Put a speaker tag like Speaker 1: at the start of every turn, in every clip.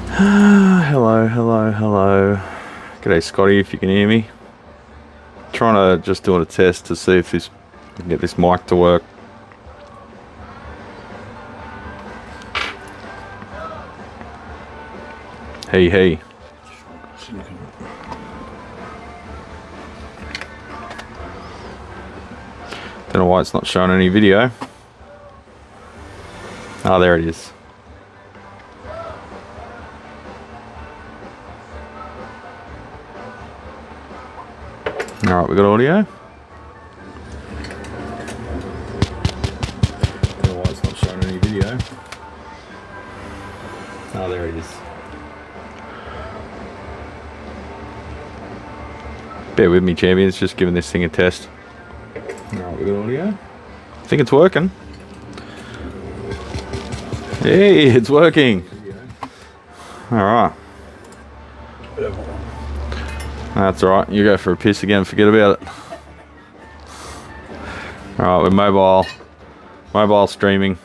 Speaker 1: Hello, hello, hello. G'day Scotty, if you can hear me. Trying to just do a test to see if I can get this mic to work. Hey, hey. Don't know why it's not showing any video. Oh, there it is. Alright, we got audio. Don't know why it's not showing any video. Oh, there it is. Bear with me, champions, just giving this thing a test. Alright, we got audio. I think it's working. Hey, it's working. Alright. That's alright, you go for a piss again, forget about it. Alright, we're mobile streaming.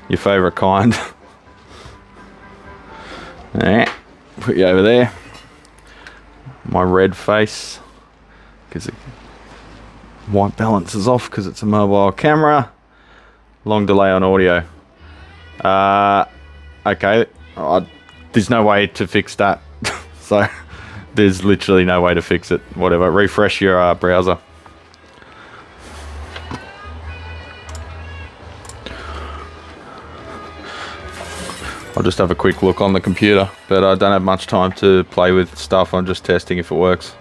Speaker 1: Your favourite kind. Put you over there. My red face, because white balance is off because it's a mobile camera. Long delay on audio. Okay, there's no way to fix that. So there's literally no way to fix it. Whatever, refresh your browser. I'll just have a quick look on the computer, but I don't have much time to play with stuff. I'm just testing if it works.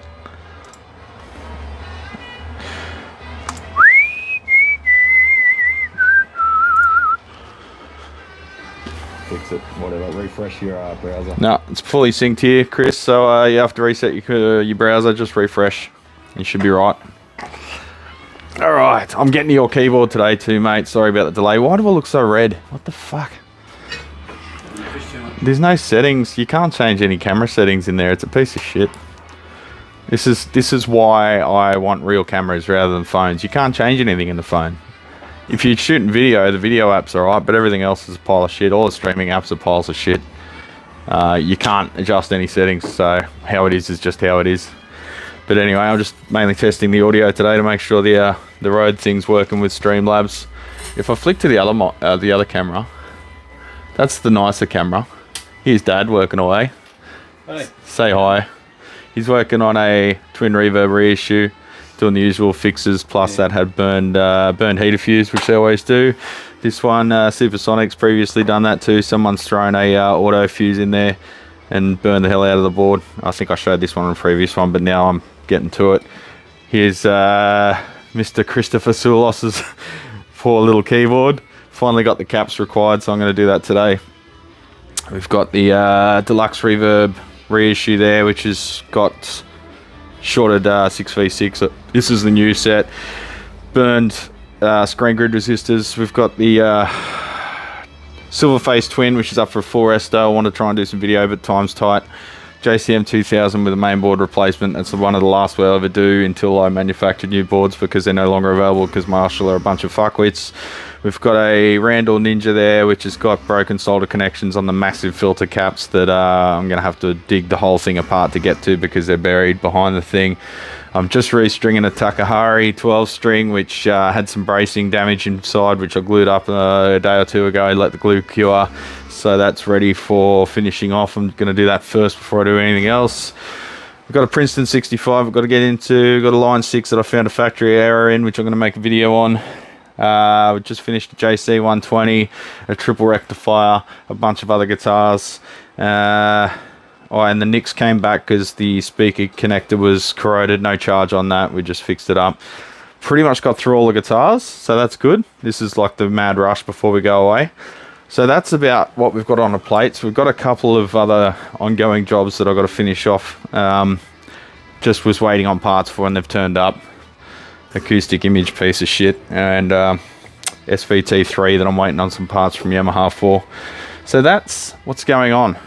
Speaker 1: Fix it, whatever, refresh your browser. No, it's fully synced here, Chris, so you have to reset your browser, just refresh. You should be right. Alright, I'm getting to your keyboard today too, mate. Sorry about the delay. Why do I look so red? What the fuck? There's no settings. You can't change any camera settings in there. It's a piece of shit. This is why I want real cameras rather than phones. You can't change anything in the phone. If you're shooting video, the video app's alright, but everything else is a pile of shit. All the streaming apps are piles of shit. You can't adjust any settings, so how it is just how it is. But anyway, I'm just mainly testing the audio today to make sure the Rode thing's working with Streamlabs. If I flick to the other camera, that's the nicer camera. Here's Dad working away. Hey. Say hi. He's working on a twin reverb reissue, doing the usual fixes, plus that had burned heater fuse, which they always do. This one, Supersonic's previously done that too. Someone's thrown a auto fuse in there and burned the hell out of the board. I think I showed this one on the previous one, but now I'm getting to it. Here's Mr. Christopher Soulos's poor little keyboard. Finally got the caps required, so I'm going to do that today. We've got the Deluxe Reverb reissue there, which has got shorted 6v6. This is the new set. Burned screen grid resistors. We've got the Silverface Twin, which is up for a 4S though. I want to try and do some video, but time's tight. JCM 2000 with a mainboard replacement. That's one of the last we'll ever do until I manufacture new boards, because they're no longer available because Marshall are a bunch of fuckwits. We've got a Randall Ninja there, which has got broken solder connections on the massive filter caps that I'm going to have to dig the whole thing apart to get to, because they're buried behind the thing. I'm just restringing a Takahari 12 string, which had some bracing damage inside, which I glued up a day or two ago, let the glue cure. So that's ready for finishing off. I'm going to do that first before I do anything else. We've got a Princeton 65 I've got to get into. We've got a Line 6 that I found a factory error in, which I'm going to make a video on. We just finished a JC 120, a triple rectifier, a bunch of other guitars. And the Nix came back because the speaker connector was corroded. No charge on that. We just fixed it up. Pretty much got through all the guitars, so that's good. This is like the mad rush before we go away. So that's about what we've got on the plates. We've got a couple of other ongoing jobs that I've got to finish off. Just was waiting on parts for, and they've turned up. Acoustic image piece of shit, and SVT3 that I'm waiting on some parts from Yamaha for. So that's what's going on.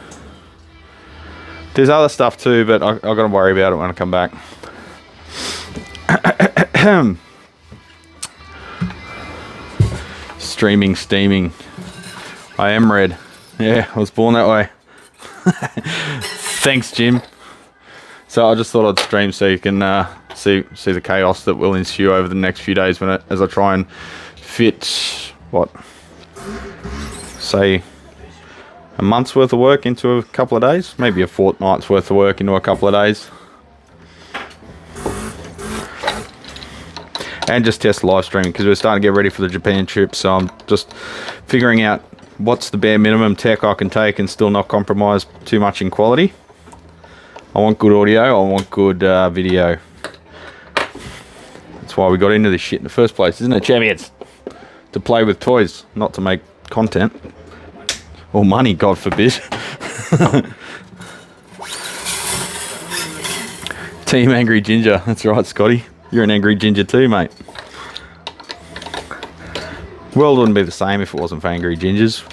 Speaker 1: There's other stuff too, but I've got to worry about it when I come back. streaming, steaming. I am red. Yeah, I was born that way. Thanks, Jim. So I just thought I'd stream so you can see the chaos that will ensue over the next few days as I try and fit, what, say a month's worth of work into a couple of days, maybe a fortnight's worth of work into a couple of days. And just test live streaming because we're starting to get ready for the Japan trip, so I'm just figuring out what's the bare minimum tech I can take and still not compromise too much in quality. I want good audio, I want good video. That's why we got into this shit in the first place, isn't it, champions? To play with toys, not to make content. Or money, God forbid. Team Angry Ginger, that's right, Scotty. You're an angry ginger too, mate. World wouldn't be the same if it wasn't for angry gingers.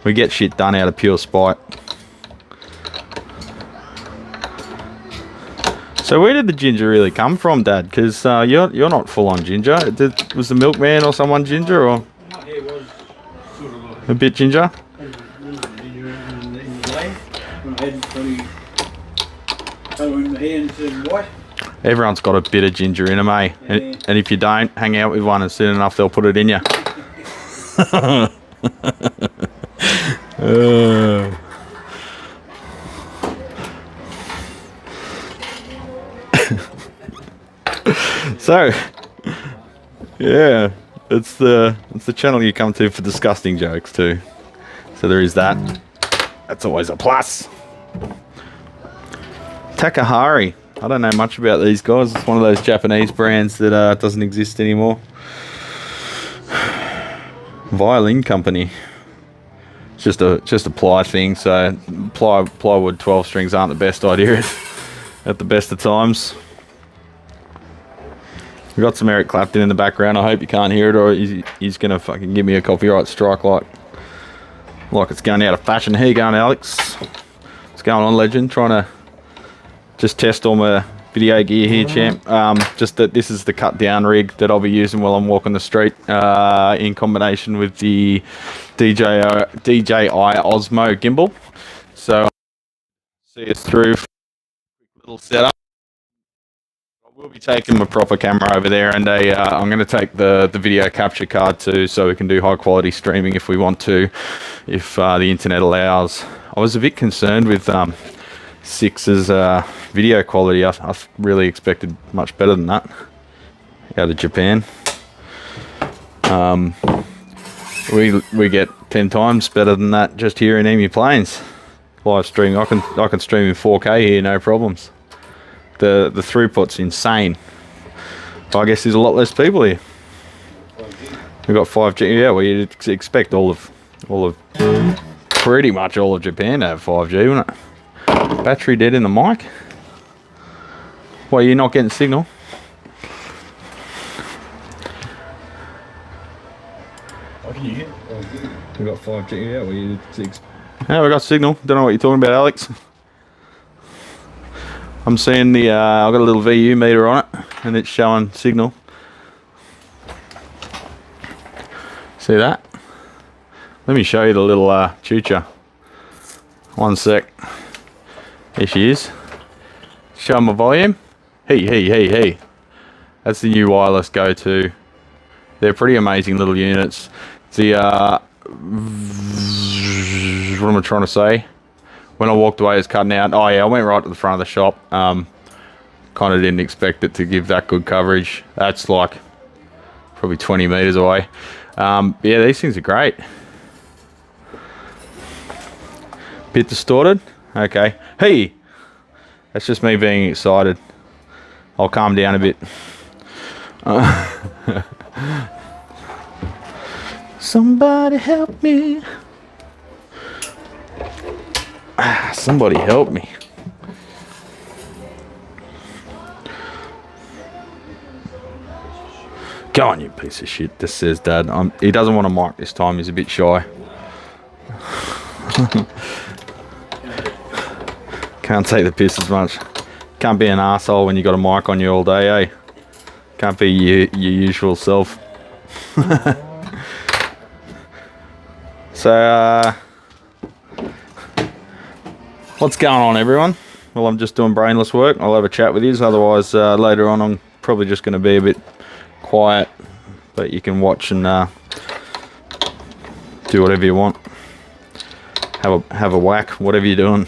Speaker 1: We get shit done out of pure spite. So where did the ginger really come from, Dad? Because you're not full on ginger. Was the milkman or someone ginger, or a bit ginger? Everyone's got a bit of ginger in them, eh? And if you don't, hang out with one and soon enough they'll put it in you. So, yeah, it's the channel you come to for disgusting jokes too. So there is that. That's always a plus. Takahari. I don't know much about these guys. It's one of those Japanese brands that doesn't exist anymore. Violin company. It's just a ply thing. So plywood 12 strings aren't the best idea at the best of times. We got some Eric Clapton in the background. I hope you can't hear it, or he's gonna fucking give me a copyright strike like it's going out of fashion. How you going, Alex? What's going on, legend? Trying to just test all my video gear here, champ. Just that this is the cut down rig that I'll be using while I'm walking the street, in combination with the DJI Osmo gimbal. So see us through a little setup. We'll be taking my proper camera over there, and I'm going to take the video capture card too, so we can do high quality streaming if we want to, if the internet allows. I was a bit concerned with Six's video quality. I really expected much better than that out of Japan. We get 10 times better than that just here in Emu Plains. Live streaming, I can stream in 4K here, no problems. The throughput's insane. But I guess there's a lot less people here. We've got 5G. Yeah, well, you'd expect all of pretty much all of Japan to have 5G, wouldn't it? Battery dead in the mic. Well, you're not getting signal.
Speaker 2: What can you get?
Speaker 1: We've got 5G. Yeah, well, yeah, we got signal. Don't know what you're talking about, Alex. I'm seeing the, I've got a little VU meter on it, and it's showing signal. See that? Let me show you the little chucha. One sec. Here she is. Show my volume. Hey. That's the new wireless go-to. They're pretty amazing little units. The, what am I trying to say? When I walked away, it's cutting out. Oh yeah, I went right to the front of the shop. Kind of didn't expect it to give that good coverage. That's like probably 20 meters away. Yeah, these things are great. Bit distorted. Okay. Hey, that's just me being excited. I'll calm down a bit. Somebody help me. Somebody help me. Go on, you piece of shit. This says Dad. He doesn't want a mic this time. He's a bit shy. Can't take the piss as much. Can't be an asshole when you got a mic on you all day, eh? Can't be your usual self. So, what's going on, everyone? Well, I'm just doing brainless work. I'll have a chat with you. Otherwise, later on, I'm probably just going to be a bit quiet. But you can watch and do whatever you want. Have a whack, whatever you're doing.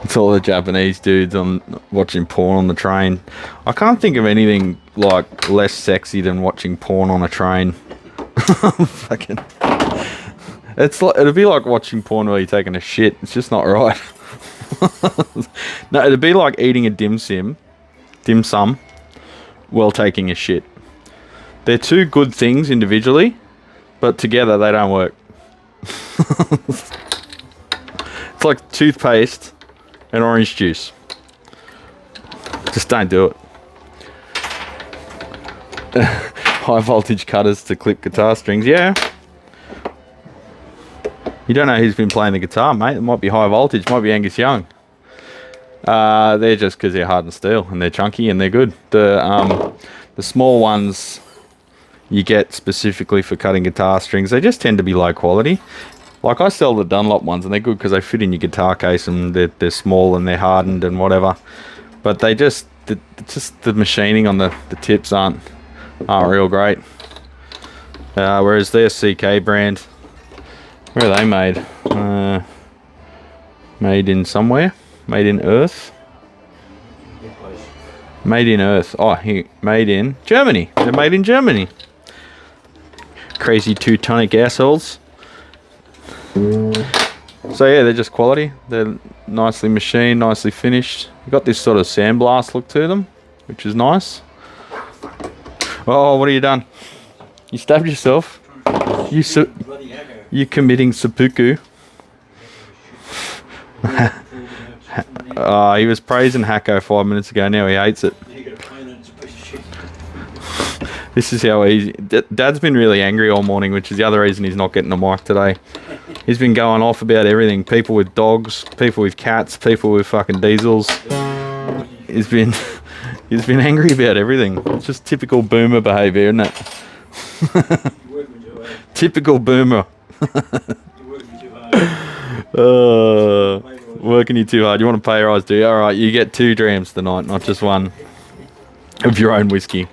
Speaker 1: It's all the Japanese dudes on watching porn on the train. I can't think of anything like less sexy than watching porn on a train. Fucking, it's like, it'd be like watching porn while you're taking a shit. It's just not right. No, it'd be like eating a dim sum, while taking a shit. They're two good things individually, but together they don't work. It's like toothpaste and orange juice. Just don't do it. High voltage cutters to clip guitar strings. Yeah. You don't know who's been playing the guitar, mate. It might be high voltage. Might be Angus Young. They're just because they're hardened steel and they're chunky and they're good. The small ones you get specifically for cutting guitar strings, they just tend to be low quality. Like I sell the Dunlop ones and they're good because they fit in your guitar case and they're small and they're hardened and whatever. But they just the machining on the tips aren't real great. Whereas their CK brand, where are they made? Made in somewhere. Made in Earth. Made in Earth. Oh, made in Germany. They're made in Germany. Crazy Teutonic assholes. So yeah, they're just quality. They're nicely machined, nicely finished. You've got this sort of sandblast look to them, which is nice. Oh, what have you done? You stabbed yourself. You're committing seppuku. He was praising Hacko 5 minutes ago. Now he hates it. This is how easy. Dad's been really angry all morning, which is the other reason he's not getting a mic today. He's been going off about everything. People with dogs, people with cats, people with fucking diesels. He's been angry about everything. It's just typical boomer behaviour, isn't it? Typical boomer. Working you too hard. You want to pay your eyes, do you? Alright, you get 2 drams tonight, not just one of your own whiskey.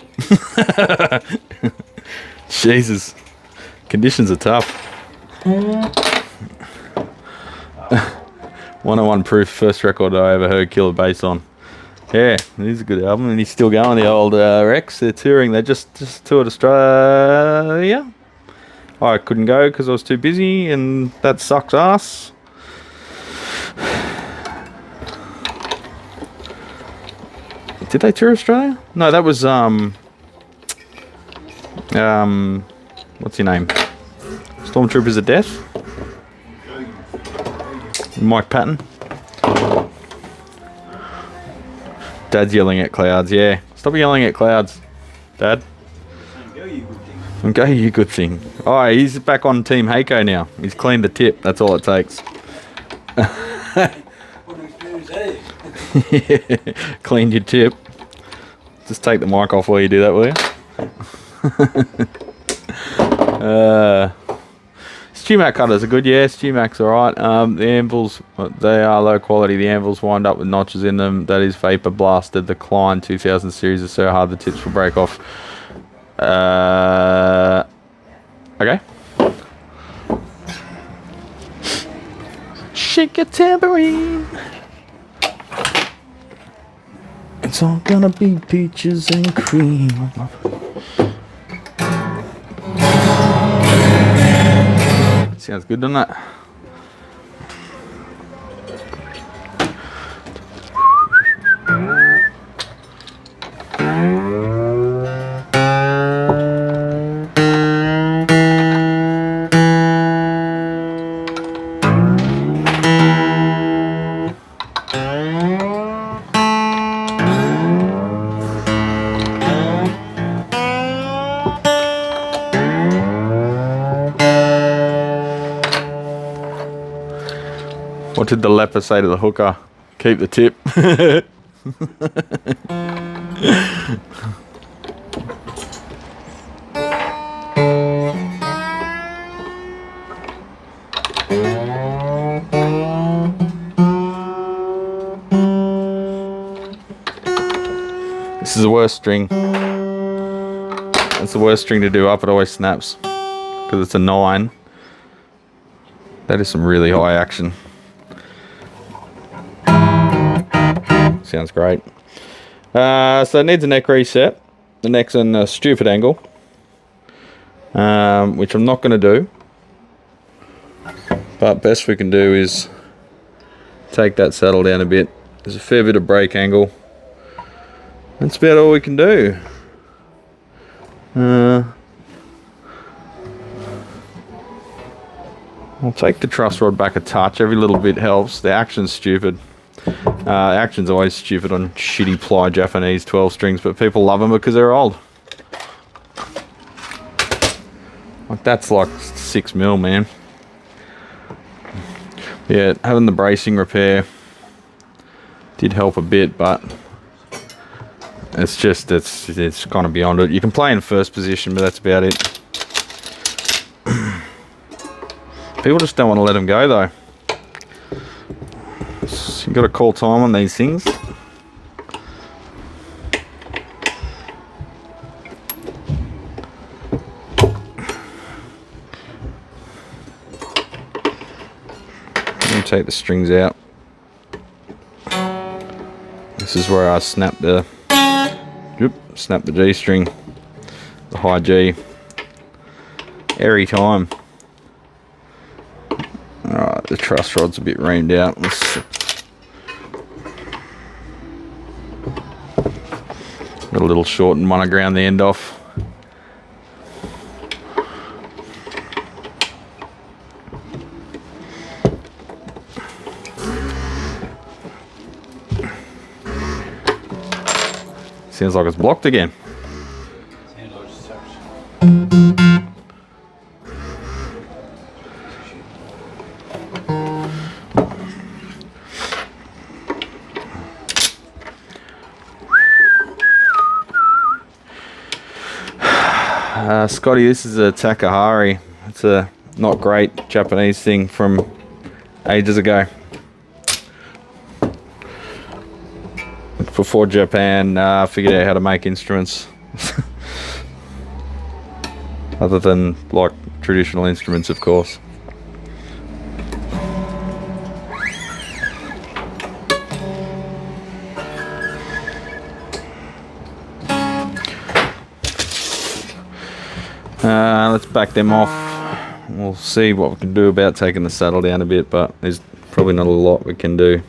Speaker 1: Jesus. Conditions are tough. 101 Proof, first record I ever heard Killer Bass on. Yeah, it is a good album, and he's still going. The old Rex, they're touring. They just toured Australia. I couldn't go because I was too busy, and that sucks ass. Did they tour Australia? No, that was what's your name? Stormtroopers of Death. Mike Patton. Dad's yelling at clouds. Yeah, stop yelling at clouds, Dad. And go, you good thing. Oh, he's back on Team Heiko now. He's cleaned the tip. That's all it takes. Yeah, cleaned your tip. Just take the mic off while you do that, will you? StewMac cutters are good. Yeah, StewMac's alright. The anvils, they are low quality. The anvils wind up with notches in them. That is vapor blasted. The Klein 2000 series is so hard the tips will break off. Okay. Shake a tambourine. It's all gonna be peaches and cream. Sounds good, doesn't it? What did the leper say to the hooker? Keep the tip. worst string. It's the worst string to do up. It always snaps because it's a 9. That is some really high action. Sounds great. So it needs a neck reset. The neck's in a stupid angle, which I'm not going to do. But best we can do is take that saddle down a bit. There's a fair bit of brake angle. That's about all we can do. I'll take the truss rod back a touch. Every little bit helps. The action's stupid. Action's always stupid on shitty ply Japanese 12 strings, but people love them because they're old. Like that's like 6mm, man. Yeah, having the bracing repair did help a bit, but it's just it's kind of beyond it. You can play in first position, but that's about it. People just don't want to let them go though. So you got to call time on these things. Take the strings out. This is where I snap the G string, the high G, every time. Alright, the truss rod's a bit reamed out. Got a little short and want to ground the end off. Sounds like it's blocked again. Scotty, this is a Takahari. It's a not great Japanese thing from ages ago. Before Japan figured out how to make instruments other than like traditional instruments, of course. Let's back them off. We'll see what we can do about taking the saddle down a bit, but there's probably not a lot we can do.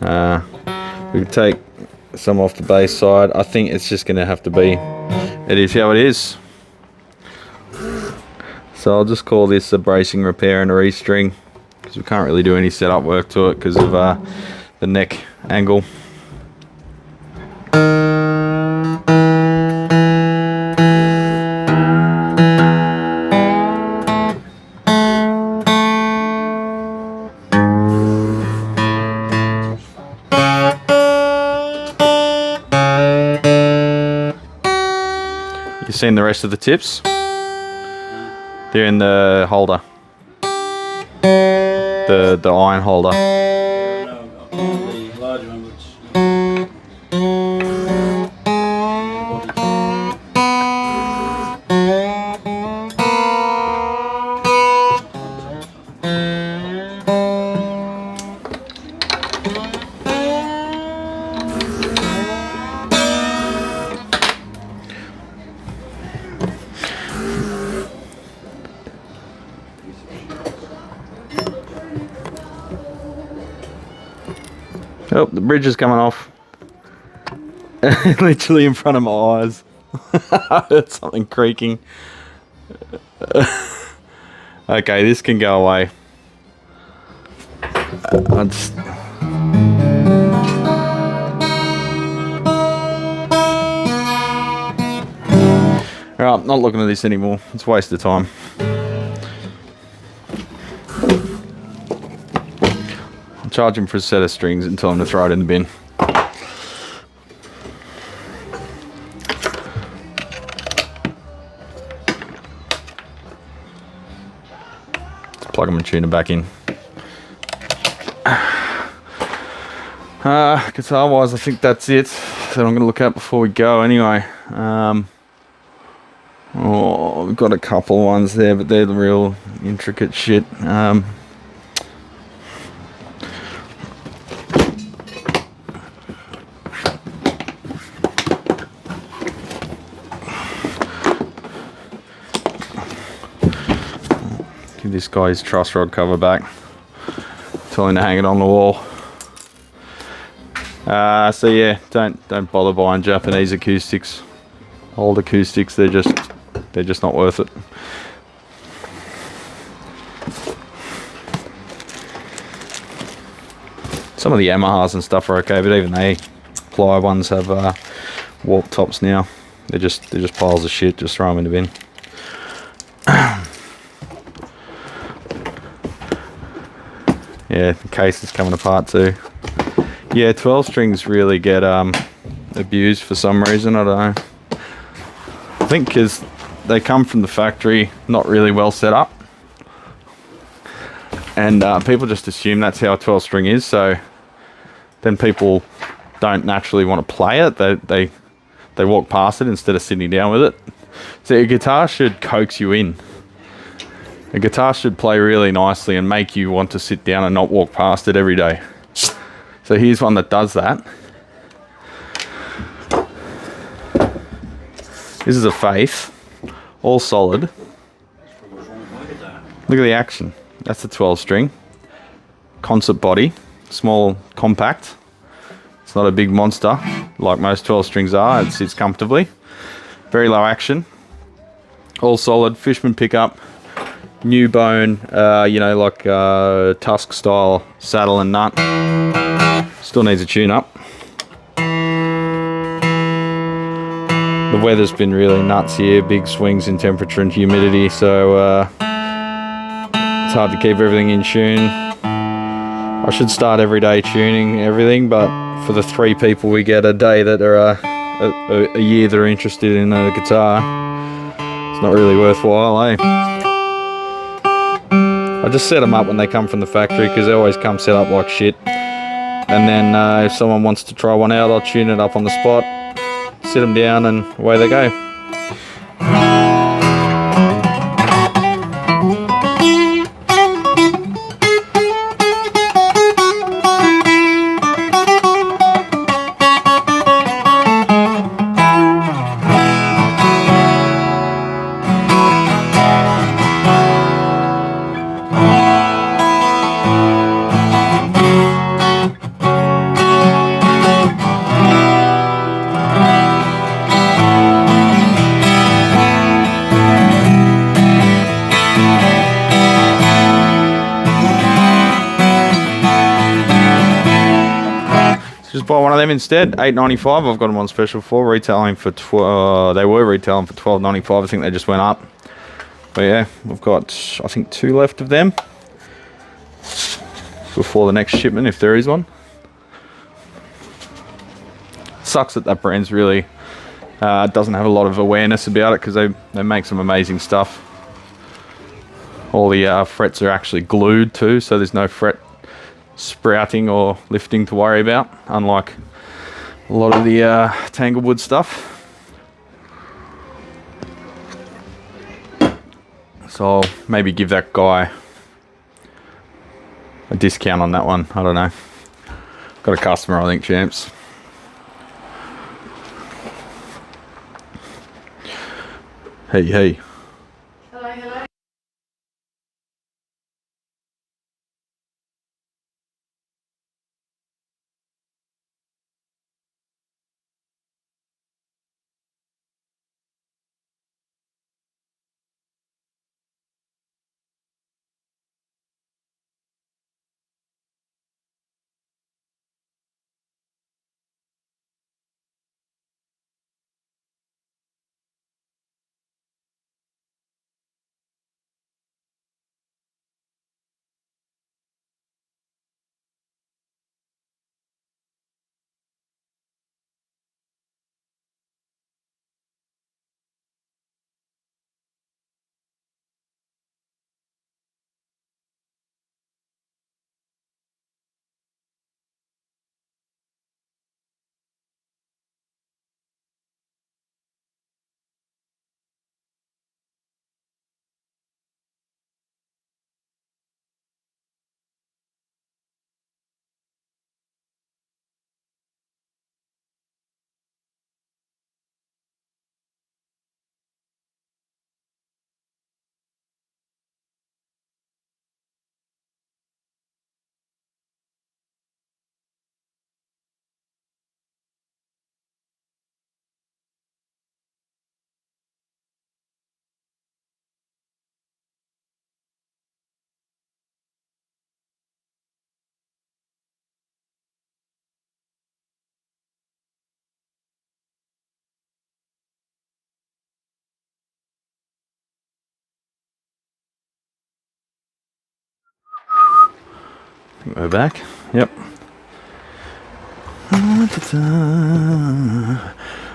Speaker 1: We can take some off the bass side. I think it's just going to have to be, it is how it is. So I'll just call this a bracing repair and a restring, because we can't really do any setup work to it because of the neck angle. You've seen the rest of the tips? They're in the holder. The iron holder.
Speaker 2: No, the larger one, which...
Speaker 1: Oh, the bridge is coming off. Literally in front of my eyes. I heard something creaking. Okay, this can go away. I'll just... Alright, not looking at this anymore. It's a waste of time. Charge him for a set of strings and tell him to throw it in the bin. Let's plug him and tune him back in. Guitar wise, I think that's it. that I'm going to look at before we go anyway. Oh, we've got a couple ones there, but they're the real intricate shit. Give this guy his truss rod cover back. Tell him to hang it on the wall. So yeah, don't bother buying Japanese acoustics. Old acoustics, they're just not worth it. Some of the Yamahas and stuff are okay, but even they ply ones have warp tops now. They're just piles of shit. Just throw them in the bin. Yeah, the case is coming apart too. Yeah, 12 strings really get abused for some reason. I don't know. I think because they come from the factory not really well set up, and people just assume that's how a 12 string is. So then people don't naturally want to play it. They walk past it instead of sitting down with it. So a guitar should coax you in. A guitar should play really nicely and make you want to sit down and not walk past it every day. So here's one that does that. This is a Faith, all solid. Look at the action. That's a 12 string. Concert body, small, compact. It's not a big monster like most 12 strings are. It sits comfortably. Very low action. All solid, Fishman pickup. New bone, like Tusk style saddle and nut. Still needs a tune up. The weather's been really nuts here, big swings in temperature and humidity, so it's hard to keep everything in tune. I should start every day tuning everything, but for the 3 people we get a day that are a year that are interested in a guitar, it's not really worthwhile, eh? I just set them up when they come from the factory because they always come set up like shit. And then if someone wants to try one out, I'll tune it up on the spot, sit them down, and away they go. Just buy one of them instead. $8.95. I've got them on special for retailing for they were retailing for $12.95. I think they just went up. But yeah, we've got I think 2 left of them before the next shipment, if there is one. Sucks that brand's really doesn't have a lot of awareness about it because they make some amazing stuff. All the frets are actually glued too, so there's no fret sprouting or lifting to worry about, unlike a lot of the Tanglewood stuff. So I'll maybe give that guy a discount on that one. I don't know. Got a customer, I think, champs. Hey. think we're back. Yep.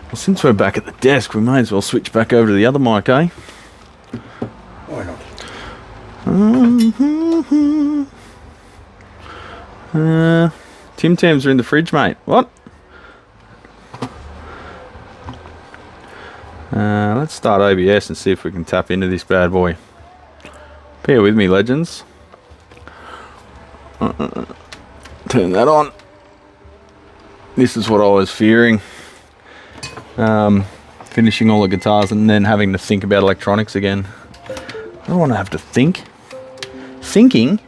Speaker 1: Well, since we're back at the desk, we may as well switch back over to the other mic, eh?
Speaker 2: Why not?
Speaker 1: Tim Tams are in the fridge, mate. What? Let's start OBS and see if we can tap into this bad boy. Bear with me, legends. Turn that on. This is what I was fearing. Finishing all the guitars and then having to think about electronics again. I don't want to have to think. Thinking?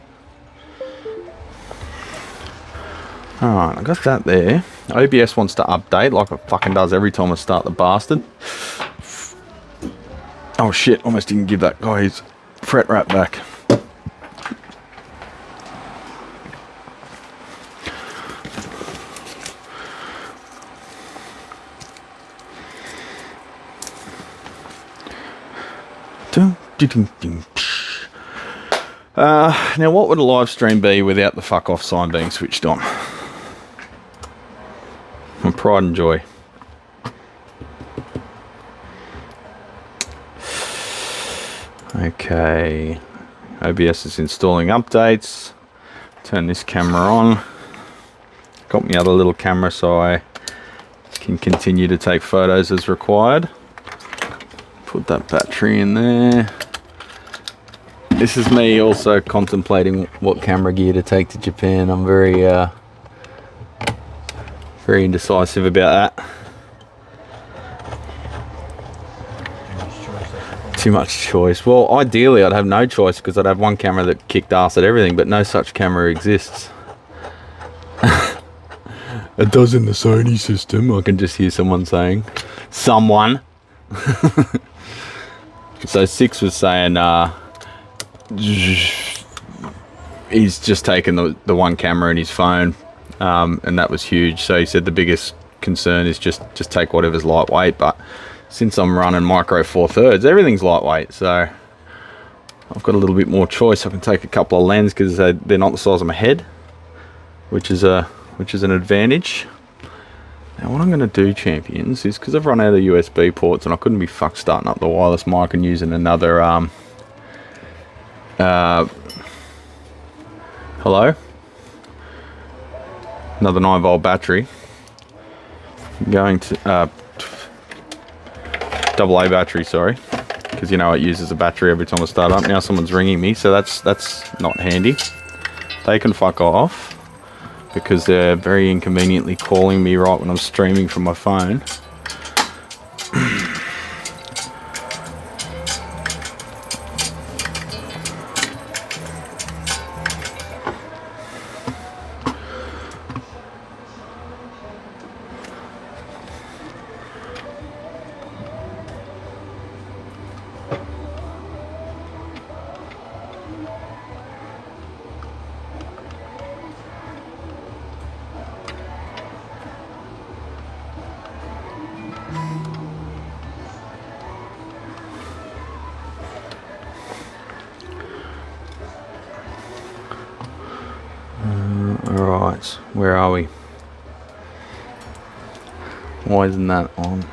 Speaker 1: Alright, I got that there. OBS wants to update like it fucking does every time I start the bastard. Oh shit, almost didn't give that guy his fret wrap back. Now what would a live stream be without the fuck off sign being switched on? My pride and joy. Okay, OBS is installing updates. Turn this camera on. Got my other little camera so I can continue to take photos as required. Put that battery in there. This is me also contemplating what camera gear to take to Japan. I'm very indecisive about that. Too much choice. Well, ideally I'd have no choice because I'd have one camera that kicked ass at everything, but no such camera exists. It does in the Sony system, I can just hear someone saying. Someone. So Six was saying he's just taken the one camera in his phone, and that was huge. So he said the biggest concern is just take whatever's lightweight, but since I'm running Micro Four Thirds, everything's lightweight, so I've got a little bit more choice. I can take a couple of lenses because they're not the size of my head, which is an advantage. Now what I'm going to do, champions, is because I've run out of USB ports and I couldn't be fucked starting up the wireless mic and using another hello? Another 9-volt battery. I'm going to AA battery, sorry, because you know it uses a battery every time I start up. Now someone's ringing me, so that's not handy. They can fuck off because they're very inconveniently calling me right when I'm streaming from my phone. Alright, where are we? Why isn't that on?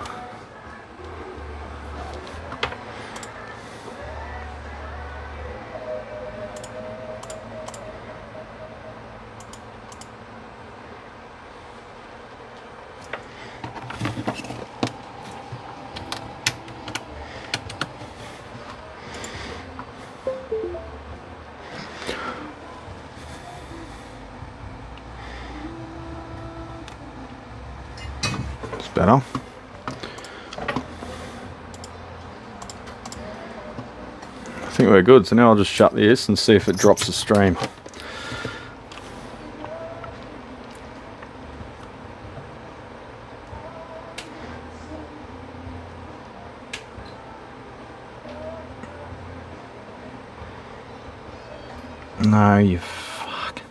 Speaker 1: Better. I think we're good, so now I'll just shut this and see if it drops the stream. No, you fuck.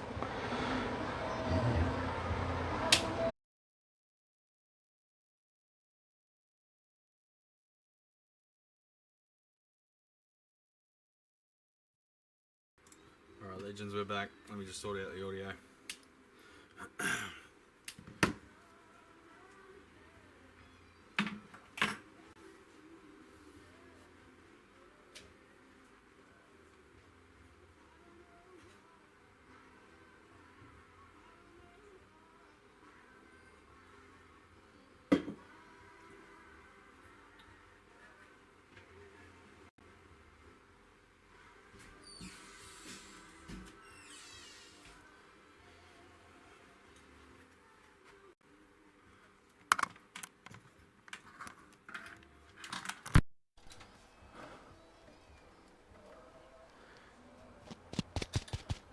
Speaker 1: Alright, Legends, we're back. Let me just sort out the audio.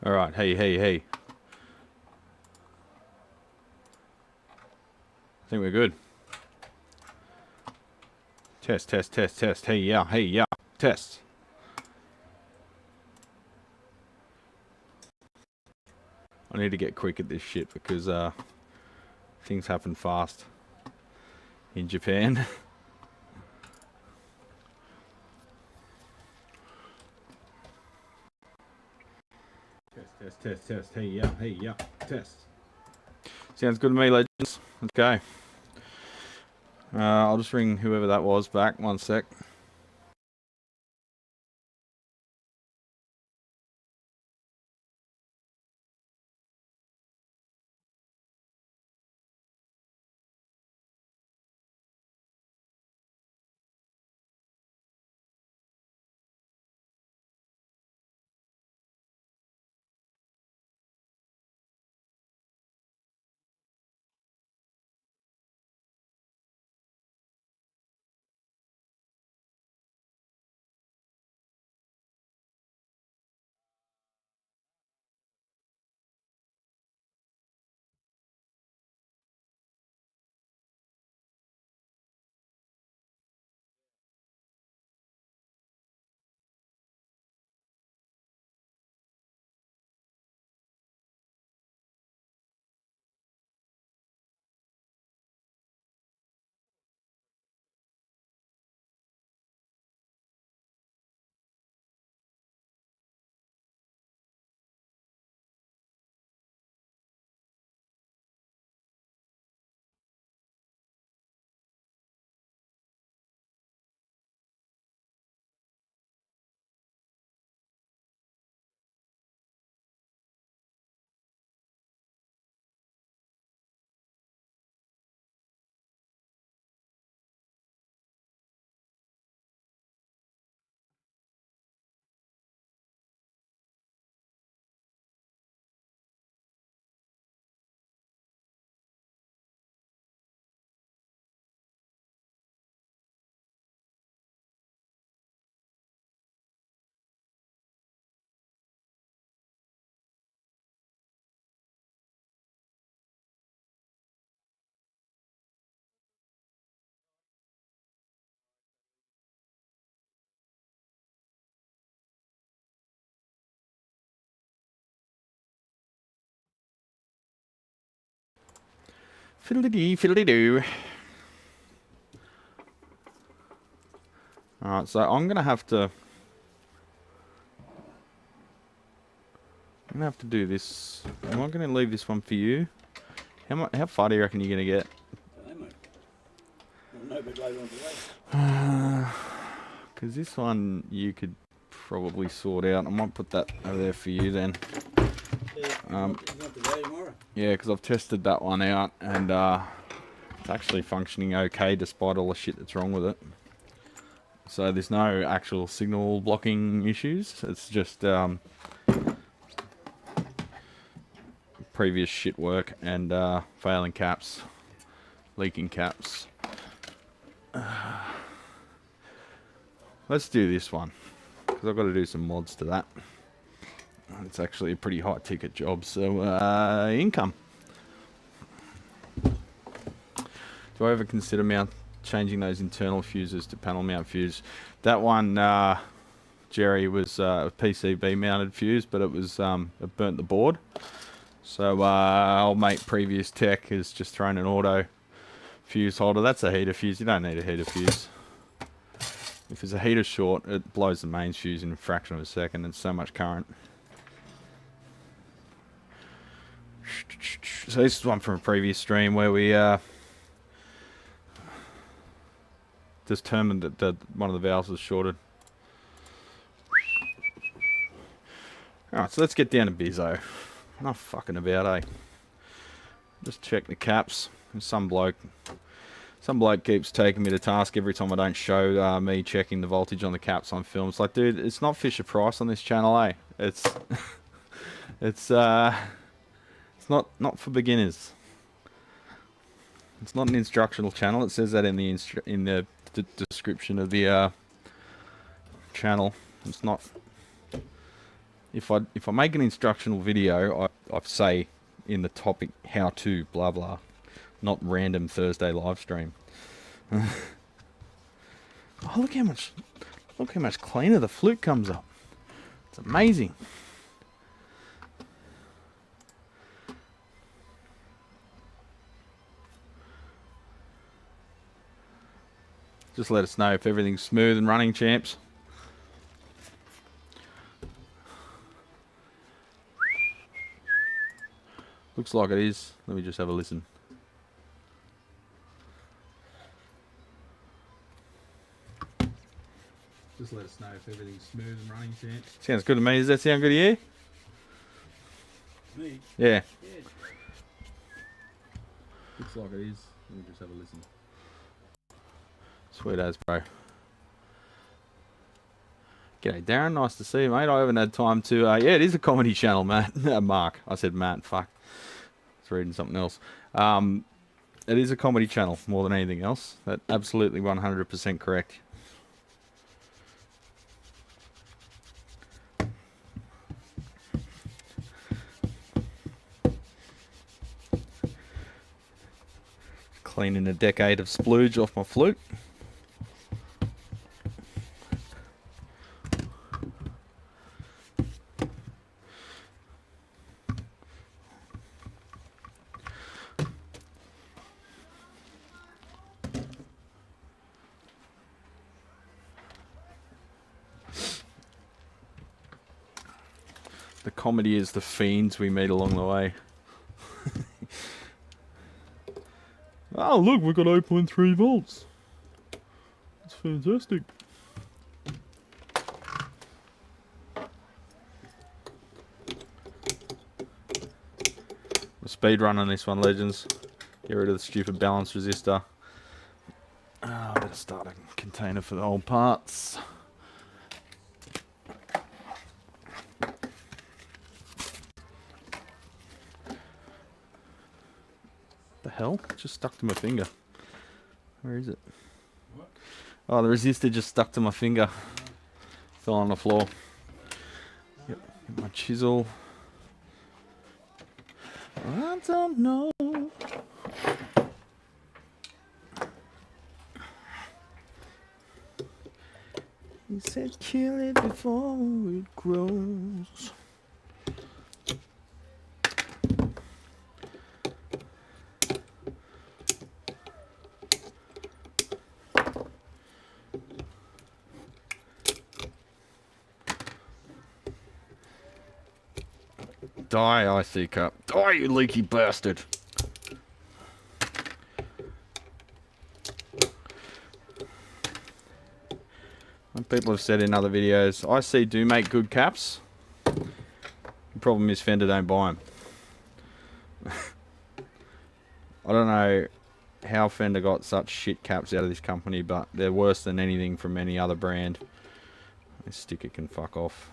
Speaker 1: All right, hey. I think we're good. Test. Hey, yeah. Test. I need to get quick at this shit because things happen fast in Japan. Test. Hey, yeah. Test. Sounds good to me, legends. Let's go. I'll just ring whoever that was back. 1 sec. Fiddly-dee. Alright, so I'm gonna have to do this. I'm not gonna leave this one for you. How far do you reckon you're gonna get?
Speaker 2: No, but later on today.
Speaker 1: Because this one you could probably sort out. I might put that over there for you then.
Speaker 2: Not today, tomorrow.
Speaker 1: Yeah, because I've tested that one out and it's actually functioning okay despite all the shit that's wrong with it. So there's no actual signal blocking issues. It's just previous shit work and failing caps, leaking caps. Let's do this one because I've got to do some mods to that. It's actually a pretty high ticket job. So income. Do I ever consider changing those internal fuses to panel mount fuse? That one, Jerry, was a PCB mounted fuse, but it was it burnt the board. So old mate previous tech has just thrown an auto fuse holder. That's a heater fuse. You don't need a heater fuse. If there's a heater short, it blows the mains fuse in a fraction of a second. It's so much current. So this is one from a previous stream where we determined that one of the valves was shorted. Alright, so let's get down to Bizzo. Not fucking about, eh? Just check the caps. Some bloke keeps taking me to task every time I don't show me checking the voltage on the caps on film. It's like, dude, it's not Fisher Price on this channel, eh? It's it's not for beginners. It's not an instructional channel. It says that in the description of the channel. It's not. If I make an instructional video, I say in the topic how to blah blah, not random Thursday live stream. Oh, look how much cleaner the flute comes up. It's amazing. Just let us know if everything's smooth and running, champs. Looks like it is. Let me just have a listen. Just let us know if everything's smooth and running, champs. Sounds good to me. Does that sound good to you?
Speaker 2: Me?
Speaker 1: Yeah.
Speaker 2: Yeah.
Speaker 1: Looks like it is. Let me just have a listen. Sweet as, bro. G'day, Darren. Nice to see you, mate. I haven't had time to... yeah, it is a comedy channel, Matt. Mark. I said Matt. Fuck. I was reading something else. It is a comedy channel more than anything else. That's absolutely 100% correct. Cleaning a decade of splooge off my flute. The comedy is the fiends we meet along the way. Oh, look, we've got 8.3 volts. That's fantastic. The speed run on this one, legends. Get rid of the stupid balance resistor. I better start a container for the old parts. The hell? It just stuck to my finger. Where is it?
Speaker 2: What?
Speaker 1: Oh, the resistor just stuck to my finger. Fell on the floor. Yep. Get my chisel. I don't know. He said kill it before it grows. Die, IC cup. Die, you leaky bastard. Like people have said in other videos, IC do make good caps. The problem is Fender don't buy them. I don't know how Fender got such shit caps out of this company, but they're worse than anything from any other brand. This sticker can fuck off.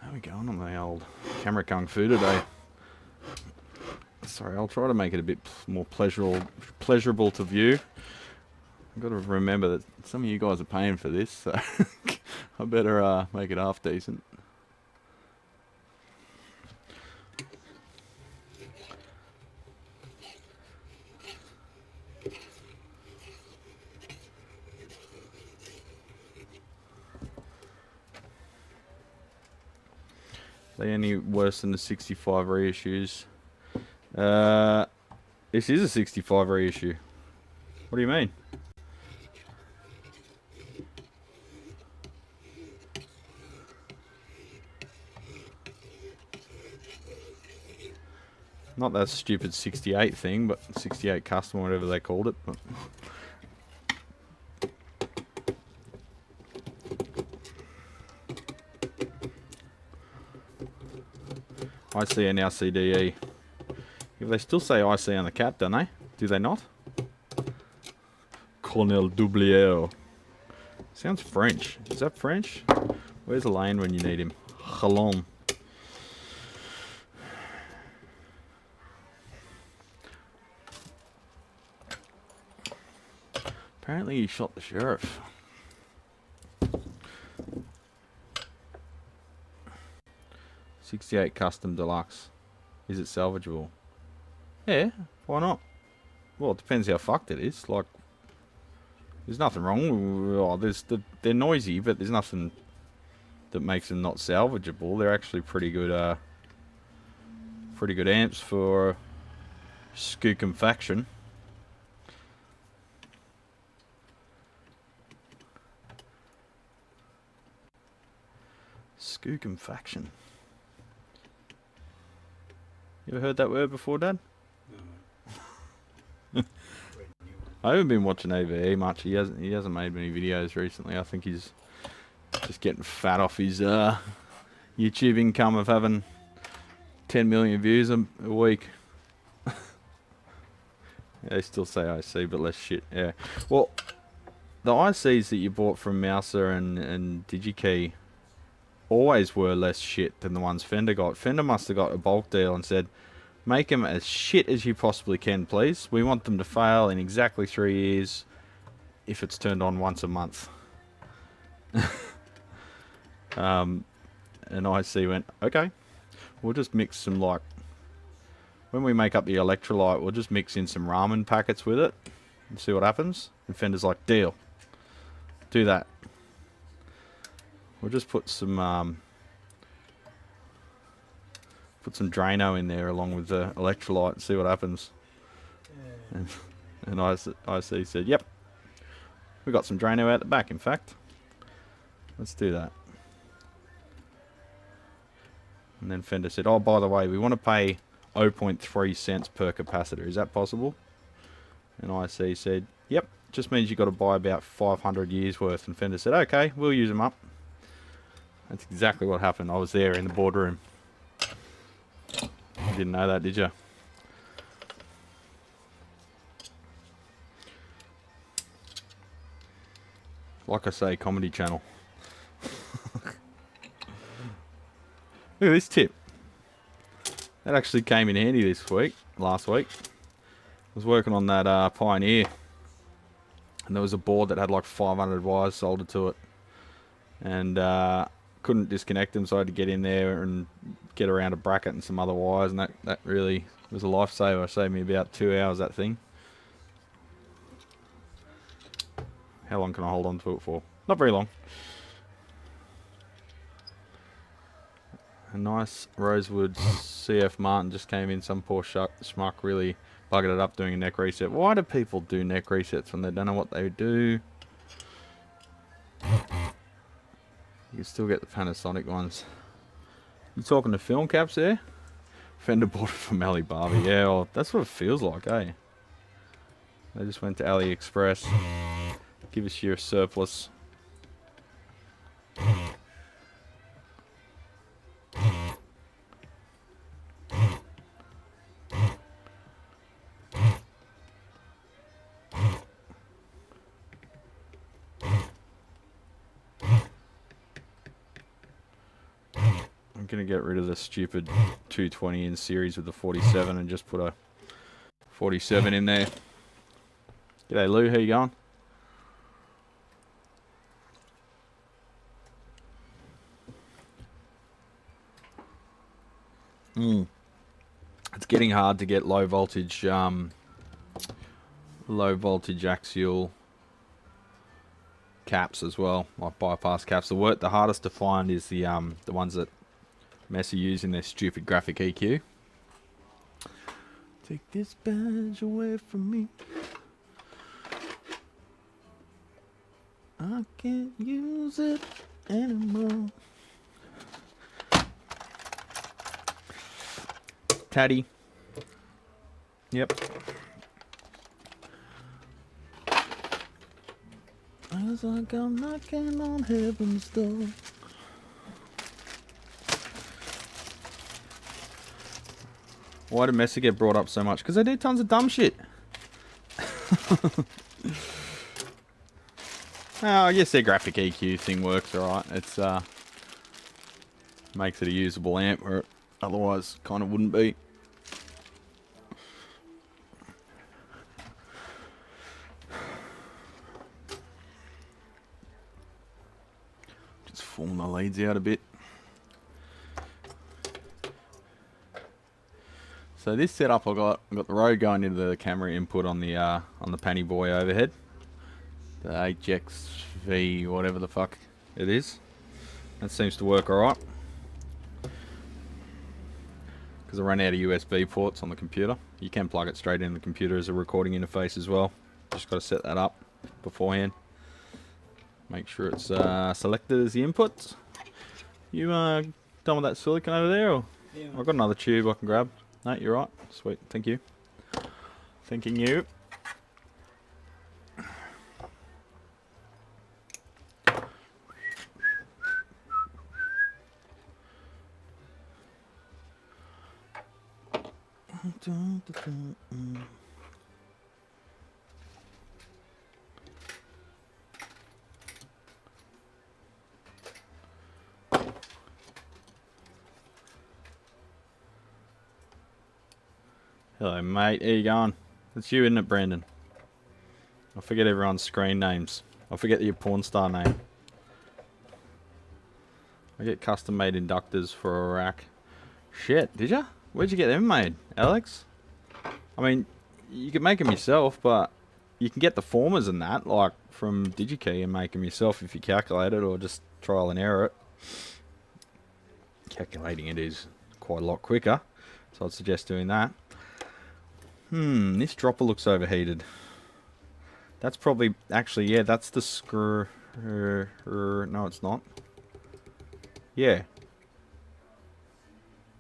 Speaker 1: How are we going on the old camera kung fu today? Sorry, I'll try to make it a bit more pleasurable to view. I've got to remember that some of you guys are paying for this, so I better make it half decent. They any worse than the 65 reissues? This is a 65 reissue. What do you mean? Not that stupid 68 thing, but 68 custom, whatever they called it. But IC and now CDE. Yeah, they still say IC on the cap, don't they? Do they not? Colonel Doublier. Sounds French. Is that French? Where's Elaine when you need him? Chalon. Apparently he shot the sheriff. '68 Custom Deluxe. Is it salvageable? Yeah, why not? Well, it depends how fucked it is. Like, there's nothing wrong. Oh, they're noisy, but there's nothing that makes them not salvageable. They're actually pretty good amps for Skookum Faction. Skookum Faction. You ever heard that word before, Dad?
Speaker 2: No.
Speaker 1: I haven't been watching AVE much. He hasn't made many videos recently. I think he's just getting fat off his YouTube income of having 10 million views a week. Yeah, they still say IC, but less shit. Yeah. Well, the ICs that you bought from Mouser and DigiKey always were less shit than the ones Fender got. Fender must have got a bulk deal and said, make them as shit as you possibly can, please. We want them to fail in exactly 3 years if it's turned on once a month. And IC went, okay, we'll just mix some, like, when we make up the electrolyte, we'll just mix in some ramen packets with it and see what happens. And Fender's like, deal. Do that. We'll just put some Drano in there along with the electrolyte and see what happens.
Speaker 2: Yeah.
Speaker 1: And IC said, yep, we got some Drano out the back, in fact. Let's do that. And then Fender said, oh, by the way, we want to pay 0.3 cents per capacitor. Is that possible? And IC said, yep, just means you've got to buy about 500 years worth. And Fender said, okay, we'll use them up. That's exactly what happened. I was there in the boardroom. You didn't know that, did you? Like I say, Comedy Channel. Look at this tip. That actually came in handy last week. I was working on that Pioneer. And there was a board that had like 500 wires soldered to it. And couldn't disconnect them, so I had to get in there and get around a bracket and some other wires, and that really was a lifesaver. It saved me about 2 hours, that thing. How long can I hold on to it for? Not very long. A nice Rosewood CF Martin just came in. Some poor schmuck really buggered it up doing a neck reset. Why do people do neck resets when they don't know what they do? You can still get the Panasonic ones. You talking to film caps there? Fender bought it from Alibaba. Yeah, well, that's what it feels like, eh? They just went to AliExpress. Give us your surplus. I'm going to get rid of the stupid 220 in series with the 47 and just put a 47 in there. G'day Lou, how you going? It's getting hard to get low voltage axial caps as well, like bypass caps. The hardest to find is the ones that Messi use in their stupid graphic EQ. Take this badge away from me. I can't use it anymore. Taddy, Yep. It's like I'm knocking on heaven's door. Why did Messi get brought up so much? Because they do tons of dumb shit. Oh, I guess their graphic EQ thing works alright. It's makes it a usable amp where it otherwise kind of wouldn't be. Just form the leads out a bit. So this setup, I got the Rode going into the camera input on the Panny Boy overhead, the HXV whatever the fuck it is. That seems to work alright. Because I ran out of USB ports on the computer. You can plug it straight in the computer as a recording interface as well. Just got to set that up beforehand. Make sure it's selected as the inputs. You done with that silicon over there? Or?
Speaker 2: Yeah.
Speaker 1: I've got another tube I can grab. No, you're right. Sweet. Thank you. Thanking you. Hello, mate. How you going? It's you, isn't it, Brandon? I forget everyone's screen names. I forget your porn star name. I get custom-made inductors for a rack. Shit, did ya? Where'd you get them made, Alex? I mean, you can make them yourself, but you can get the formers and that, like, from DigiKey and make them yourself if you calculate it, or just trial and error it. Calculating it is quite a lot quicker, so I'd suggest doing that. This dropper looks overheated. That's probably, actually, yeah, that's the screw. No, it's not. Yeah.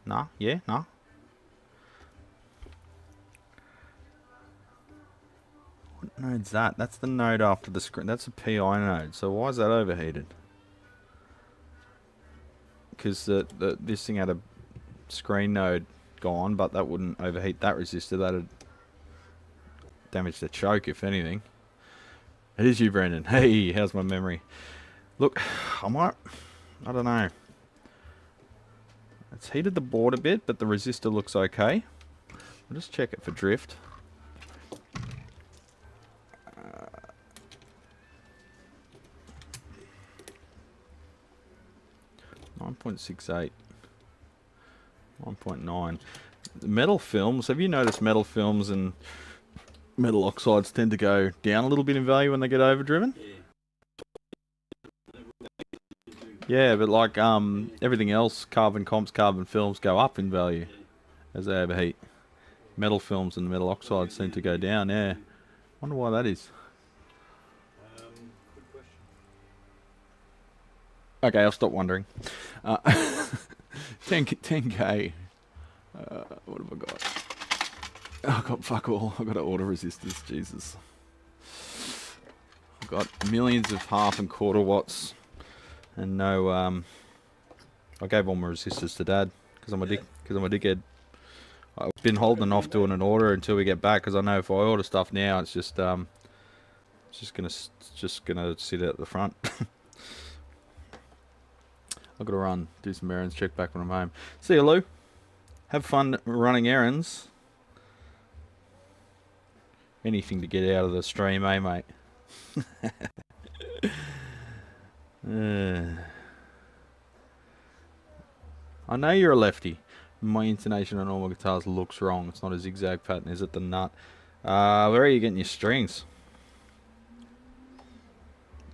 Speaker 1: Nah, yeah, nah. What node's that? That's the node after the screen. That's a PI node. So why is that overheated? Because this thing had a screen node gone, but that wouldn't overheat that resistor. That'd damage the choke, if anything. It is you, Brandon. Hey, how's my memory? Look, I don't know. It's heated the board a bit, but the resistor looks okay. I'll just check it for drift. 9.68. 1.9. Metal films, have you noticed metal films and metal oxides tend to go down a little bit in value when they get overdriven?
Speaker 2: Yeah.
Speaker 1: Yeah, but like everything else, carbon comps, carbon films go up in value as they overheat. Metal films and metal oxides seem to go down, yeah. Wonder why that is.
Speaker 2: Good question.
Speaker 1: Okay, I'll stop wondering. 10K. What have I got? Oh, I've got fuck all. I've got auto resistors, Jesus. I've got millions of half and quarter watts. And no, I gave all my resistors to Dad because I'm a dickhead. I've been holding off doing an order until we get back because I know if I order stuff now, it's just gonna sit at the front. I've got to run, do some errands, check back when I'm home. See you, Lou. Have fun running errands. Anything to get out of the stream, eh, mate? I know you're a lefty. My intonation on all my guitars looks wrong. It's not a zigzag pattern, is it? The nut. Where are you getting your strings?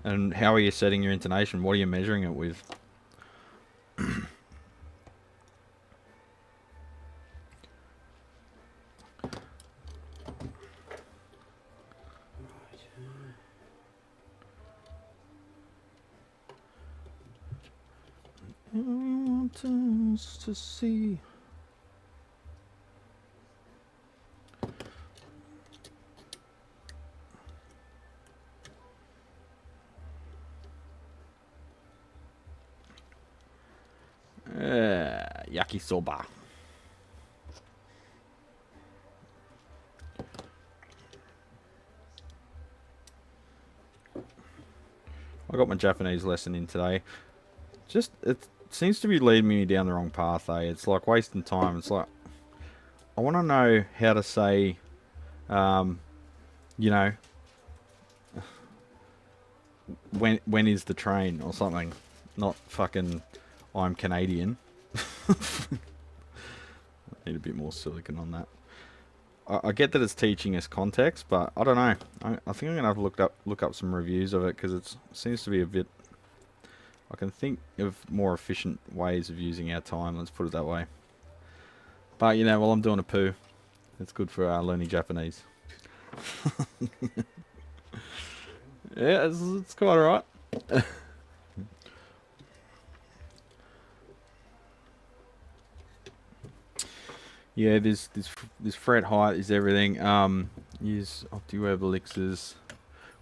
Speaker 1: And how are you setting your intonation? What are you measuring it with? I want us to see. yakisoba. I got my Japanese lesson in today. Just, it seems to be leading me down the wrong path, eh? It's like wasting time. It's like, I want to know how to say, you know, when is the train or something. Not fucking, I'm Canadian. Need a bit more silicon on that. I get that it's teaching us context, but I don't know. I think I'm gonna have to look up some reviews of it, because it seems to be a bit. I can think of more efficient ways of using our time. Let's put it that way. But you know, while I'm doing a poo, it's good for learning Japanese. Yeah, it's quite alright. Yeah, this fret height is everything. Use OptiWeb elixirs.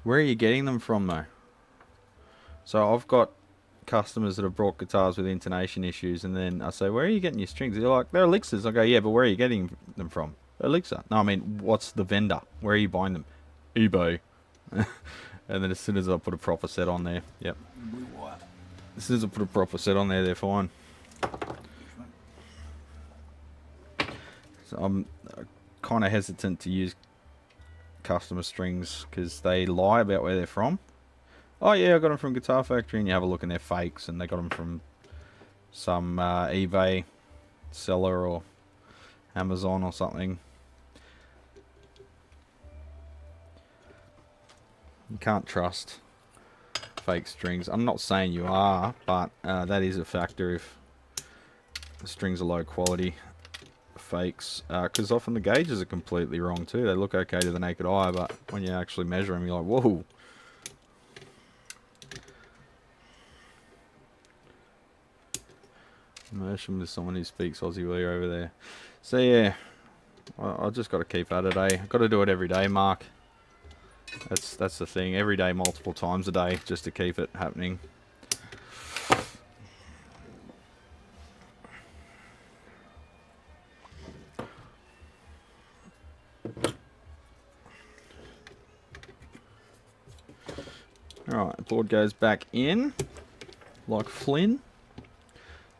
Speaker 1: Where are you getting them from though? So I've got customers that have brought guitars with intonation issues, and then I say, where are you getting your strings? They're like, they're elixirs. I go, yeah, but where are you getting them from? Elixir. No, I mean, what's the vendor? Where are you buying them? eBay. And then as soon as I put a proper set on there, yep. As soon as I put a proper set on there, they're fine. So I'm kind of hesitant to use customer strings because they lie about where they're from. Oh yeah, I got them from Guitar Factory, and you have a look and they're fakes, and they got them from some eBay seller or Amazon or something. You can't trust fake strings. I'm not saying you are, but that is a factor if the strings are low quality. Fakes, because often the gauges are completely wrong too. They look okay to the naked eye, but when you actually measure them, you're like, whoa. Immersion with someone who speaks Aussie while you're over there. So yeah, I just got to keep at it, eh? I've got to do it every day, Mark. That's the thing. Every day, multiple times a day, just to keep it happening. Alright, board goes back in, like Flynn.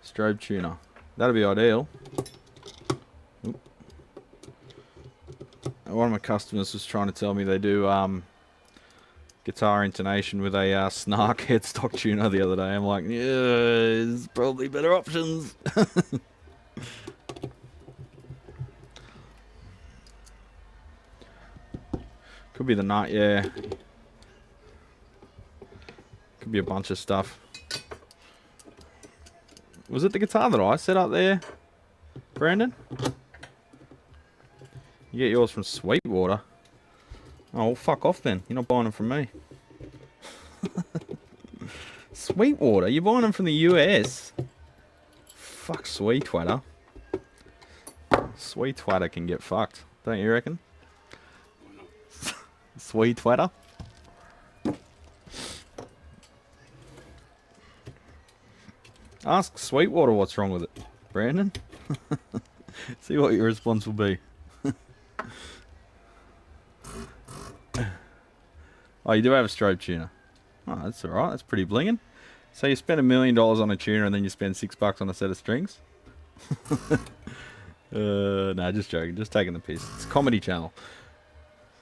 Speaker 1: Strobe tuner. That'd be ideal. Oop. One of my customers was trying to tell me they do guitar intonation with a Snark headstock tuner the other day. I'm like, yeah, there's probably better options. Could be the nut, yeah. Could be a bunch of stuff. Was it the guitar that I set up there, Brandon? You get yours from Sweetwater. Oh, well, fuck off then. You're not buying them from me. Sweetwater? You're buying them from the US? Fuck Sweetwater. Sweetwater can get fucked, don't you reckon? Sweetwater? Ask Sweetwater what's wrong with it, Brandon. See what your response will be. Oh, you do have a strobe tuner. Oh, that's alright. That's pretty blinging. So you spend $1 million on a tuner and then you spend $6 on a set of strings? No, just joking. Just taking the piss. It's a comedy channel.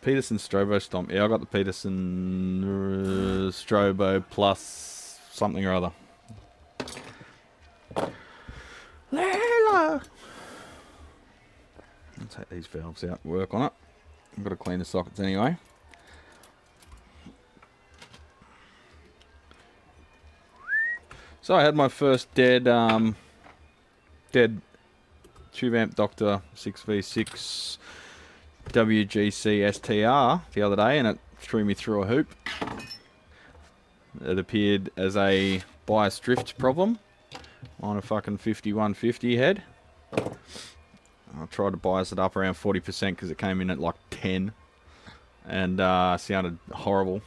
Speaker 1: Peterson Strobo Stomp. Yeah, I got the Peterson Strobo plus something or other. Layla! I'll take these valves out and work on it. I've got to clean the sockets anyway. So I had my first dead Tube Amp Doctor 6v6 WGC STR the other day, and it threw me through a hoop. It appeared as a bias drift problem on a fucking 5150 head. I tried to bias it up around 40% because it came in at like 10 and sounded horrible.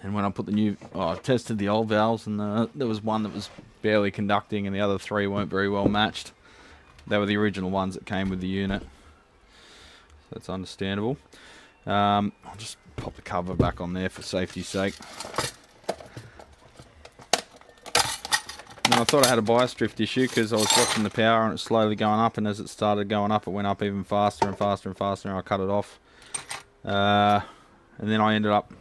Speaker 1: And when I put the new, I tested the old valves, and there was one that was barely conducting, and the other three weren't very well matched. They were the original ones that came with the unit, so that's understandable. I'll just pop the cover back on there for safety's sake. And I thought I had a bias drift issue because I was watching the power and it's slowly going up, and as it started going up, it went up even faster and faster and faster, and I cut it off. And then I ended up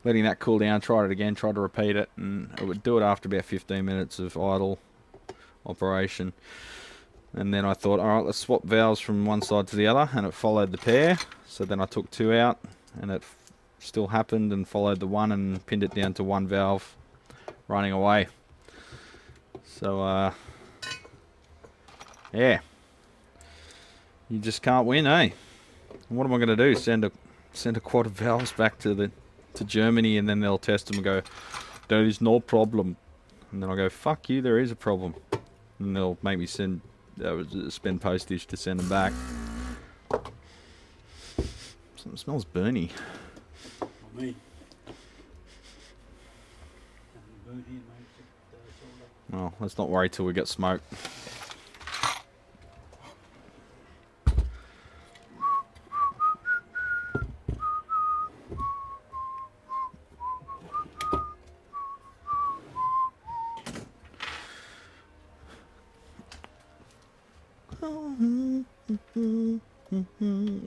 Speaker 1: letting that cool down, tried it again, tried to repeat it, and it would do it after about 15 minutes of idle operation. And then I thought, alright, let's swap valves from one side to the other, and it followed the pair. So then I took two out, and it still happened, and followed the one and pinned it down to one valve running away. So, yeah. You just can't win, eh? And what am I going to do? Send a quad of valves back to Germany, and then they'll test them and go, there is no problem. And then I'll go, fuck you, there is a problem. And they'll make me spend postage to send them back. Something smells burny.
Speaker 2: Not me. Burn here, mate.
Speaker 1: Well, let's not worry till we get smoke.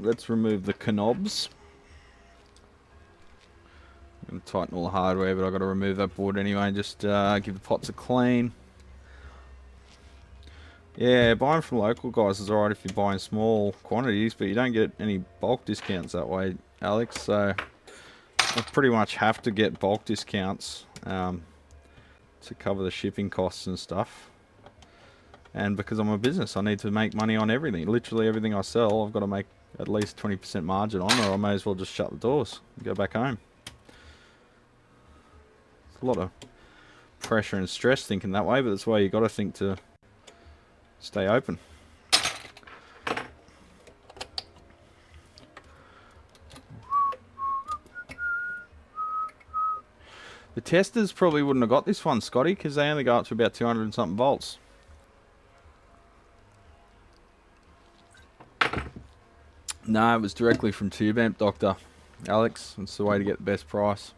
Speaker 1: Let's remove the knobs. I'm going to tighten all the hardware, but I've got to remove that board anyway. Just give the pots a clean. Yeah, buying from local guys is alright if you're buying small quantities, but you don't get any bulk discounts that way, Alex. So I pretty much have to get bulk discounts to cover the shipping costs and stuff. And because I'm a business, I need to make money on everything. Literally everything I sell, I've got to make at least 20% margin on, or I may as well just shut the doors and go back home. It's a lot of pressure and stress thinking that way, but that's why you got to think to stay open. The testers probably wouldn't have got this one, Scotty, because they only go up to about 200 and something volts. No, it was directly from Tube Amp Doctor, Alex. It's the way to get the best price.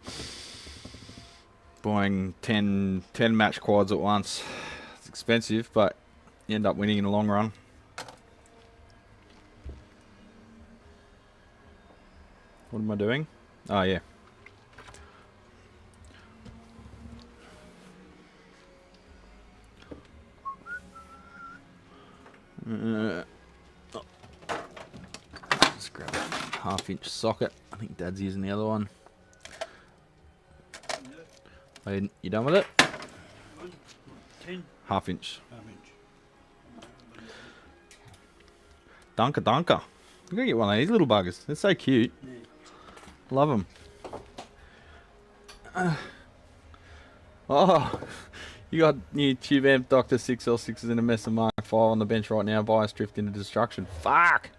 Speaker 1: Buying 10 match quads at once. It's expensive, but you end up winning in the long run. What am I doing? Oh, yeah. Just grab a half-inch socket. I think Dad's using the other one. You done with it?
Speaker 2: 10.
Speaker 1: Half-inch.
Speaker 2: Half-inch.
Speaker 1: Dunker. I'm gonna get one of these little buggers. They're so cute.
Speaker 2: Yeah.
Speaker 1: Love them. Oh, you got new Tube Amp Doctor 6L6s in a mess of Mark 5 on the bench right now. Bias drift into destruction. Fuck.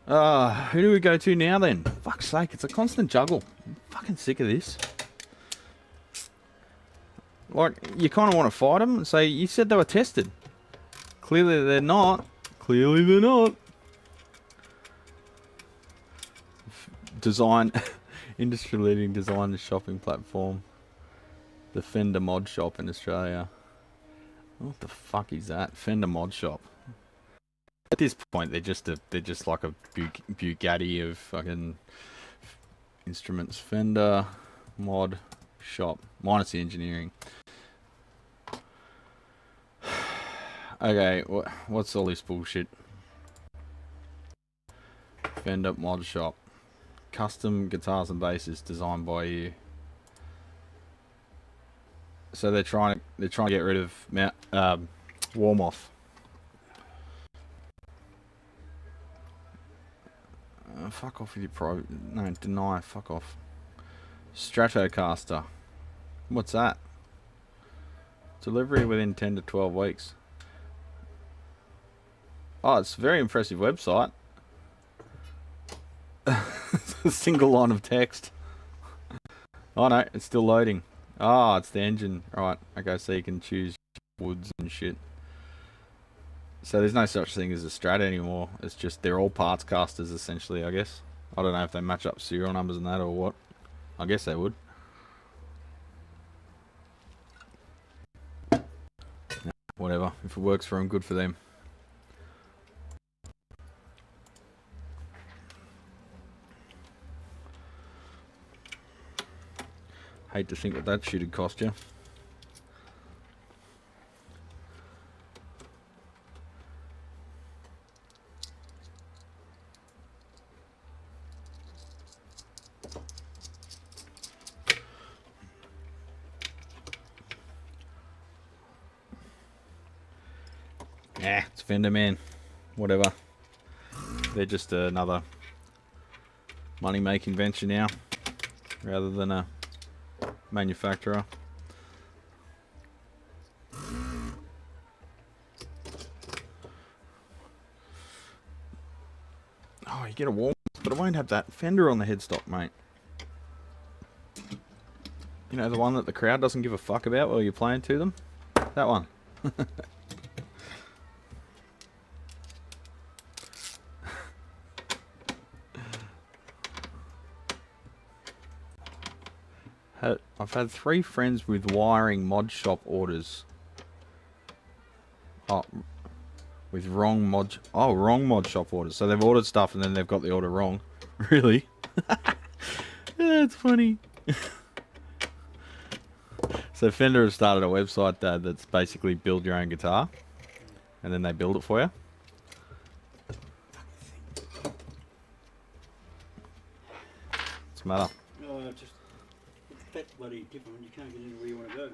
Speaker 1: Who do we go to now then? Fuck's sake, it's a constant juggle. I'm fucking sick of this. Like, you kind of want to fight them and say, you said they were tested. Clearly they're not. Clearly they're not. Design, industry-leading design and shopping platform. The Fender Mod Shop in Australia. What the fuck is that? Fender Mod Shop. At this point, they're just like a Bugatti of fucking instruments. Fender Mod Shop, minus the engineering. Okay, what's all this bullshit? Fender Mod Shop. Custom guitars and basses designed by you. So they're trying to get rid of Warmoth. Fuck off with your pro. No, deny. Fuck off. Stratocaster. What's that? Delivery within 10 to 12 weeks. Oh, it's a very impressive website. A single line of text. Oh no, it's still loading. Ah, it's the engine. Right, okay, so you can choose woods and shit. So there's no such thing as a Strat anymore. It's just they're all parts casters essentially, I guess. I don't know if they match up serial numbers and that or what. I guess they would. Whatever. If it works for them, good for them. Hate to think what that shit'd cost you. Yeah, it's Fender, man. Whatever. They're just another money-making venture now, rather than a manufacturer. Oh, you get a warm, but it won't have that fender on the headstock, mate. You know, the one that the crowd doesn't give a fuck about while you're playing to them? That one. I've had 3 friends with wiring mod shop orders. Oh, with wrong mod shop orders. So they've ordered stuff and then they've got the order wrong. Really? That's funny. So Fender has started a website that's basically build your own guitar, and then they build it for you. What's the matter?
Speaker 2: Oh, just it's that bloody different. You can't get into where you want to go.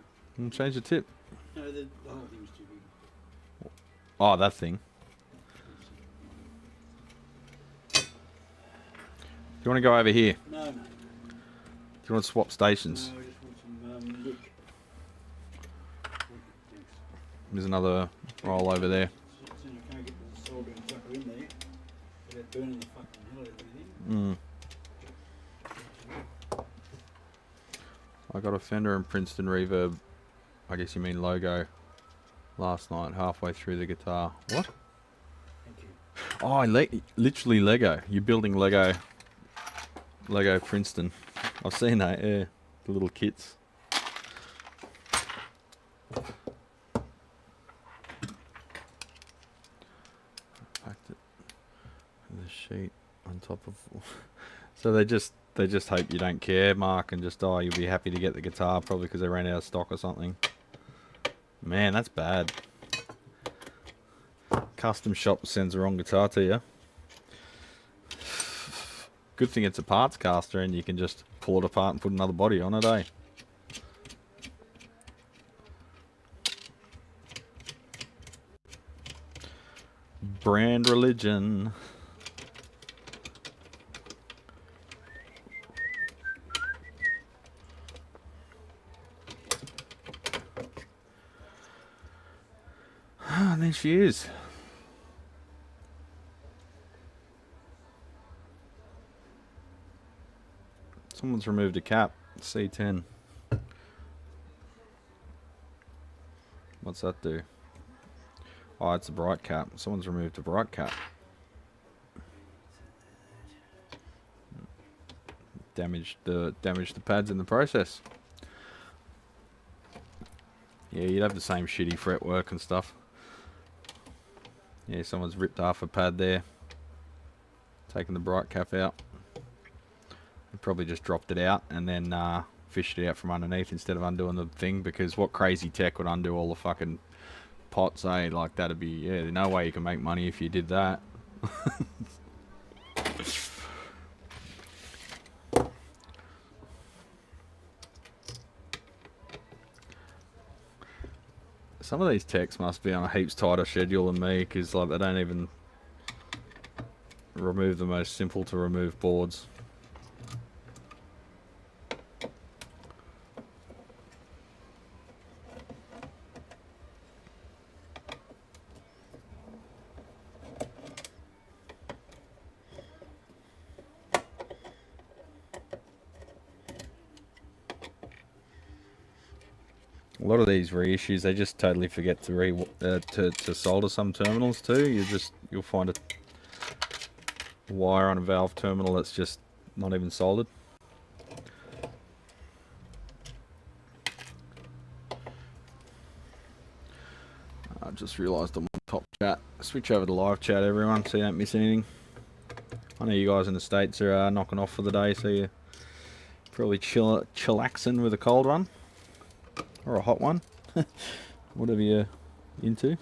Speaker 1: Change the tip.
Speaker 2: No, the whole thing's too big.
Speaker 1: Oh, that thing. Do you want to go over here?
Speaker 2: No.
Speaker 1: Do you want to swap stations?
Speaker 2: No, I just want some lick. Thanks.
Speaker 1: There's another roll over there.
Speaker 2: Soon I can't get the soldering fucker in there without burning the fucking hell out of everything.
Speaker 1: Mm. I got a Fender and Princeton Reverb, I guess you mean logo, last night halfway through the guitar. What?
Speaker 2: Thank you.
Speaker 1: Oh, literally Lego. You're building Lego Princeton. I've seen that, yeah. The little kits. Packed it. The sheet on top of... So they just hope you don't care, Mark, and just, oh, you'll be happy to get the guitar, probably because they ran out of stock or something. Man, that's bad. Custom shop sends the wrong guitar to you. Good thing it's a parts caster and you can just pull it apart and put another body on it, eh? Brand religion. And there she is. Someone's removed a cap. C10. What's that do? Oh, it's a bright cap. Someone's removed a bright cap. Damaged the pads in the process. Yeah, you'd have the same shitty fretwork and stuff. Yeah, someone's ripped half a pad there. Taken the bright cap out. They probably just dropped it out and then fished it out from underneath instead of undoing the thing, because what crazy tech would undo all the fucking pots, eh? Like, that'd be... Yeah, there's no way you can make money if you did that. Some of these techs must be on a heaps tighter schedule than me, because like they don't even remove the most simple to remove boards. lot of these reissues, they just totally forget to to solder some terminals too. You'll find a wire on a valve terminal that's just not even soldered. I just realised I'm on top chat. Switch over to live chat, everyone, so you don't miss anything. I know you guys in the States are knocking off for the day, so you're probably chillaxing with a cold one. Or a hot one. Whatever you're into.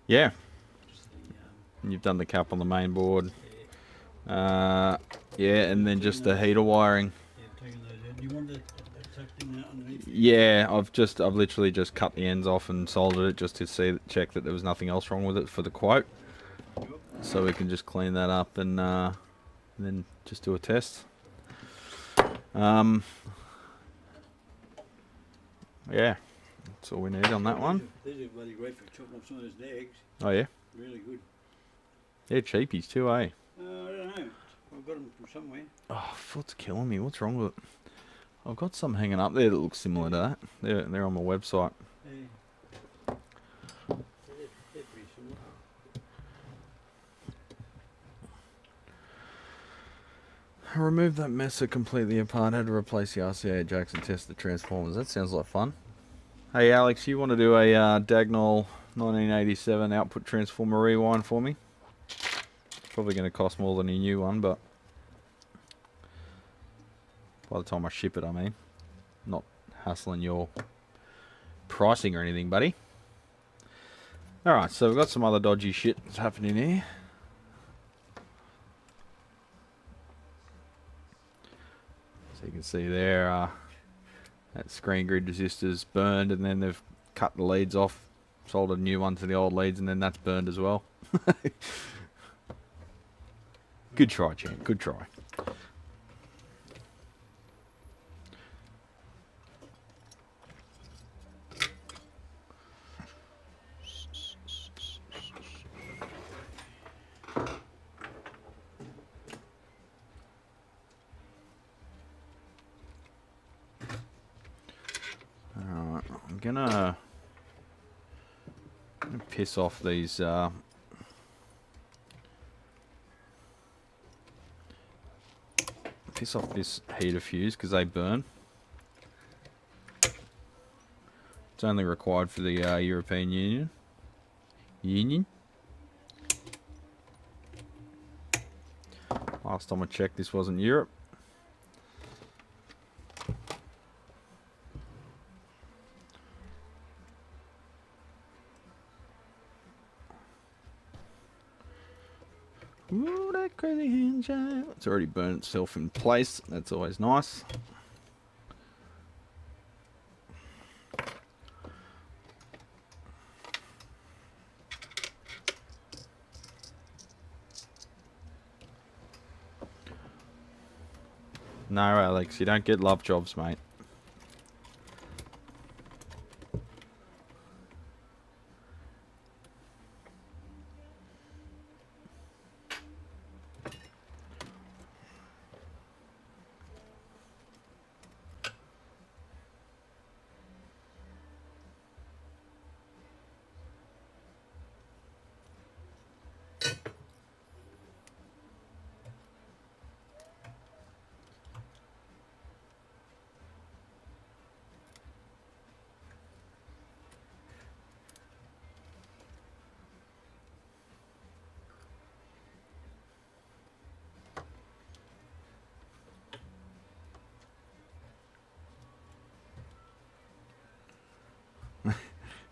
Speaker 1: Yeah. And you've done the cap on the main board. Yeah, and then just the heater wiring.
Speaker 2: Yeah, taking those out. Do you want that tucked in out underneath?
Speaker 1: Yeah, I've literally just cut the ends off and soldered it just to check that there was nothing else wrong with it for the quote. So we can just clean that up and then just do a test. Yeah, that's all we need on that one.
Speaker 2: These are bloody great for chopping off some of those nags.
Speaker 1: Oh yeah?
Speaker 2: Really good.
Speaker 1: They're cheapies too, eh?
Speaker 2: I don't know. I've got them from somewhere.
Speaker 1: Oh, foot's killing me. What's wrong with it? I've got some hanging up there that looks similar to that. They're on my website.
Speaker 2: Yeah. They're pretty similar.
Speaker 1: I removed that messer completely apart. Had to replace the RCA jacks and test the transformers. That sounds like fun. Hey Alex, you want to do a Dagnall 1987 output transformer rewind for me? Probably going to cost more than a new one, but by the time I ship it, I mean. Not hassling your pricing or anything, buddy. Alright, so we've got some other dodgy shit that's happening here. So you can see there, that screen grid resistor's burned, and then they've cut the leads off, soldered a new one to the old leads, and then that's burned as well. Good try, champ. Good try. Alright, I'm gonna piss off these piss off this heater fuse because they burn. It's only required for the European Union. Last time I checked, this wasn't Europe. Ooh, that crazy hand job. It's already burnt itself in place. That's always nice. No, Alex, you don't get love jobs, mate.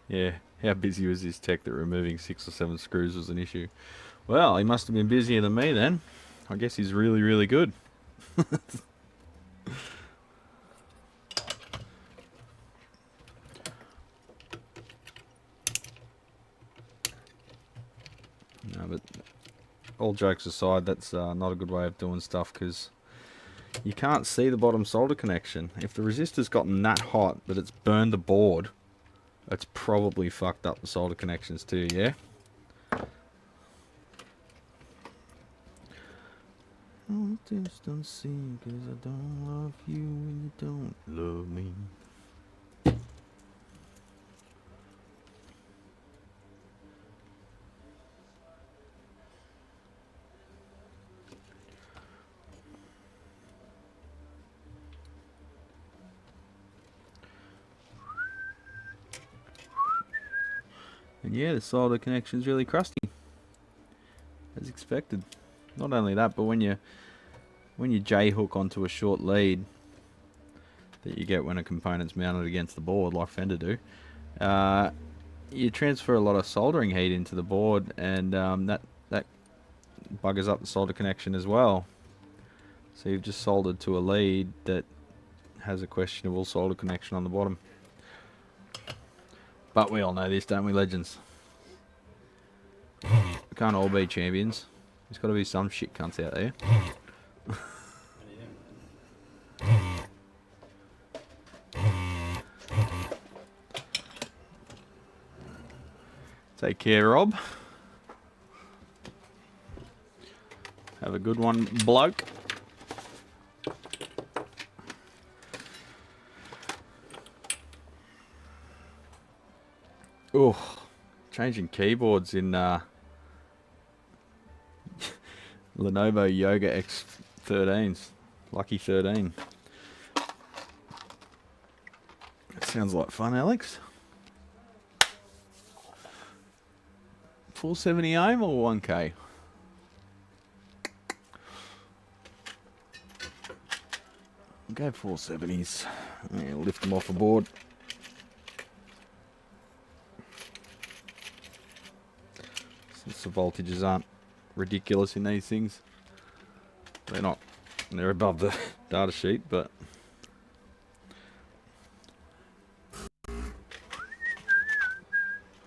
Speaker 1: Yeah, how busy was this tech that removing 6 or 7 screws was an issue? Well, he must have been busier than me then. I guess he's really, really good. No, but all jokes aside, that's not a good way of doing stuff because you can't see the bottom solder connection. If the resistor's gotten that hot that it's burned the board, it's probably fucked up the solder connections too, yeah? Just don't see, 'cause I don't love you and you don't love me. And yeah, the solder connection's really crusty, as expected. Not only that, but when you J-hook onto a short lead that you get when a component's mounted against the board, like Fender do, you transfer a lot of soldering heat into the board, and that buggers up the solder connection as well. So you've just soldered to a lead that has a questionable solder connection on the bottom. But we all know this, don't we, legends? We can't all be champions. There's got to be some shit cunts out there. Take care, Rob. Have a good one, bloke. Oh, changing keyboards in Lenovo Yoga X13s. Lucky 13. That sounds like fun, Alex. 470 ohm or 1K? I'll go 470s. Yeah, lift them off the board. Since the voltages aren't ridiculous in these things. They're not. They're above the data sheet, but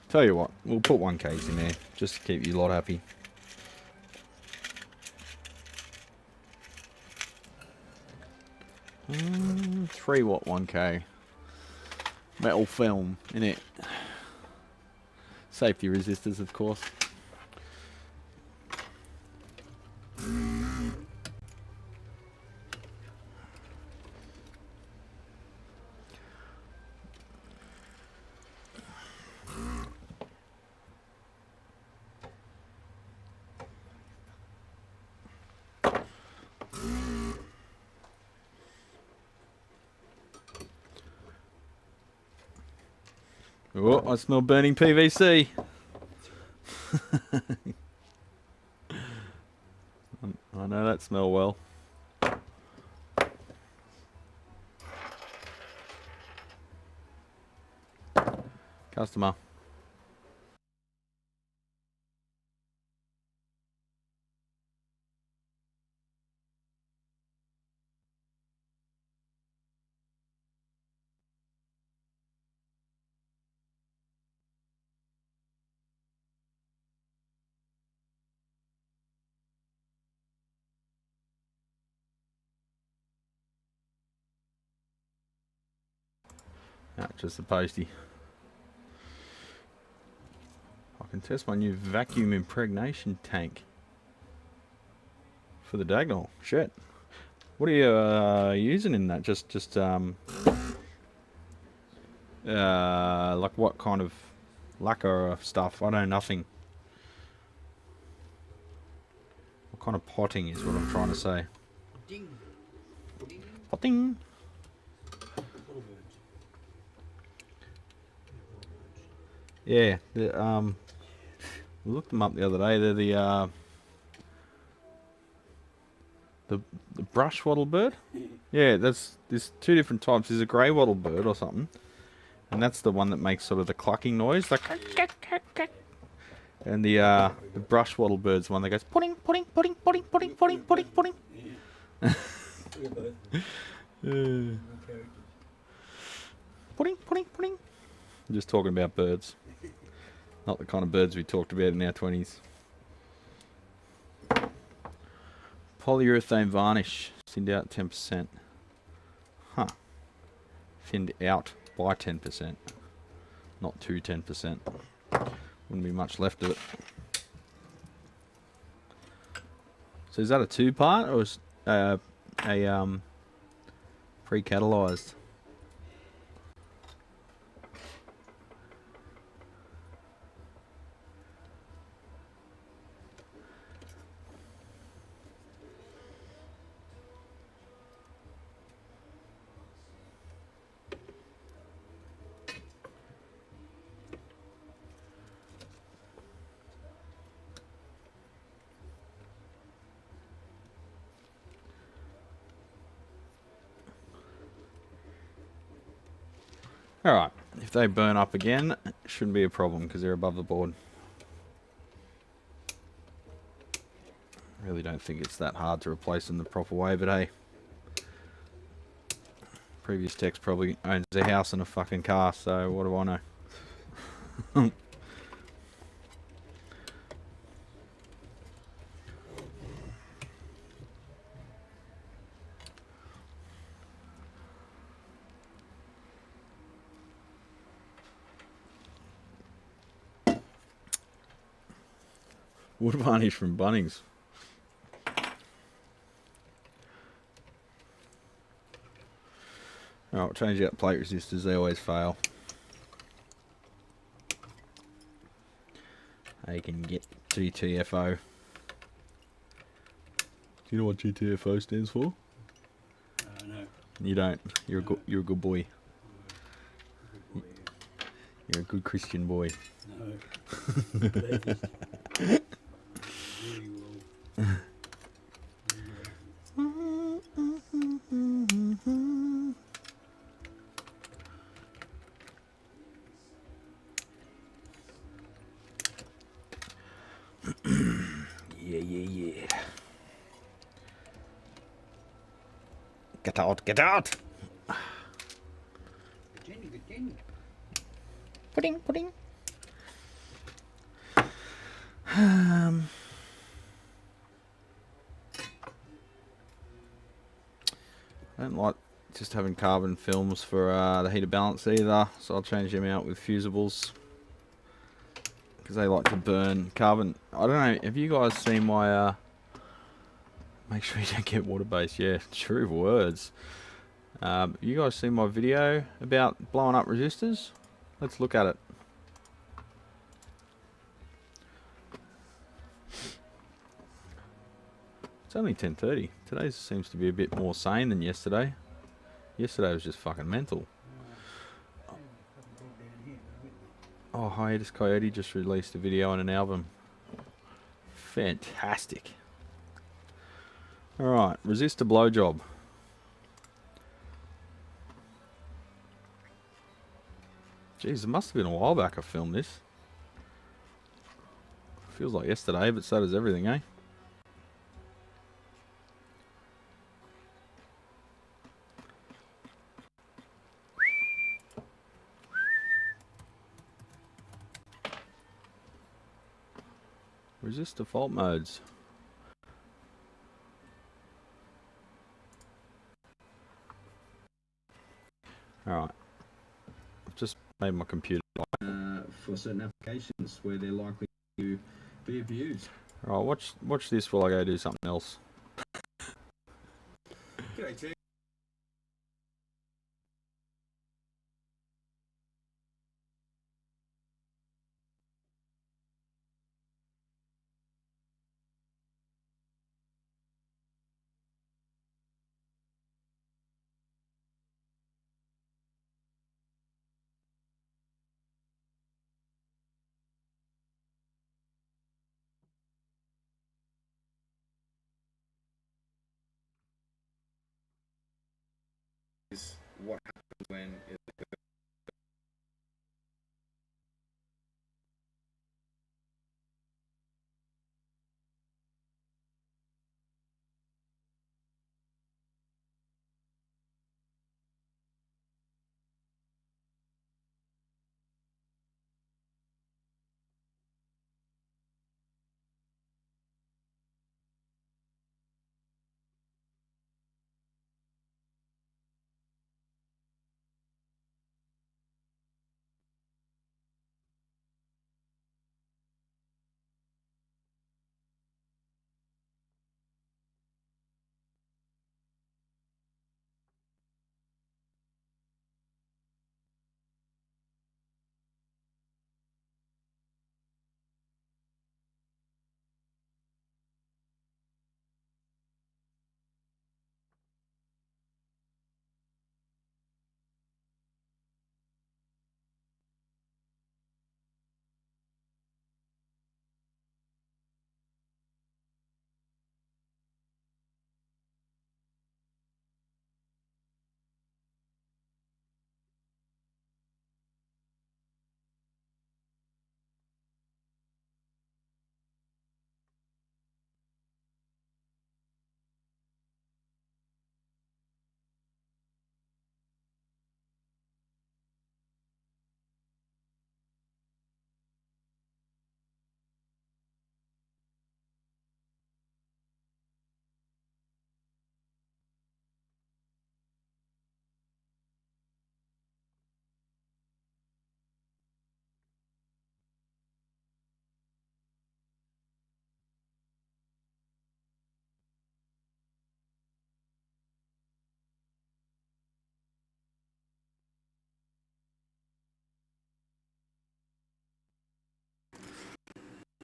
Speaker 1: tell you what, we'll put 1Ks in there just to keep you lot happy. Mm, 3-watt 1K. Metal film in it. Safety resistors, of course. Oh, I smell burning PVC. I know that smell well. Customer. Ah, just a postie. I can test my new vacuum impregnation tank for the Dagnall. Shit. What are you using in that? Just like what kind of lacquer stuff? I know nothing. What kind of potting is what I'm trying to say? Potting. Yeah, we looked them up the other day. They're the brush wattle bird. Yeah, there's two different types. There's a grey wattle bird or something, and that's the one that makes sort of the clucking noise, like. And the brush wattle bird's the one that goes pudding, pudding, pudding, pudding, pudding, pudding, pudding, pudding. Pudding, pudding, pudding. I'm just talking about birds. Not the kind of birds we talked about in our 20s. Polyurethane varnish, thinned out 10%. Huh. Thinned out by 10%. Not to 10%. Wouldn't be much left of it. So is that a two-part or is a pre-catalyzed? Alright, if they burn up again, it shouldn't be a problem because they're above the board. Really don't think it's that hard to replace them the proper way, but hey. Previous tech's probably owns a house and a fucking car, so what do I know? Wood varnish from Bunnings. Alright, we'll change out plate resistors, they always fail. You can get GTFO. Do you know what GTFO stands for?
Speaker 2: No.
Speaker 1: You don't. You're a good boy.
Speaker 2: Good boy,
Speaker 1: You're a good Christian boy.
Speaker 2: No. They just really will.
Speaker 1: Yeah. Get out, get out!
Speaker 2: Continue.
Speaker 1: Pudding. I don't like just having carbon films for the heater balance either, so I'll change them out with fusibles. Because they like to burn carbon. I don't know, have you guys seen my... make sure you don't get water-based, yeah, true words. You guys seen my video about blowing up resistors? Let's look at it. It's only 10:30. Today seems to be a bit more sane than yesterday. Yesterday was just fucking mental. Oh, Hiatus Coyote just released a video and an album. Fantastic. Alright, resistor blowjob. Jeez, it must have been a while back I filmed this. Feels like yesterday, but so does everything, eh? Resistor fault modes. Alright. I've just made my computer.
Speaker 3: For certain applications where they're likely to be abused.
Speaker 1: Alright, watch this while I go do something else.
Speaker 3: G'day, Tim. Is what happens when it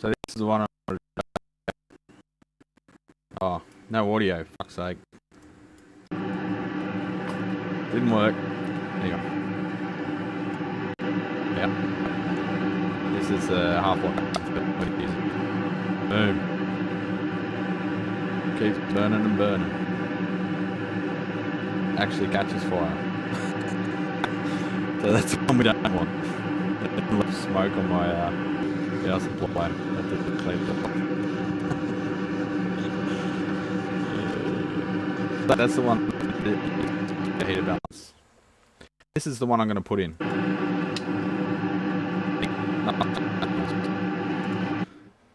Speaker 1: So this is the one I wanted to... Oh, no audio, fuck's sake. Didn't work. There you go. Yep. This is half watt. Boom. Keeps burning and burning. Actually catches fire. So that's the one we don't want. Left smoke on my power supply. That didn't clean it up. That's the one. The heater balance. This is the one I'm going to put in.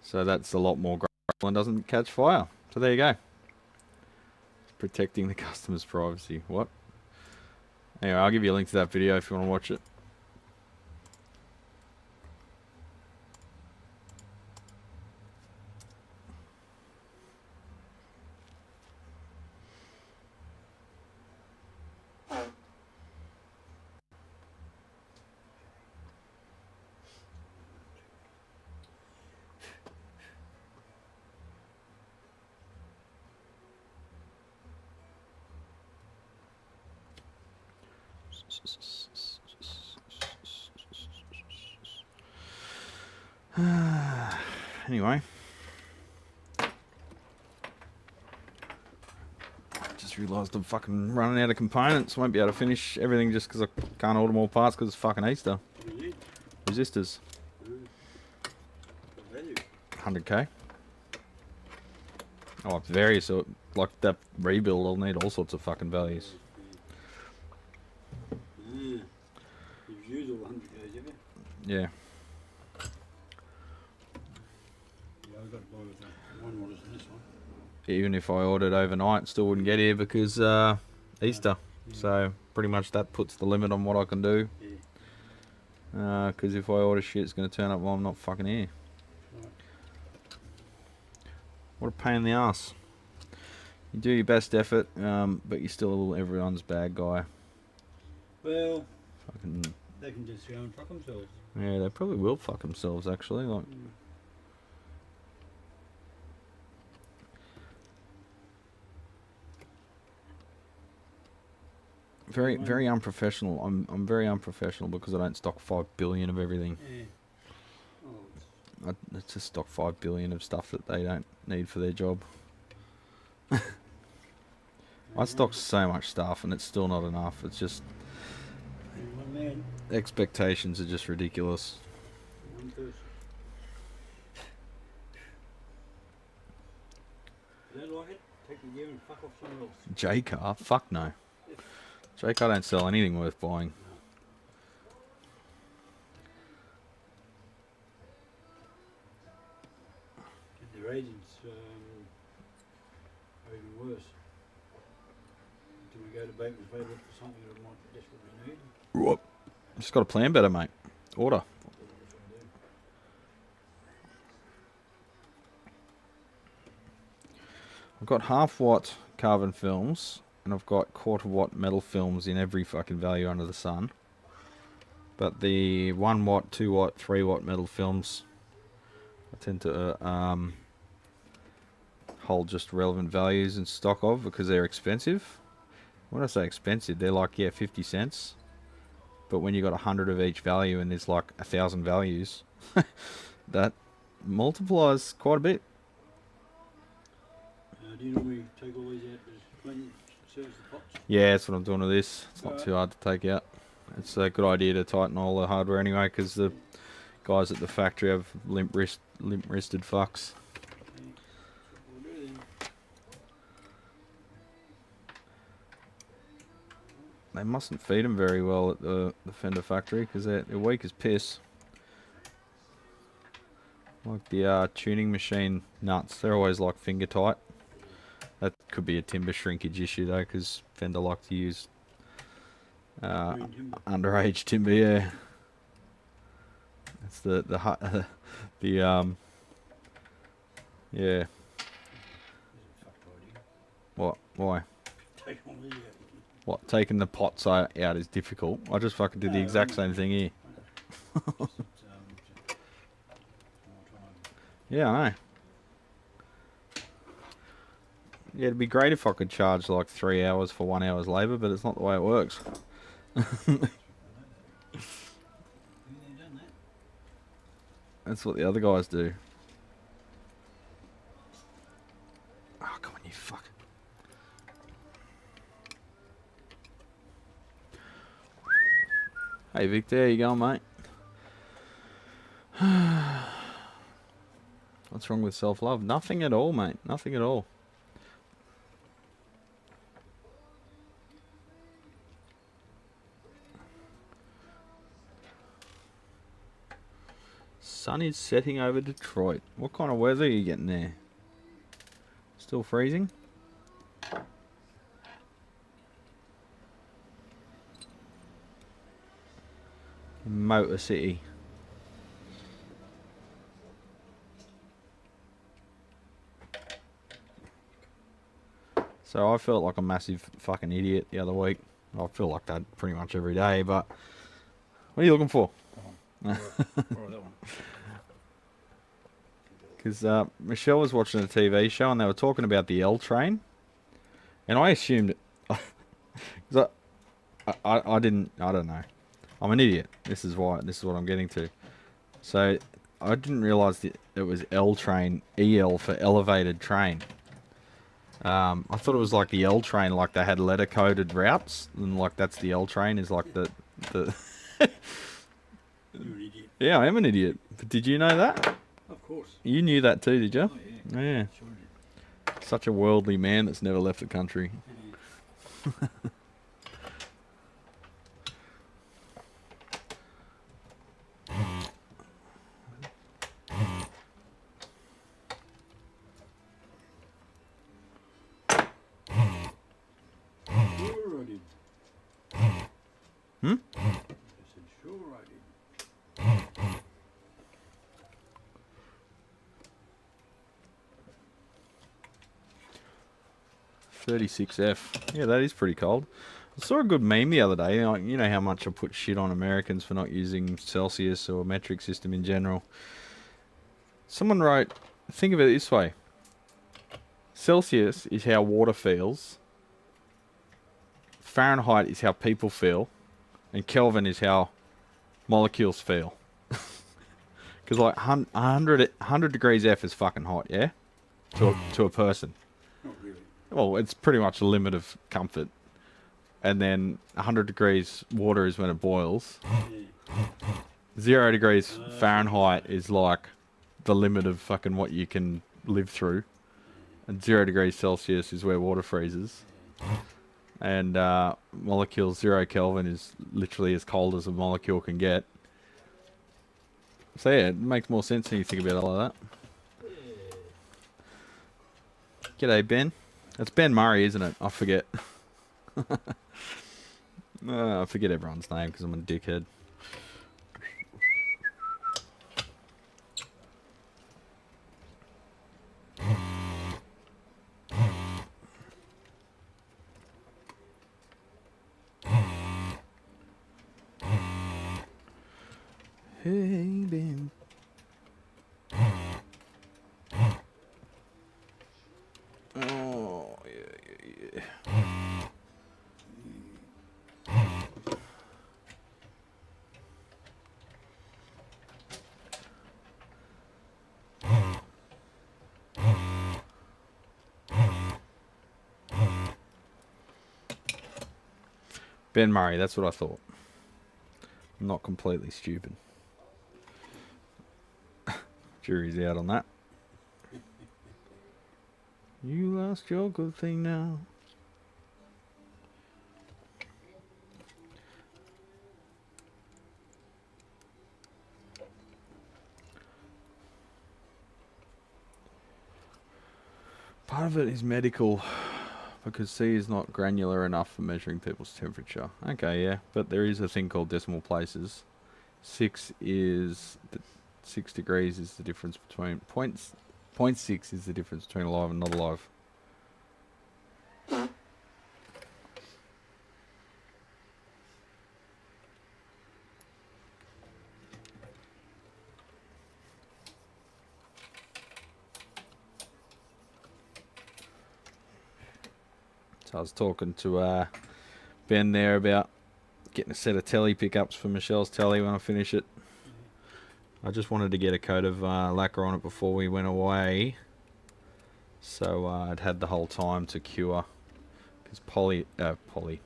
Speaker 1: So that's a lot more gradual and doesn't catch fire. So there you go. Protecting the customer's privacy. What? Anyway, I'll give you a link to that video if you want to watch it. Anyway, just realised I'm fucking running out of components. Won't be able to finish everything just because I can't order more parts because it's fucking Easter. Resistors. 100k. Oh, it's various. So like that rebuild, I'll need all sorts of fucking values.
Speaker 2: You've used all 100 Ks, have you?
Speaker 1: Yeah.
Speaker 2: Yeah, I've got to buy with one orders than this one.
Speaker 1: Even if I ordered overnight, it still wouldn't get here because Easter. So pretty much that puts the limit on what I can do.
Speaker 2: Yeah.
Speaker 1: Because if I order shit, it's going to turn up while I'm not fucking here.
Speaker 2: Right.
Speaker 1: What a pain in the ass. You do your best effort, but you're still everyone's bad guy.
Speaker 2: Well,
Speaker 1: Fucking,
Speaker 2: they can just go and fuck themselves.
Speaker 1: yeah, they probably will fuck themselves actually. Like, very unprofessional. I'm very unprofessional because I don't stock 5 billion of everything.
Speaker 2: Yeah. Oh,
Speaker 1: I just stock 5 billion of stuff that they don't need for their job. I stock so much stuff and it's still not enough. It's just
Speaker 2: one man,
Speaker 1: expectations are just ridiculous.
Speaker 2: one person. You don't like it? Take the gear and fuck off somewhere else.
Speaker 1: J-Car? Fuck no. J-Car don't sell anything worth buying.
Speaker 2: And their agents are even worse. Do we go to Baker's Bay look for something that might desperately need?
Speaker 1: Whoop. Just got to plan better, mate. Order. I've got half watt carbon films and I've got quarter watt metal films in every fucking value under the sun. But the 1 watt, 2 watt, 3 watt metal films I tend to hold just relevant values in stock of because they're expensive. When I say expensive, they're like, yeah, 50 cents. But when you got 100 of each value and there's like 1,000 values, that multiplies quite a bit.
Speaker 2: Do you normally take all these out to clean, service the pots?
Speaker 1: Yeah, that's what I'm doing with this. It's not too hard to take out. It's a good idea to tighten all the hardware anyway, because the guys at the factory have limp-wristed fucks.
Speaker 2: Okay. We'll do then.
Speaker 1: They mustn't feed them very well at the Fender factory, because they're weak as piss. Like the tuning machine nuts, they're always like finger tight. That could be a timber shrinkage issue though, because Fender like to use
Speaker 2: Green timber.
Speaker 1: underage timber. Yeah, it's the yeah.
Speaker 2: Is it fucked idea?
Speaker 1: What? Why?
Speaker 2: Take all these out.
Speaker 1: What? Taking the pots out is difficult. I just fucking did the
Speaker 2: No,
Speaker 1: exact
Speaker 2: I
Speaker 1: same
Speaker 2: know.
Speaker 1: thing here.
Speaker 2: Just, more time.
Speaker 1: Yeah, I know. Yeah, it'd be great if I could charge like 3 hours for 1 hour's labour, but it's not the way it works.
Speaker 2: Been there, done that.
Speaker 1: That's what the other guys do. Oh, come on, you fuck. Hey, Victor, how you going, mate? What's wrong with self-love? Nothing at all, mate. Nothing at all. Sun is setting over Detroit. What kind of weather are you getting there? Still freezing? Motor City. So I felt like a massive fucking idiot the other week. I feel like that pretty much every day, but what are you looking for?
Speaker 2: Right, that one.
Speaker 1: Because Michelle was watching a TV show and they were talking about the L train, and I assumed, because I didn't, I don't know, I'm an idiot. This is what I'm getting to. So I didn't realise that it was L train, EL for elevated train. I thought it was like the L train, like they had letter coded routes, and like that's the L train is like the.
Speaker 2: You're an idiot.
Speaker 1: Yeah, I am an idiot. But did you know that?
Speaker 2: Of course.
Speaker 1: You knew that too, did you?
Speaker 2: Oh, yeah.
Speaker 1: Yeah.
Speaker 2: Sure did.
Speaker 1: Such a worldly man that's never left the country.
Speaker 2: Yeah. Sure I did.
Speaker 1: Hmm?
Speaker 2: I said, sure I did.
Speaker 1: 36F. Yeah, that is pretty cold. I saw a good meme the other day. Like, you know how much I put shit on Americans for not using Celsius or metric system in general. Someone wrote, think of it this way. Celsius is how water feels. Fahrenheit is how people feel. And Kelvin is how molecules feel. Because like 100 degrees F is fucking hot, yeah? To a person.
Speaker 2: Not really.
Speaker 1: Well, it's pretty much the limit of comfort. And then 100 degrees water is when it boils.
Speaker 2: Yeah.
Speaker 1: 0 degrees Fahrenheit is like the limit of fucking what you can live through. And 0 degrees Celsius is where water freezes. And molecules 0 Kelvin is literally as cold as a molecule can get. So yeah, it makes more sense when you think about it like that. G'day, Ben. It's Ben Murray, isn't it? I forget. I forget everyone's name because I'm a dickhead. Hey, Ben. Oh, yeah. Ben Murray, that's what I thought. I'm not completely stupid. Jury's out on that. You lost your good thing now. Part of it is medical, because C is not granular enough for measuring people's temperature. Okay, yeah, but there is a thing called decimal places. 6 degrees is the difference between point 0.6 is the difference between alive and not alive. So I was talking to Ben there about getting a set of telly pickups for Michelle's telly when I finish it. I just wanted to get a coat of lacquer on it before we went away, so I'd had the whole time to cure. Because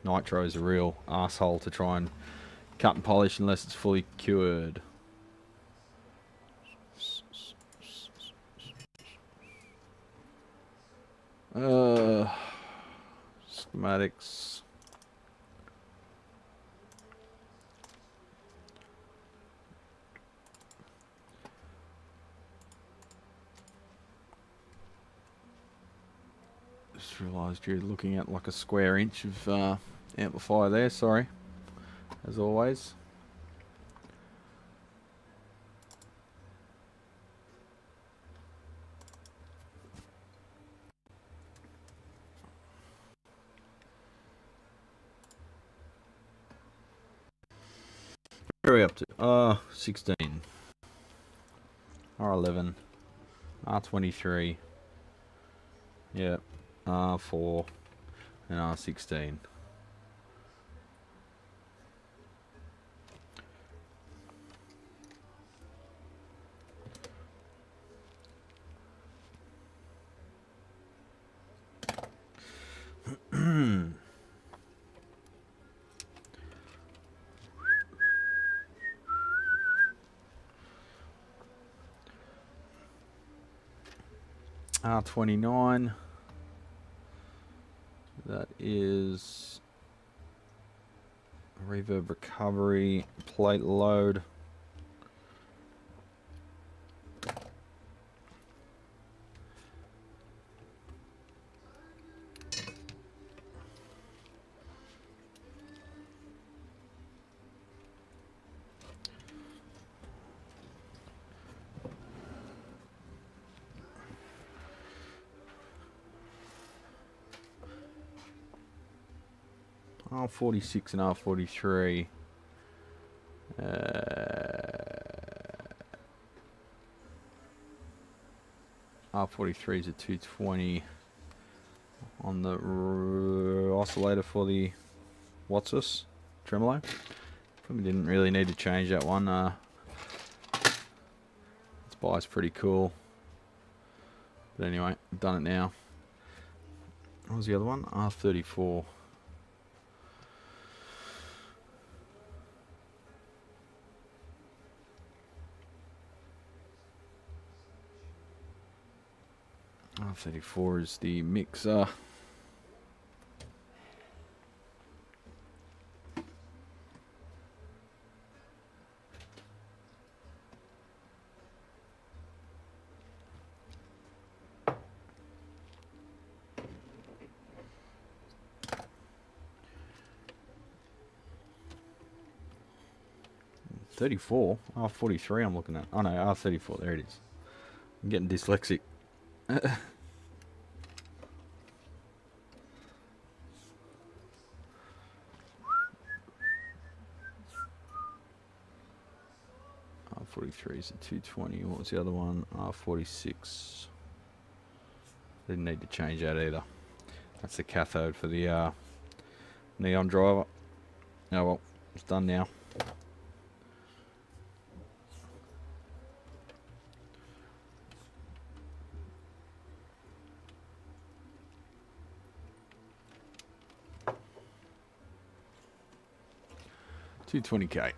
Speaker 1: nitro is a real asshole to try and cut and polish unless it's fully cured. Schematics. Just realised you're looking at like a square inch of amplifier there, sorry, as always. Where are we up to? 16. R11. R23. Yep. R4. And R16. R29. That is reverb recovery, plate load. R46 and R43. R43 is a 220 on the oscillator for the what's this tremolo. Probably didn't really need to change that one. Its bias pretty cool. But anyway, I've done it now. What was the other one? R34. R34 is the mixer. R34, R43 I'm looking at. Oh no, R34, there it is. I'm getting dyslexic. R43 is a 220. What was the other one? R46. Didn't need to change that either. That's the cathode for the neon driver. Oh well, it's done now. $220K.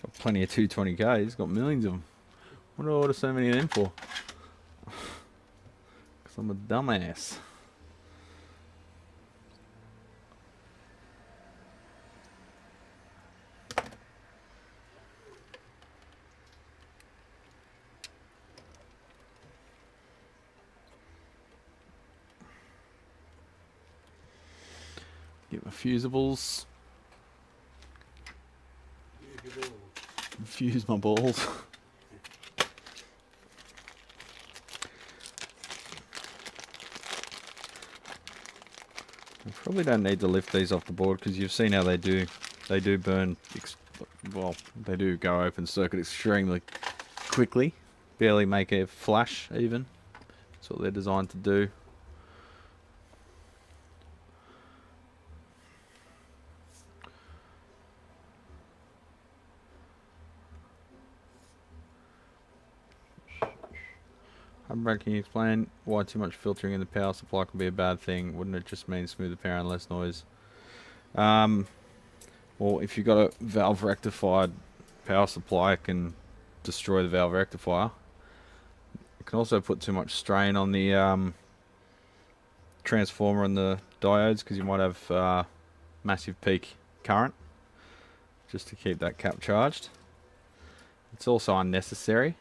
Speaker 1: Got plenty of 220Ks. Got millions of them. What do I order so many of them for? Because I'm a dumbass. Get my fusibles. Fuse my balls. I probably don't need to lift these off the board because you've seen how they do burn, well, they do go open circuit extremely quickly. barely make a flash even. That's what they're designed to do. Brad, can you explain why too much filtering in the power supply can be a bad thing? Wouldn't it just mean smoother power and less noise? Well, if you've got a valve rectified power supply, it can destroy the valve rectifier. It can also put too much strain on the transformer and the diodes, because you might have massive peak current just to keep that cap charged. It's also unnecessary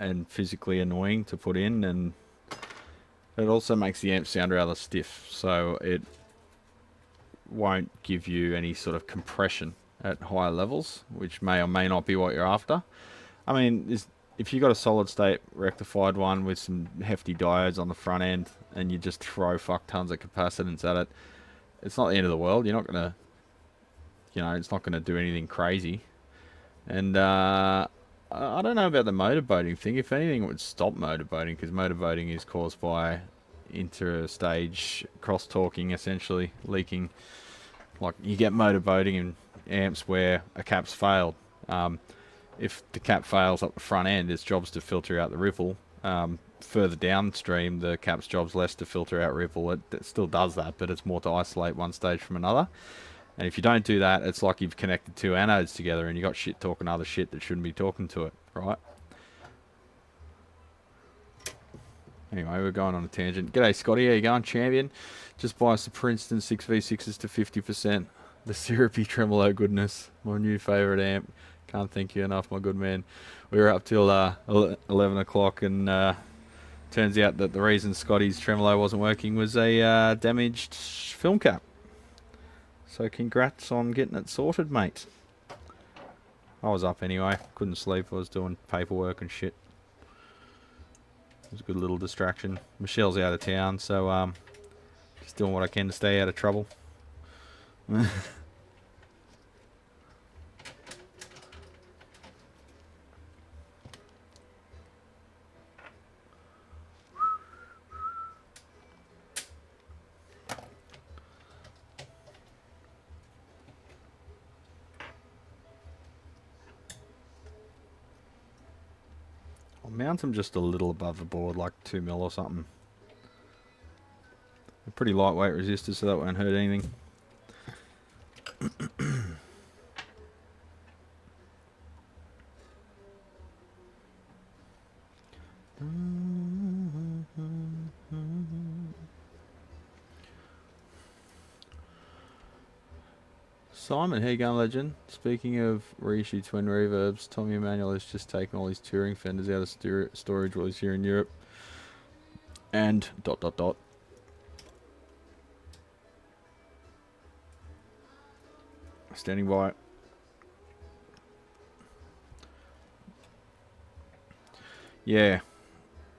Speaker 1: and physically annoying to put in, and it also makes the amp sound rather stiff, so it won't give you any sort of compression at higher levels, which may or may not be what you're after. I mean, if you've got a solid state rectified one with some hefty diodes on the front end and you just throw fuck tons of capacitance at it, it's not the end of the world. You're not gonna, you know, it's not gonna do anything crazy. And I don't know about the motorboating thing. If anything, it would stop motorboating, because motorboating is caused by inter-stage cross-talking, essentially leaking. Like, you get motorboating in amps where a cap's failed. If the cap fails up the front end, its job's to filter out the ripple. Further downstream, the cap's job's less to filter out ripple. It still does that, but it's more to isolate one stage from another. And if you don't do that, it's like you've connected two anodes together and you got shit talking other shit that shouldn't be talking to it, right? Anyway, we're going on a tangent. G'day, Scotty. How you going, champion? Just buy us the Princeton 6v6s to 50%. The syrupy tremolo goodness. My new favourite amp. Can't thank you enough, my good man. We were up till 11 o'clock, and turns out that the reason Scotty's tremolo wasn't working was a damaged film cap. So congrats on getting it sorted, mate. I was up anyway. Couldn't sleep. I was doing paperwork and shit. It was a good little distraction. Michelle's out of town, so just doing what I can to stay out of trouble. I'll mount them just a little above the board, like 2 mil or something. They're pretty lightweight resistors, so that won't hurt anything. Simon, how you going, legend? Speaking of reissue twin reverbs, Tommy Emmanuel has just taken all his touring fenders out of storage while he's here in Europe. And ... Standing by. Yeah.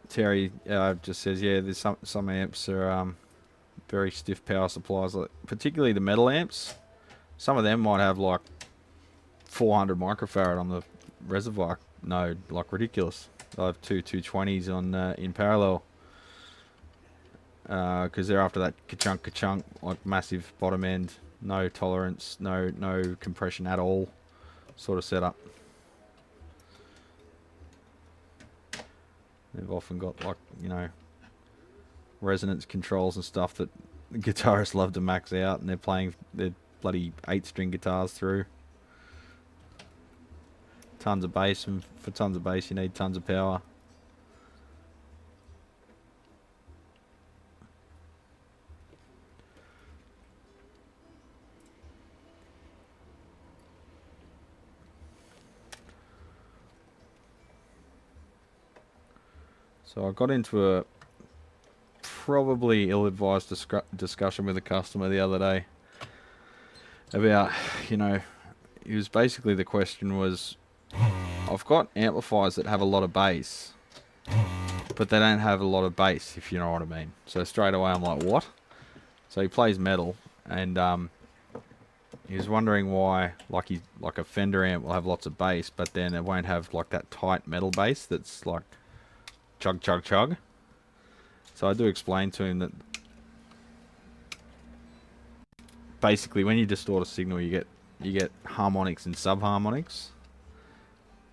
Speaker 1: Terry just says, yeah, there's some amps are very stiff power supplies, like, particularly the metal amps. Some of them might have like 400 microfarad on the reservoir node, like ridiculous. I have two 220s on in parallel, because they're after that ka-chunk, like massive bottom end, no tolerance, no compression at all, sort of setup. They've often got, like, you know, resonance controls and stuff that guitarists love to max out, and they're playing their bloody 8-string guitars through. Tons of bass, and for tons of bass you need tons of power. So I got into a probably ill-advised discussion with a customer the other day about, you know, it was basically, the question was, I've got amplifiers that have a lot of bass, but they don't have a lot of bass, if you know what I mean. So straight away I'm like, what? So he plays metal, and he was wondering why, like a Fender amp will have lots of bass, but then it won't have like that tight metal bass that's like chug chug chug. So I do explain to him that basically when you distort a signal, you get harmonics and subharmonics.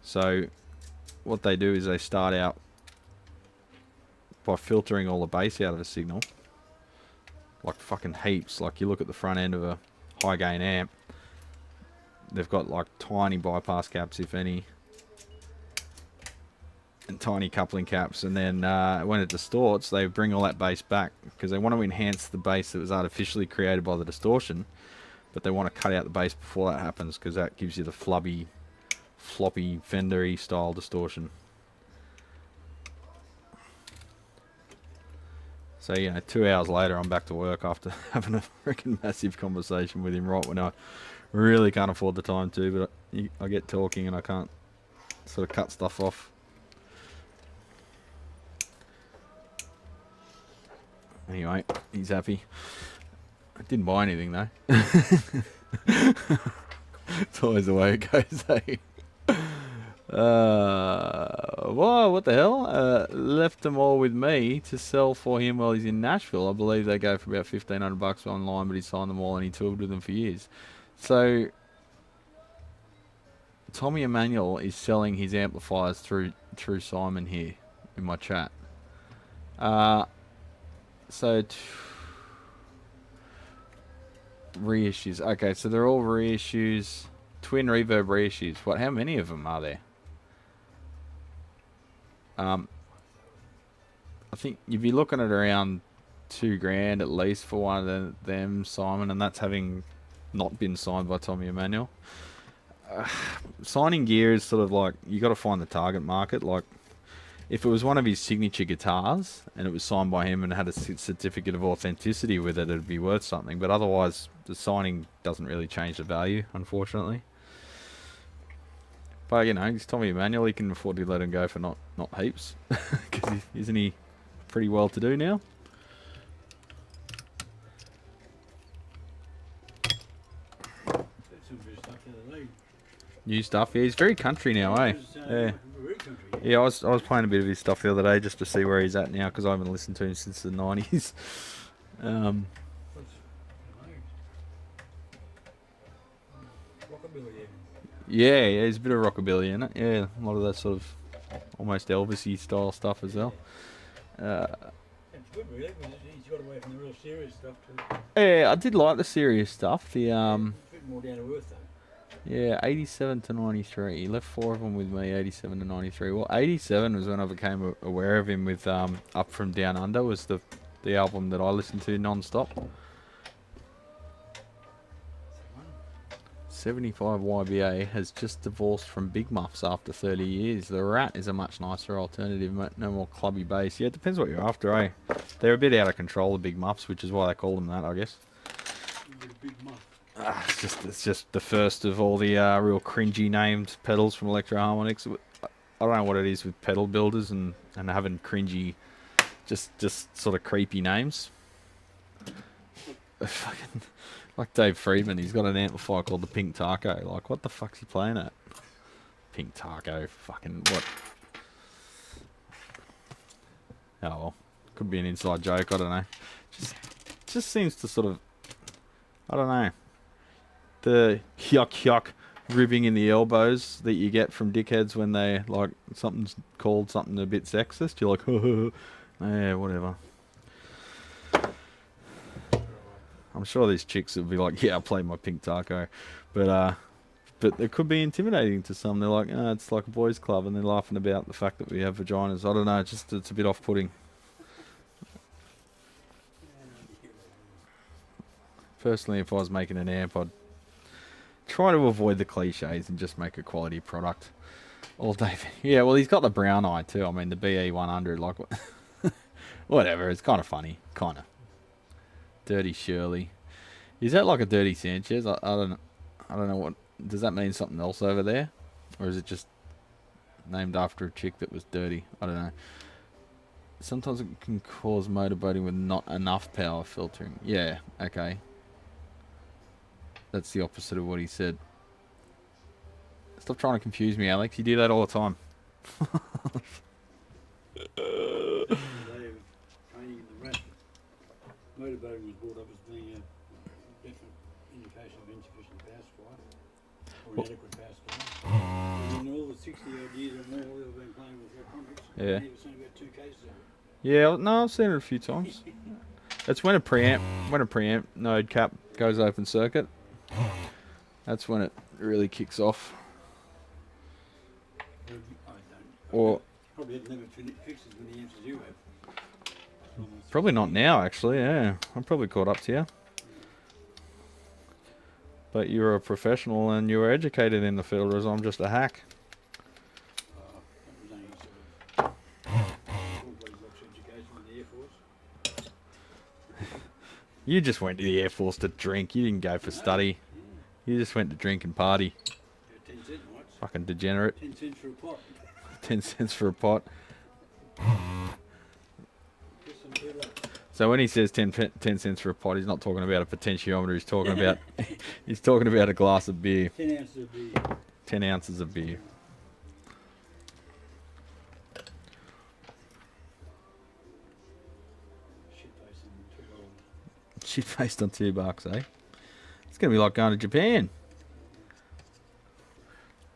Speaker 1: So what they do is they start out by filtering all the bass out of a signal, like fucking heaps. Like you look at the front end of a high gain amp, they've got like tiny bypass caps, if any, and tiny coupling caps, and then when it distorts, they bring all that bass back because they want to enhance the bass that was artificially created by the distortion, but they want to cut out the bass before that happens because that gives you the floppy Fender-y style distortion. So, you know, 2 hours later, I'm back to work after having a freaking massive conversation with him right when I really can't afford the time to, but I get talking and I can't sort of cut stuff off. Anyway, he's happy. I didn't buy anything though. It's always the way it goes, eh? Whoa, what the hell? Left them all with me to sell for him while he's in Nashville. I believe they go for about $1,500 online, but he signed them all and he toured with them for years. So, Tommy Emmanuel is selling his amplifiers through Simon here in my chat. So, reissues. Okay, so they're all reissues. Twin reverb reissues. What? How many of them are there? I think you'd be looking at around $2,000 at least for one of them, Simon, and that's having not been signed by Tommy Emmanuel. Signing gear is sort of like, you got to find the target market. Like, if it was one of his signature guitars and it was signed by him and had a certificate of authenticity with it, it'd be worth something. But otherwise, the signing doesn't really change the value, unfortunately. But, you know, he's Tommy Emmanuel. He can afford to let him go for not heaps. Because isn't he pretty well to do now?
Speaker 2: Some good stuff the other day.
Speaker 1: New stuff. Yeah, he's very country now, eh? Yeah.
Speaker 2: Very country.
Speaker 1: Yeah, I was playing a bit of his stuff the other day just to see where he's at now because I haven't listened to him since the 90s.
Speaker 2: Rockabilly.
Speaker 1: Yeah, he's a bit of rockabilly in it. Yeah, a lot of that sort of almost Elvis-y style stuff as well.
Speaker 2: It's good, really, because he's got away from the real serious stuff too.
Speaker 1: Yeah, I did like the serious stuff. The
Speaker 2: It's a bit more down to earth though.
Speaker 1: Yeah, 87 to 93. He left 4 of them with me, 87 to 93. Well, 87 was when I became aware of him with Up From Down Under was the album that I listened to non-stop. 75 YBA has just divorced from Big Muffs after 30 years. The Rat is a much nicer alternative, no more clubby bass. Yeah, it depends what you're after, eh? They're a bit out of control, the Big Muffs, which is why they call them that, I guess.
Speaker 2: Big muff.
Speaker 1: It's just the first of all the real cringy named pedals from Electro Harmonix. I don't know what it is with pedal builders and having cringy, just sort of creepy names. Fucking like Dave Friedman, he's got an amplifier called the Pink Taco. Like, what the fuck's he playing at? Pink Taco, fucking what? Oh well, could be an inside joke. I don't know. Just seems to sort of, I don't know. The yuck ribbing in the elbows that you get from dickheads when they like something's called something a bit sexist. You're like, yeah, whatever. I'm sure these chicks would be like, yeah, I played my Pink Taco, but it could be intimidating to some. They're like, it's like a boys' club, and they're laughing about the fact that we have vaginas. I don't know, it's a bit off-putting. Personally, if I was making an amp, I'd try to avoid the cliches and just make a quality product all day. Yeah, well, he's got the brown eye too. I mean, the BE100, like, whatever. It's kind of funny, kind of. Dirty Shirley. Is that like a Dirty Sanchez? I don't know what. Does that mean something else over there, or is it just named after a chick that was dirty? I don't know. Sometimes it can cause motorboating with not enough power filtering. Yeah, okay. That's the opposite of what he said. Stop trying to confuse me, Alex. You do that all the time.
Speaker 2: Day of training in the RAF, motorboating was brought up as being a definite indication of insufficient power supply or inadequate power supply. And in all the 60-odd years or more we've been playing with electronics,
Speaker 1: Yeah.
Speaker 2: I've never seen about 2 cases of it.
Speaker 1: Yeah, no, I've seen it a few times. It's when a preamp node cap goes open circuit. That's when it really kicks off.
Speaker 2: I don't.
Speaker 1: Or
Speaker 2: Probably had never fixed as many amps as you have. Almost
Speaker 1: probably not
Speaker 2: 50
Speaker 1: now, actually. Yeah, I'm probably caught up to you. But you're a professional and you were educated in the field, whereas I'm just a hack.
Speaker 2: That was only sort of full bloody box education in the Air Force.
Speaker 1: You just went to the Air Force to drink. You didn't go for study. You just went to drink and party.
Speaker 2: Yeah, 10 cent nights.
Speaker 1: Fucking degenerate.
Speaker 2: 10 cents for a pot.
Speaker 1: 10 cents for a pot.
Speaker 2: Get some pedal.
Speaker 1: So when he says 10 cents for a pot, he's not talking about a potentiometer. He's talking about he's talking about a glass of beer.
Speaker 2: 10 ounces of beer.
Speaker 1: 10 ounces of beer.
Speaker 2: Shit face and $2.
Speaker 1: Shit faced on $2, eh? It's gonna be like going to Japan.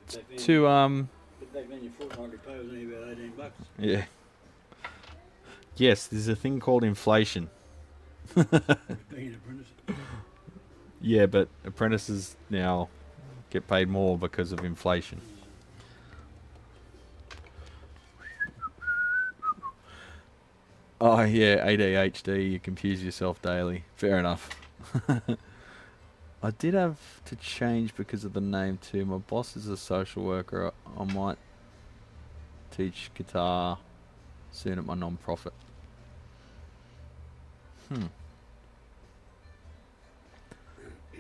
Speaker 2: But back then,
Speaker 1: To
Speaker 2: but back then your fortnightly pay was only about $18.
Speaker 1: yeah. Yes, there's a thing called inflation.
Speaker 2: Being an apprentice.
Speaker 1: Yeah, but apprentices now get paid more because of inflation. Oh yeah, ADHD, you confuse yourself daily. Fair enough. I did have to change because of the name too. My boss is a social worker. I might teach guitar soon at my non-profit.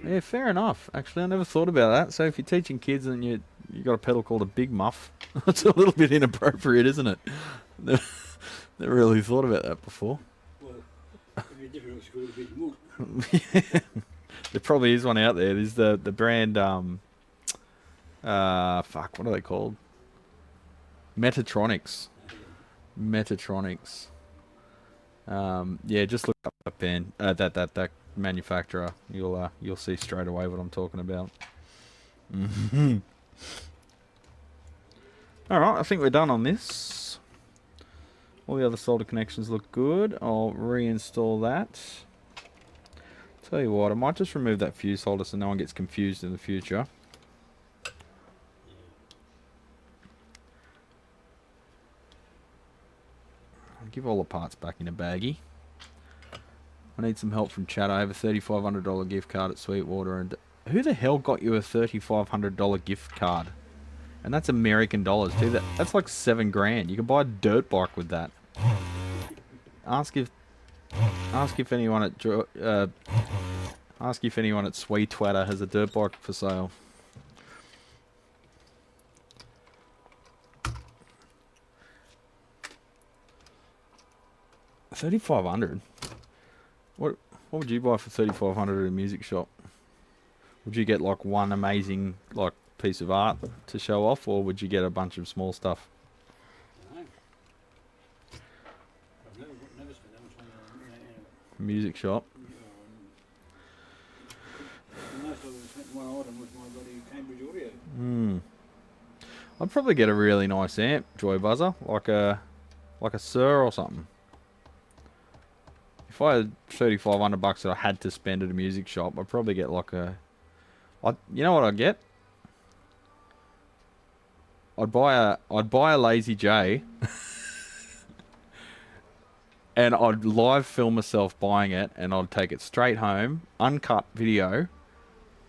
Speaker 1: Yeah, fair enough. Actually, I never thought about that. So if you're teaching kids and you got a pedal called a Big Muff, it's a little bit inappropriate, isn't it? Never really thought about that before.
Speaker 2: Well, it'd be difficult to school a bit more.
Speaker 1: There probably is one out there. There's the brand fuck, what are they called? Metatronics. Metatronics. Yeah, just look up that band, that manufacturer. You'll see straight away what I'm talking about. All right, I think we're done on this. All the other solder connections look good. I'll reinstall that. Tell you what, I might just remove that fuse holder so no one gets confused in the future. I'll give all the parts back in a baggie. I need some help from chat. I have a $3,500 gift card at Sweetwater, and who the hell got you a $3,500 gift card? And that's American dollars too. That's like $7 grand. You can buy a dirt bike with that. Ask if anyone at Sweetwater has a dirt bike for sale. $3,500. What would you buy for $3,500 at a music shop? Would you get like one amazing like piece of art to show off, or would you get a bunch of small stuff?
Speaker 2: No. I've never spent that much money on a
Speaker 1: Music shop.
Speaker 2: the most I've spent one item was my bloody Cambridge Audio.
Speaker 1: I'd probably get a really nice amp, Joy Buzzer, like a Sir or something. If I had $3,500 that I had to spend at a music shop, I'd probably get like you know what I'd get? I'd buy a Lazy J and I'd live film myself buying it, and I'd take it straight home, uncut video,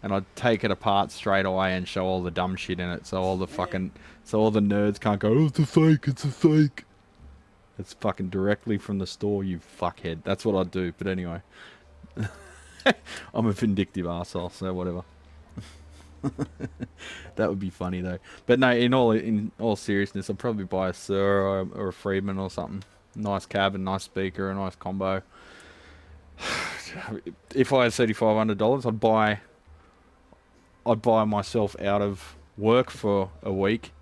Speaker 1: and I'd take it apart straight away and show all the dumb shit in it, so all the nerds can't go, oh, it's a fake, it's a fake. It's fucking directly from the store, you fuckhead. That's what I'd do, but anyway. I'm a vindictive arsehole, so whatever. That would be funny though. But no, in all seriousness, I'd probably buy a Sir or a Friedman or something. Nice cab and nice speaker, a nice combo. If I had $3,500, I'd buy I'd buy myself out of work for a week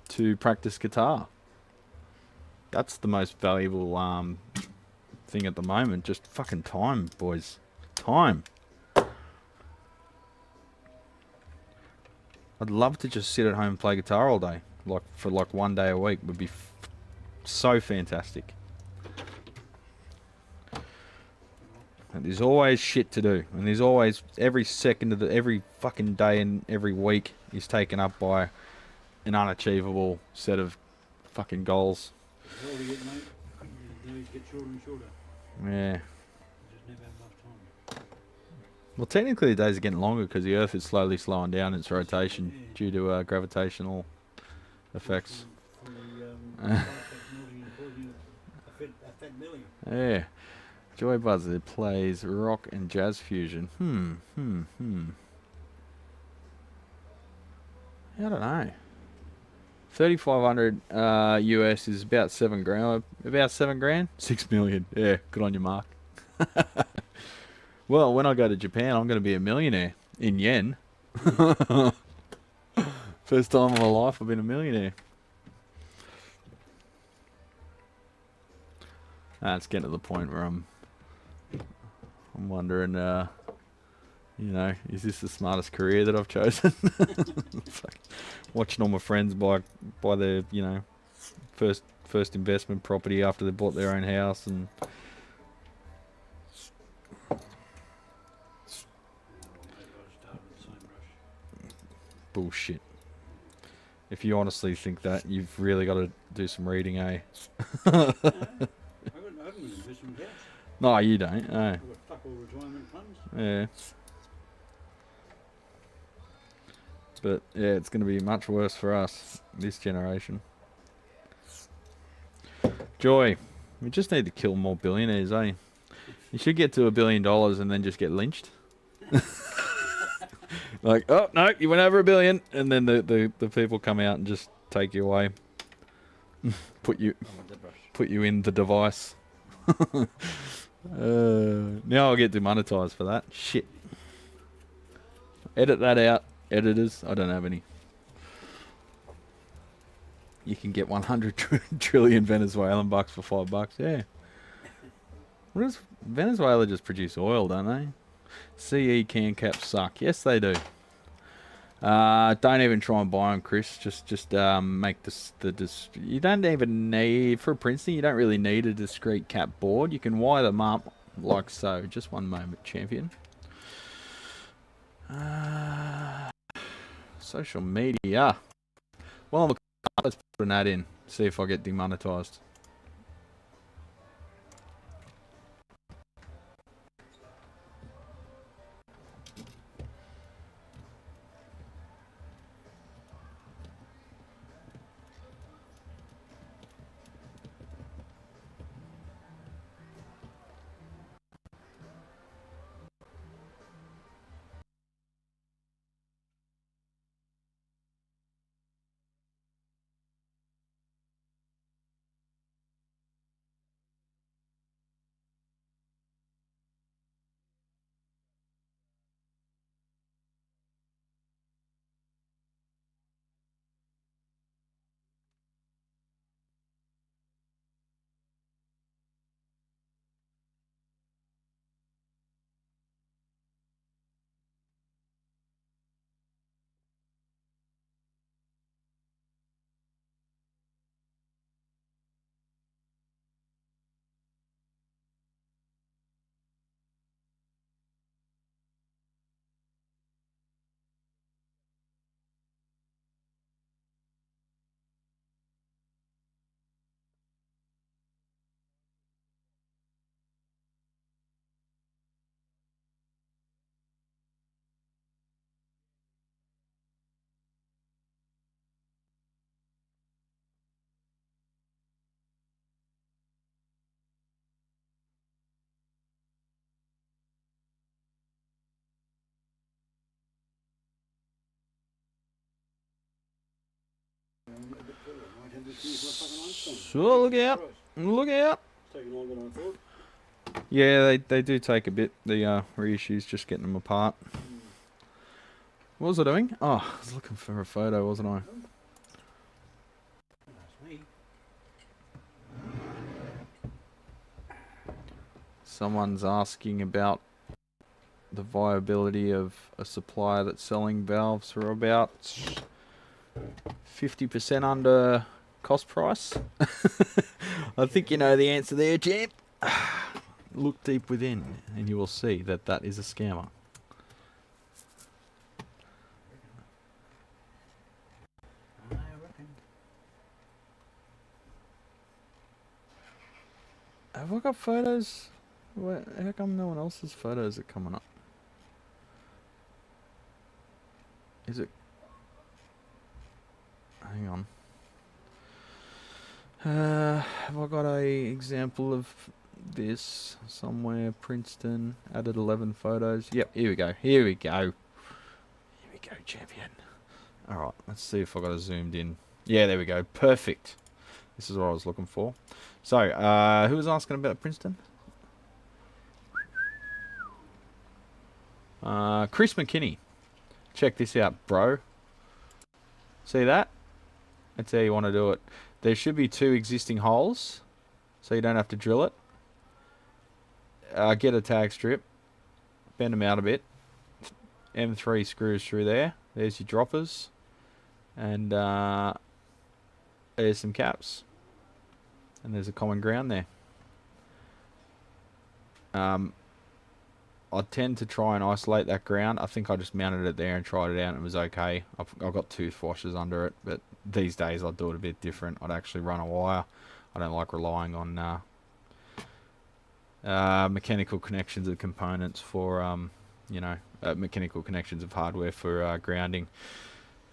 Speaker 1: to practice guitar. That's the most valuable thing at the moment. Just fucking time, boys. Time. I'd love to just sit at home and play guitar all day. Like, for like 1 day a week would be so fantastic. And there's always shit to do. And there's always, every second of every fucking day and every week is taken up by an unachievable set of fucking goals.
Speaker 2: The older you get, mate, the days get shorter and shorter.
Speaker 1: Yeah.
Speaker 2: You just never have enough time.
Speaker 1: Well, technically the days are getting longer because the Earth is slowly slowing down its rotation due to gravitational effects.
Speaker 2: For the melting and causing a fat belly.
Speaker 1: Yeah. Joy Buzzer plays rock and jazz fusion. I don't know. 3,500 US is about $7 grand. About $7 grand. 6 million. Yeah, good on you, Mark. Well, when I go to Japan, I'm going to be a millionaire in yen. First time in my life I've been a millionaire. It's getting to the point where I'm wondering, you know, is this the smartest career that I've chosen? Watching all my friends buy their, you know, first investment property after they bought their own house and. Bullshit. If you honestly think that, you've really got to do some reading, eh?
Speaker 2: I haven't been investment house.
Speaker 1: No, you don't. No.
Speaker 2: I've got fuck all retirement funds.
Speaker 1: Yeah. But yeah, it's going to be much worse for us, this generation. Joy, we just need to kill more billionaires, eh? You should get to $1 billion and then just get lynched. Like, oh no, you went over $1 billion, and then the people come out and just take you away, put you in the device. Now I'll get demonetized for that shit. Edit that out, editors. I don't have any. You can get 100 trillion Venezuelan bucks for $5. Yeah. What does Venezuela just produce oil, don't they? CE can caps suck. Yes, they do. Don't even try and buy them, Chris. Just make this you don't even need, for a Princeton, you don't really need a discrete cap board. You can wire them up like so. Just one moment, champion. Social media. Well, let's put an ad in. See if I get demonetized. So look out. Look out.
Speaker 2: It's taking longer than I thought.
Speaker 1: Yeah, they do take a bit. The reissues, just getting them apart. What was I doing? Oh, I was looking for a photo, wasn't I?
Speaker 2: That's me.
Speaker 1: Someone's asking about the viability of a supplier that's selling valves for about 50% under cost price. I think you know the answer there, champ. Look deep within and you will see that that is a scammer.
Speaker 2: I reckon.
Speaker 1: Have I got photos? How come no one else's photos are coming up? Is it? Hang on. Have I got a example of this somewhere? Princeton added 11 photos. Yep, here we go. Here we go. Here we go, champion. All right, let's see if I got it zoomed in. Yeah, there we go. Perfect. This is what I was looking for. So, who was asking about Princeton? Chris McKinney. Check this out, bro. See that? That's how you want to do it. There should be 2 existing holes, so you don't have to drill it. Get a tag strip, bend them out a bit. M3 screws through there. There's your droppers, and there's some caps, and there's a common ground there. I tend to try and isolate that ground. I think I just mounted it there and tried it out and it was okay. I've got tooth washers under it, but these days I'd do it a bit different. I'd actually run a wire. I don't like relying on mechanical connections of components for, mechanical connections of hardware for grounding.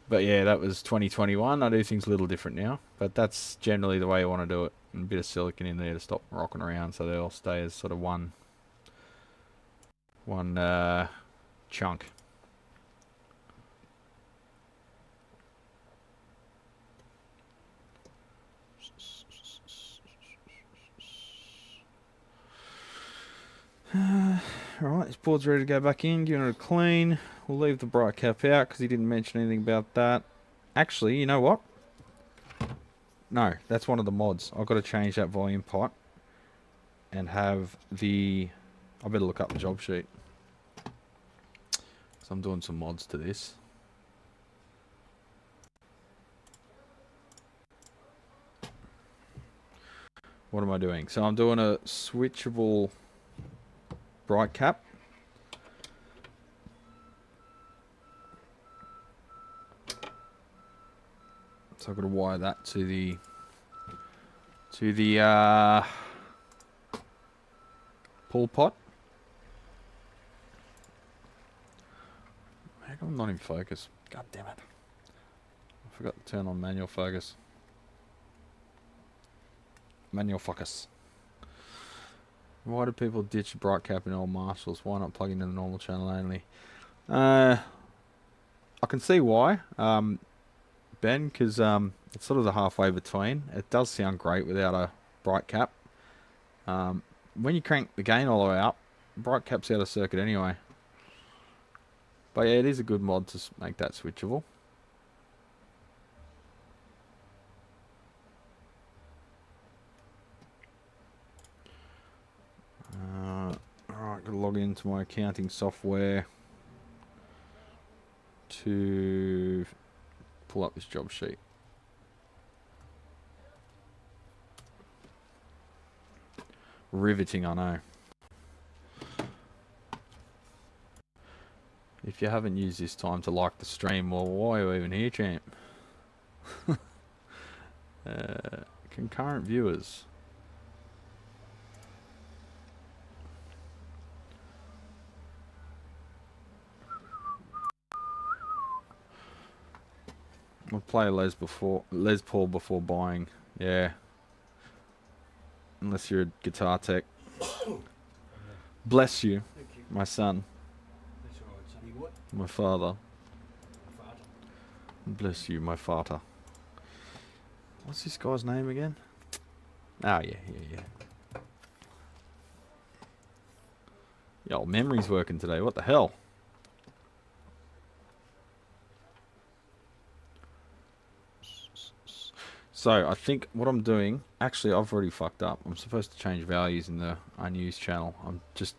Speaker 1: But yeah, that was 2021. I do things a little different now, but that's generally the way you want to do it. And a bit of silicon in there to stop rocking around so they all stay as sort of one chunk. Alright, this board's ready to go back in. Giving it a clean. We'll leave the bright cap out because he didn't mention anything about that. Actually, you know what? No, that's one of the mods. I've got to change that volume pipe and have the... I better look up the job sheet. So I'm doing some mods to this. What am I doing? So I'm doing a switchable bright cap. So I've got to wire that to the pull pot. How come I'm not in focus? God damn it. I forgot to turn on manual focus. Manual focus. Why do people ditch bright cap in old Marshalls? Why not plug into the normal channel only? I can see why, Ben, because it's sort of the halfway between. It does sound great without a bright cap. When you crank the gain all the way up, bright cap's out of circuit anyway. But yeah, it is a good mod to make that switchable. Alright, gotta log into my accounting software to pull up this job sheet. Riveting, I know. If you haven't used this time to like the stream, well, why are you even here, champ? Concurrent viewers. I'll play Les Paul before buying. Yeah. Unless you're a guitar tech. Bless you,
Speaker 2: Thank you.
Speaker 1: my son,
Speaker 2: That's all right, Sonny. What?
Speaker 1: my father.
Speaker 2: Father.
Speaker 1: Bless you, my father. What's this guy's name again? Oh, yeah. Yo, memory's working today. What the hell? So I think what I'm doing, actually I've already fucked up. I'm supposed to change values in the unused channel. I'm just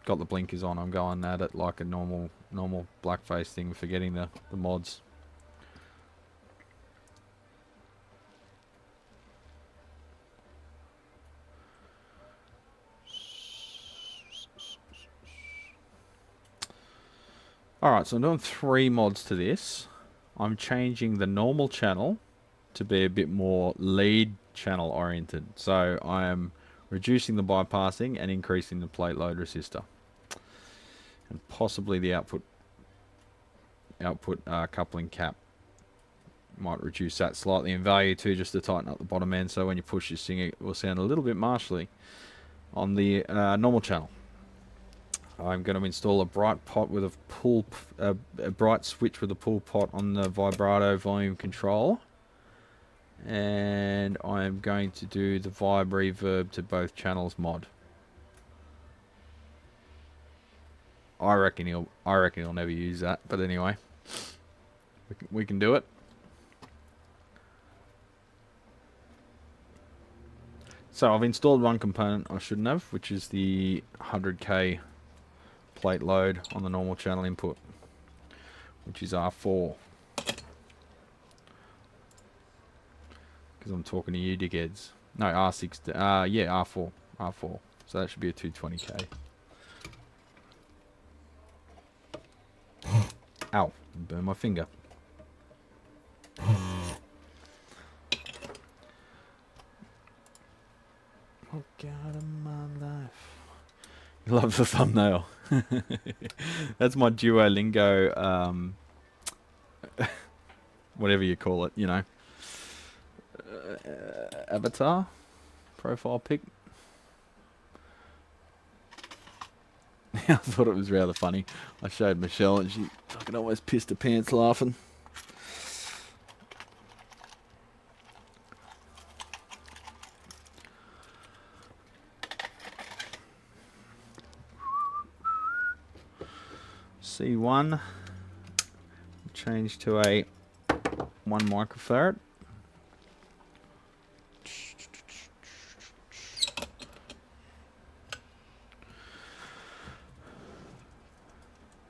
Speaker 1: got the blinkers on. I'm going at it like a normal blackface thing, forgetting the mods. Alright, so I'm doing 3 mods to this. I'm changing the normal channel to be a bit more lead channel oriented. So I am reducing the bypassing and increasing the plate load resistor. And possibly the output coupling cap. Might reduce that slightly in value too, just to tighten up the bottom end, so when you push this thing it will sound a little bit martially on the normal channel. I'm going to install a bright pot with a bright switch with a pull pot on the vibrato volume control, and I'm going to do the vibe reverb to both channels mod. I reckon he'll never use that, but anyway, we can do it. So I've installed one component I shouldn't have, which is the 100k plate load on the normal channel input, which is R4. Because I'm talking to you dickheads. No, R6, yeah, R4. So that should be a 220k. Ow, burn my finger. Oh God of my life. Love the thumbnail. That's my Duolingo, whatever you call it, you know. Avatar? Profile pic? I thought it was rather funny. I showed Michelle and she fucking almost pissed her pants laughing. C1 change to a 1 microfarad.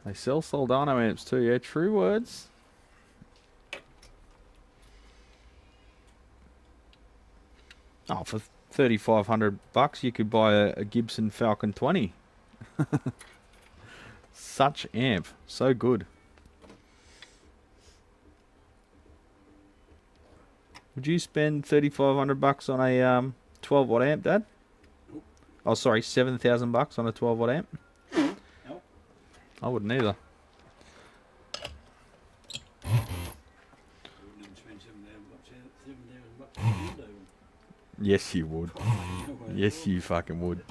Speaker 1: They sell Soldano amps too, yeah, true words. Oh, for $3,500 you could buy a Gibson Falcon 20. Such amp, so good. Would you spend $3,500 on a 12 watt amp, Dad?
Speaker 2: Nope.
Speaker 1: Oh, sorry, $7,000 on a 12 watt amp?
Speaker 2: Nope.
Speaker 1: I wouldn't either.
Speaker 2: I wouldn't even spend $7,000 on a window.
Speaker 1: Yes, you would. Yes, you fucking would.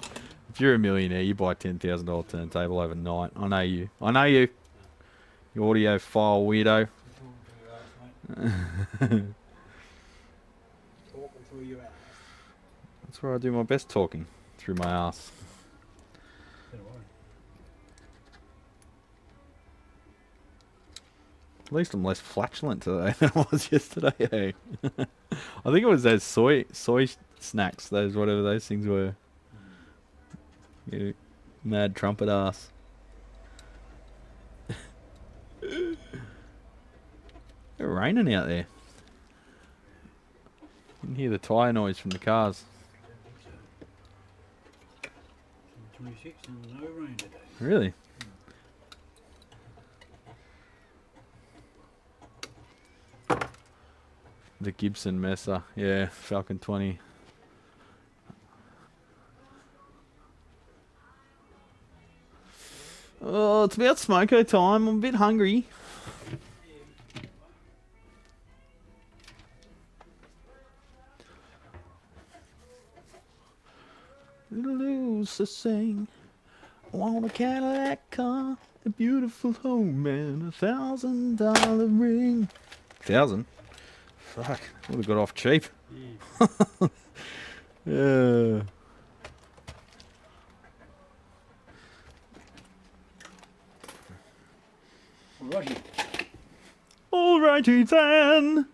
Speaker 1: If you're a millionaire, you buy a $10,000 turntable overnight. I know you. I know you. You audiophile weirdo.
Speaker 2: Talking through your ass.
Speaker 1: That's where I do my best talking. Through my ass.
Speaker 2: Don't worry.
Speaker 1: At least I'm less flatulent today than I was yesterday, eh? I think it was those soy snacks, those whatever those things were. You mad trumpet ass. It's raining out there. You can hear the tyre noise from the cars.
Speaker 2: I don't think so. 26 and no rain today.
Speaker 1: Really? The Gibson Mesa, yeah, Falcon 20. Oh, it's about smoko time. I'm a bit hungry. Little Lucy sing. I want a Cadillac car, a beautiful home, and $1,000 ring. 1,000? Fuck, would have got off cheap.
Speaker 2: Yeah.
Speaker 1: Yeah.
Speaker 2: Alrighty.
Speaker 1: Alrighty then.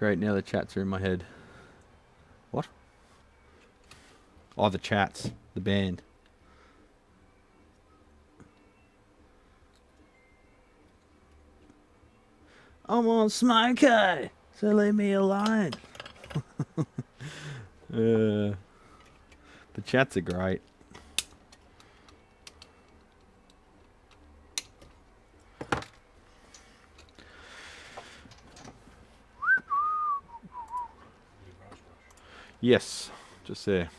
Speaker 1: Great, now the chats are in my head. What? Oh, the chats. The band. I'm on Smoko, so leave me alone. The chats are great. Yes, just there.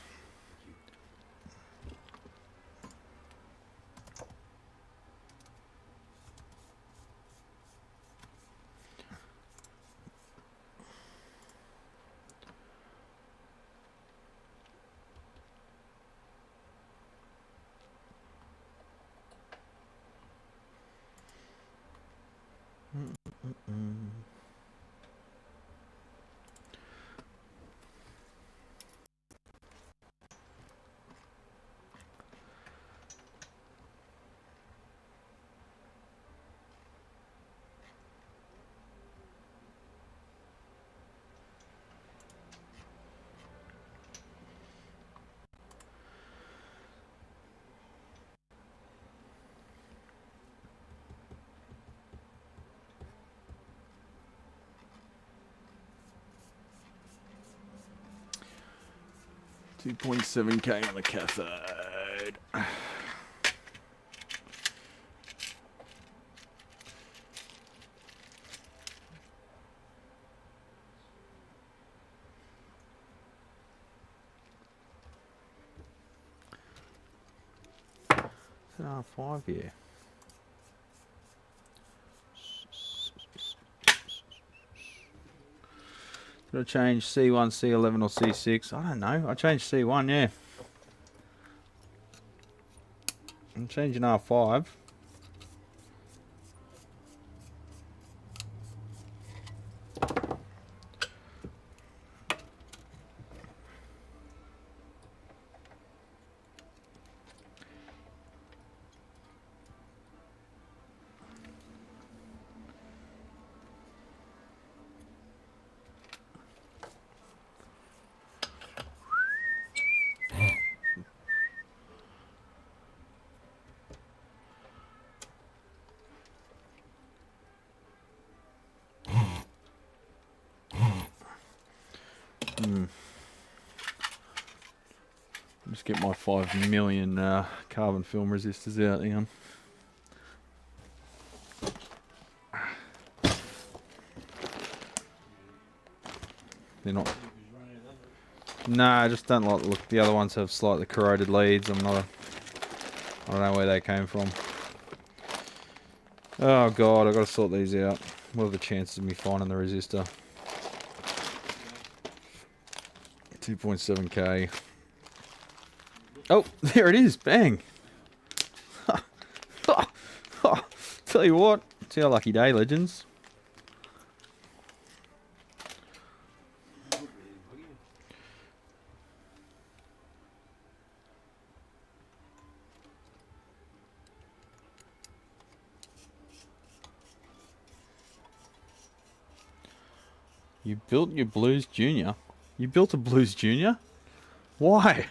Speaker 1: $2.7K on the cathode. It's an R5 here. Did I change C1, C11 or C6? I don't know. I changed C1, yeah. I'm changing R5. Just get my 5 million carbon film resistors out. Hang on. They're not. No, I just don't like the look. The other ones have slightly corroded leads. I don't know where they came from. Oh god, I've got to sort these out. What are the chances of me finding the resistor? 2.7K. Oh, there it is. Bang. Tell you what. It's our lucky day, legends. You built your Blues Junior? You built a Blues Junior? Why?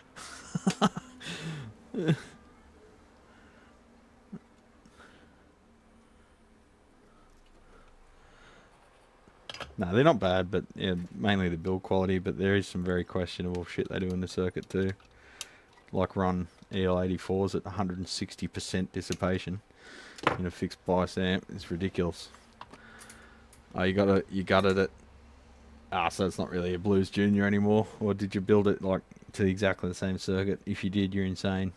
Speaker 1: No, they're not bad, but yeah, mainly the build quality, but there is some very questionable shit they do in the circuit too. Like run EL84s at 160% dissipation in a fixed bias amp. It's ridiculous. Oh, you gutted it. Ah, so it's not really a Blues Junior anymore, or did you build it like to exactly the same circuit? If you did, you're insane.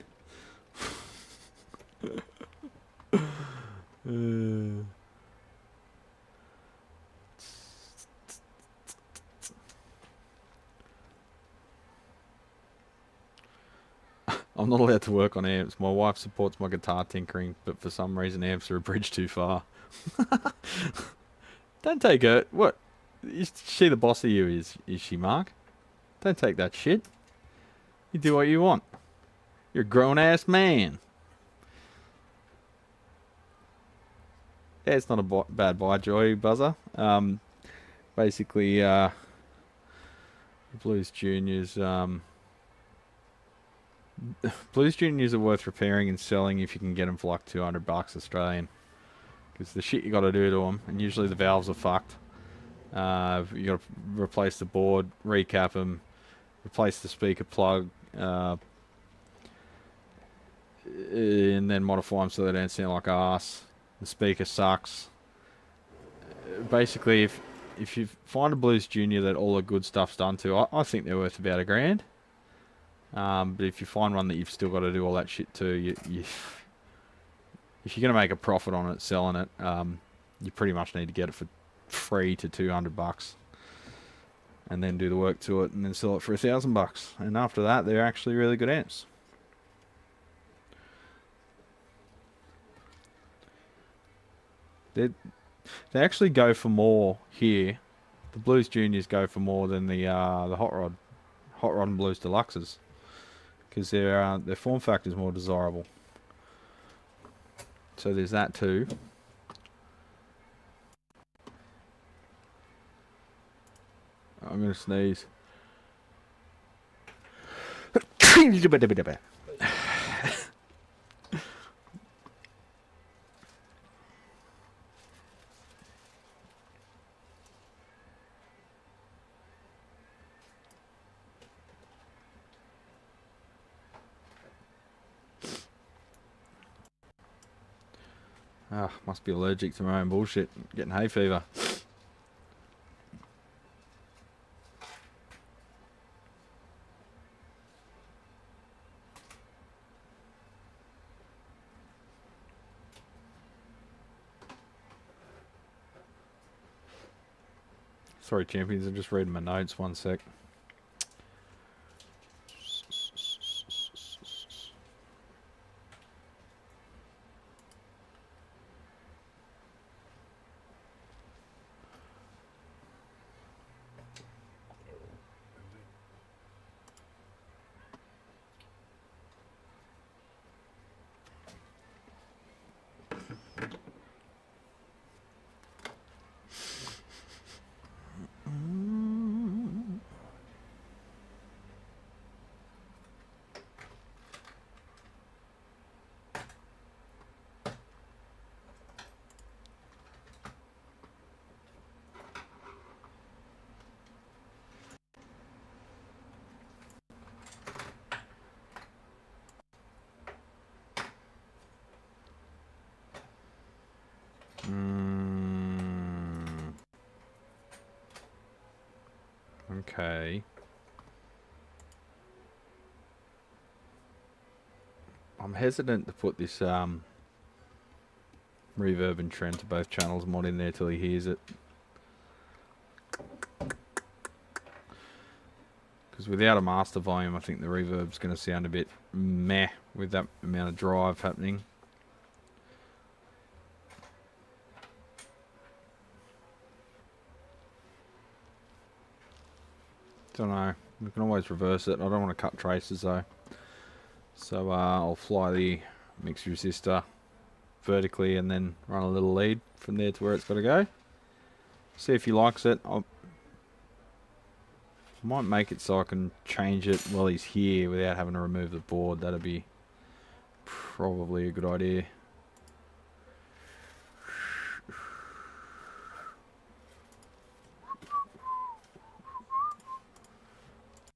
Speaker 1: I'm not allowed to work on amps. My wife supports my guitar tinkering, but for some reason amps are a bridge too far. Don't take her. What? Is she the boss of you? Is she, Mark? Don't take that shit. You do what you want. You're a grown-ass man. Yeah, it's not a bad buy, Joy Buzzer. Basically, Blues Juniors. Blues Juniors are worth repairing and selling if you can get them for like $200 Australian. Because the shit you got to do to them, and usually the valves are fucked. You got to replace the board, recap them, replace the speaker plug, and then modify them so they don't sound like arse. The speaker sucks. Basically, if you find a Blues Junior that all the good stuff's done to, I think they're worth about $1,000. But if you find one that you've still got to do all that shit to, if you're going to make a profit on it selling it, you pretty much need to get it for free to $200, and then do the work to it, and then sell it for $1,000. And after that, they're actually really good amps. They actually go for more here. The Blues Juniors go for more than the Hot Rod and Blues Deluxes, because their form factor is more desirable. So there's that too. I'm gonna sneeze. Must be allergic to my own bullshit. Getting hay fever. Sorry, champions. I'm just reading my notes. One sec. Okay. I'm hesitant to put this reverb and trend to both channels mod in there till he hears it. Because without a master volume, I think the reverb's going to sound a bit meh with that amount of drive happening. Don't know. We can always reverse it. I don't want to cut traces though. So I'll fly the mixer resistor vertically and then run a little lead from there to where it's got to go. See if he likes it. I might make it so I can change it while he's here without having to remove the board. That'd be probably a good idea.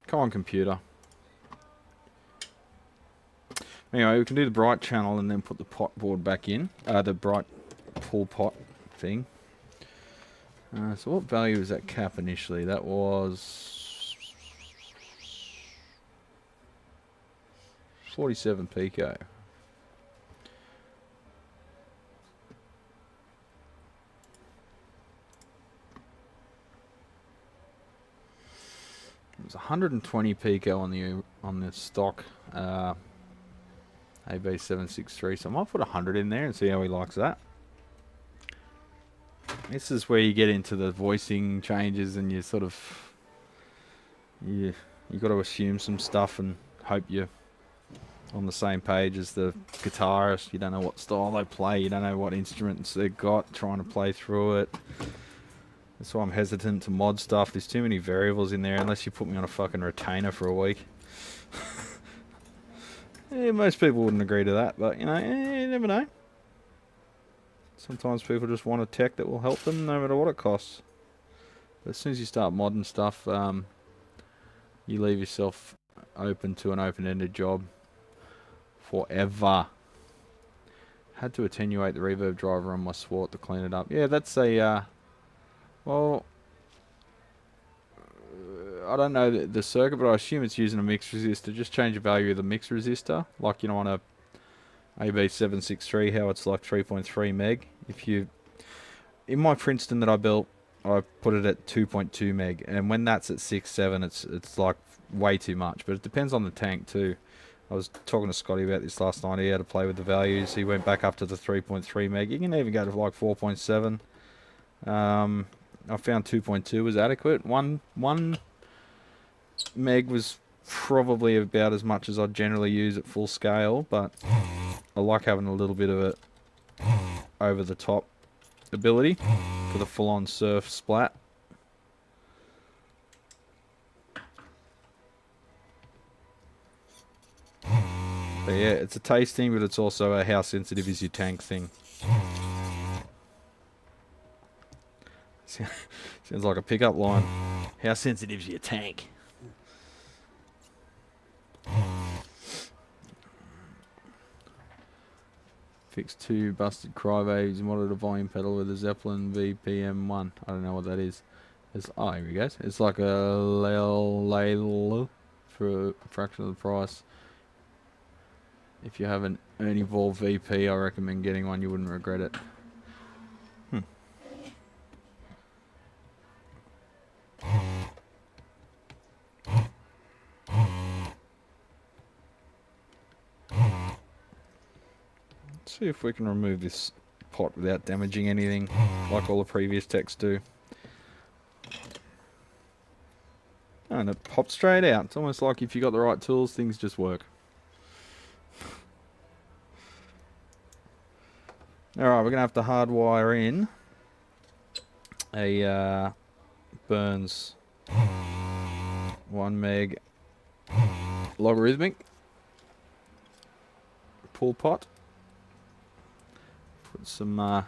Speaker 1: Come on, computer. Anyway, we can do the bright channel and then put the pot board back in. The bright pull pot thing. So what value was that cap initially? That was 47 pico. It was 120 pico on the stock AB763, so I might put 100 in there and see how he likes that. This is where you get into the voicing changes and you sort of you got to assume some stuff and hope you're on the same page as the guitarist. You don't know what style they play, you don't know what instruments they've got, trying to play through it. That's why I'm hesitant to mod stuff. There's too many variables in there unless you put me on a fucking retainer for a week. Yeah, most people wouldn't agree to that, but you know, you never know. Sometimes people just want a tech that will help them no matter what it costs. But as soon as you start modding stuff, you leave yourself open to an open-ended job forever. Had to attenuate the reverb driver on my Swart to clean it up. Yeah, that's a, well, I don't know the circuit, but I assume it's using a mix resistor. Just change the value of the mix resistor. Like, you know, on a AB763, how it's like 3.3 meg. If you, in my Princeton that I built, I put it at 2.2 meg, and when that's at 6, 7, it's like way too much. But it depends on the tank too. I was talking to Scotty about this last night. He had to play with the values. He went back up to the 3.3 meg. You can even go to like 4.7. I found 2.2 was adequate. One meg was probably about as much as I generally use at full scale, but I like having a little bit of it over the top ability for the full-on surf splat. But yeah, it's a taste thing, but it's also a how sensitive is your tank thing. Sounds like a pickup line. How sensitive is your tank? Fixed 2 busted crybabies, modded a volume pedal with a Zeppelin VPM1. I don't know what that is. Oh, here we go. It's like a ladle for a fraction of the price. If you have an Ernie Ball VP, I recommend getting one. You wouldn't regret it. Let's see if we can remove this pot without damaging anything, like all the previous techs do. Oh, and it pops straight out. It's almost like if you got the right tools, things just work. Alright, we're going to have to hardwire in a Burns 1 meg logarithmic pull pot. Put some, yeah,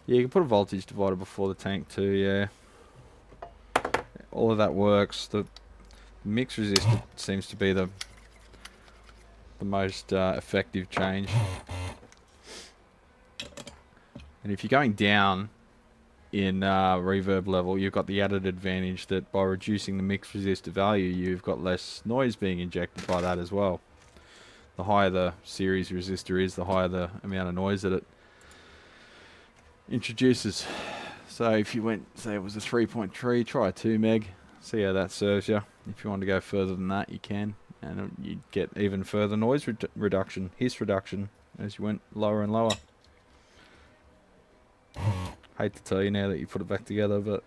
Speaker 1: you can put a voltage divider before the tank too, yeah. All of that works. The mix resistor seems to be the most effective change. And if you're going down in reverb level, you've got the added advantage that by reducing the mix resistor value, you've got less noise being injected by that as well. The higher the series resistor is, the higher the amount of noise that it introduces. So if you went, say it was a 3.3, try a 2 meg, see how that serves you. If you want to go further than that, you can, and you'd get even further noise reduction, hiss reduction, as you went lower and lower. Hate to tell you now that you put it back together, but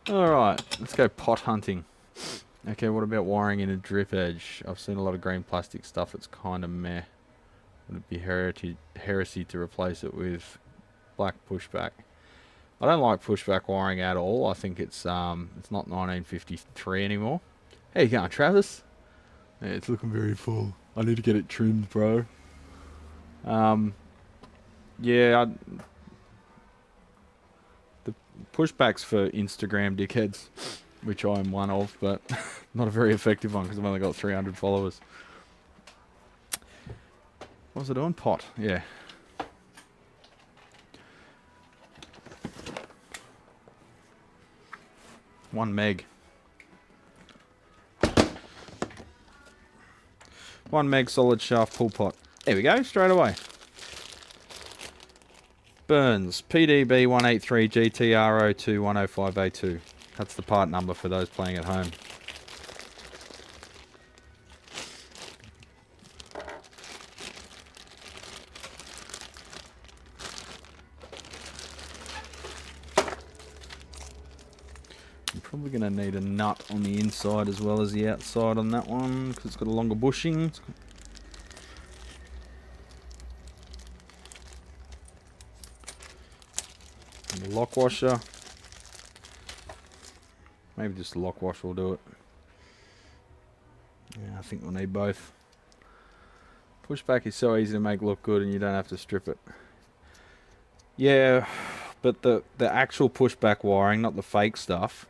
Speaker 1: alright, let's go pot hunting. Okay, what about wiring in a drip edge? I've seen a lot of green plastic stuff that's kind of meh. Would it be heresy to replace it with black pushback? I don't like pushback wiring at all. I think it's not 1953 anymore. How you going, Travis? Yeah, it's looking very full. I need to get it trimmed, bro. Yeah, the pushback's for Instagram dickheads, which I'm one of, but not a very effective one because I've only got 300 followers. What was it doing? Pot, yeah. One meg. 1 meg solid shaft pull pot. There we go, straight away. Burns PDB 183 GTR02 105A2. That's the part number for those playing at home. Probably going to need a nut on the inside as well as the outside on that one because it's got a longer bushing. And the lock washer. Maybe just the lock washer will do it. Yeah, I think we'll need both. Pushback is so easy to make look good and you don't have to strip it. Yeah, but the actual pushback wiring, not the fake stuff,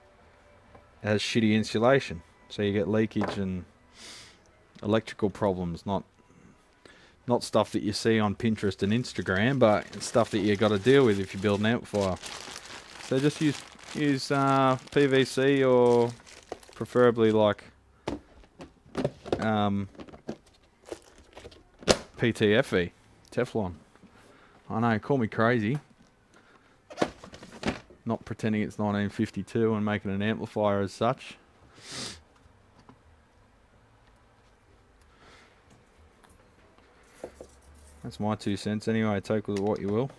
Speaker 1: has shitty insulation. So you get leakage and electrical problems, not stuff that you see on Pinterest and Instagram, but it's stuff that you got to deal with if you build an amplifier. So just use PVC or preferably like PTFE, Teflon. I know, call me crazy. Not pretending it's 1952 and making an amplifier as such. That's my 2 cents anyway, take with it what you will.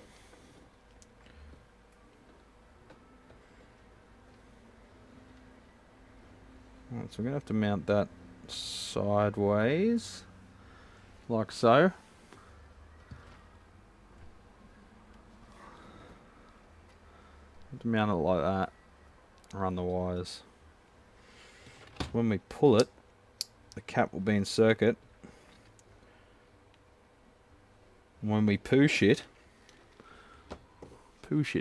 Speaker 1: Right, so we're going to have to mount that sideways, like so. Have to mount it like that, run the wires. When we pull it, the cap will be in circuit. When we push it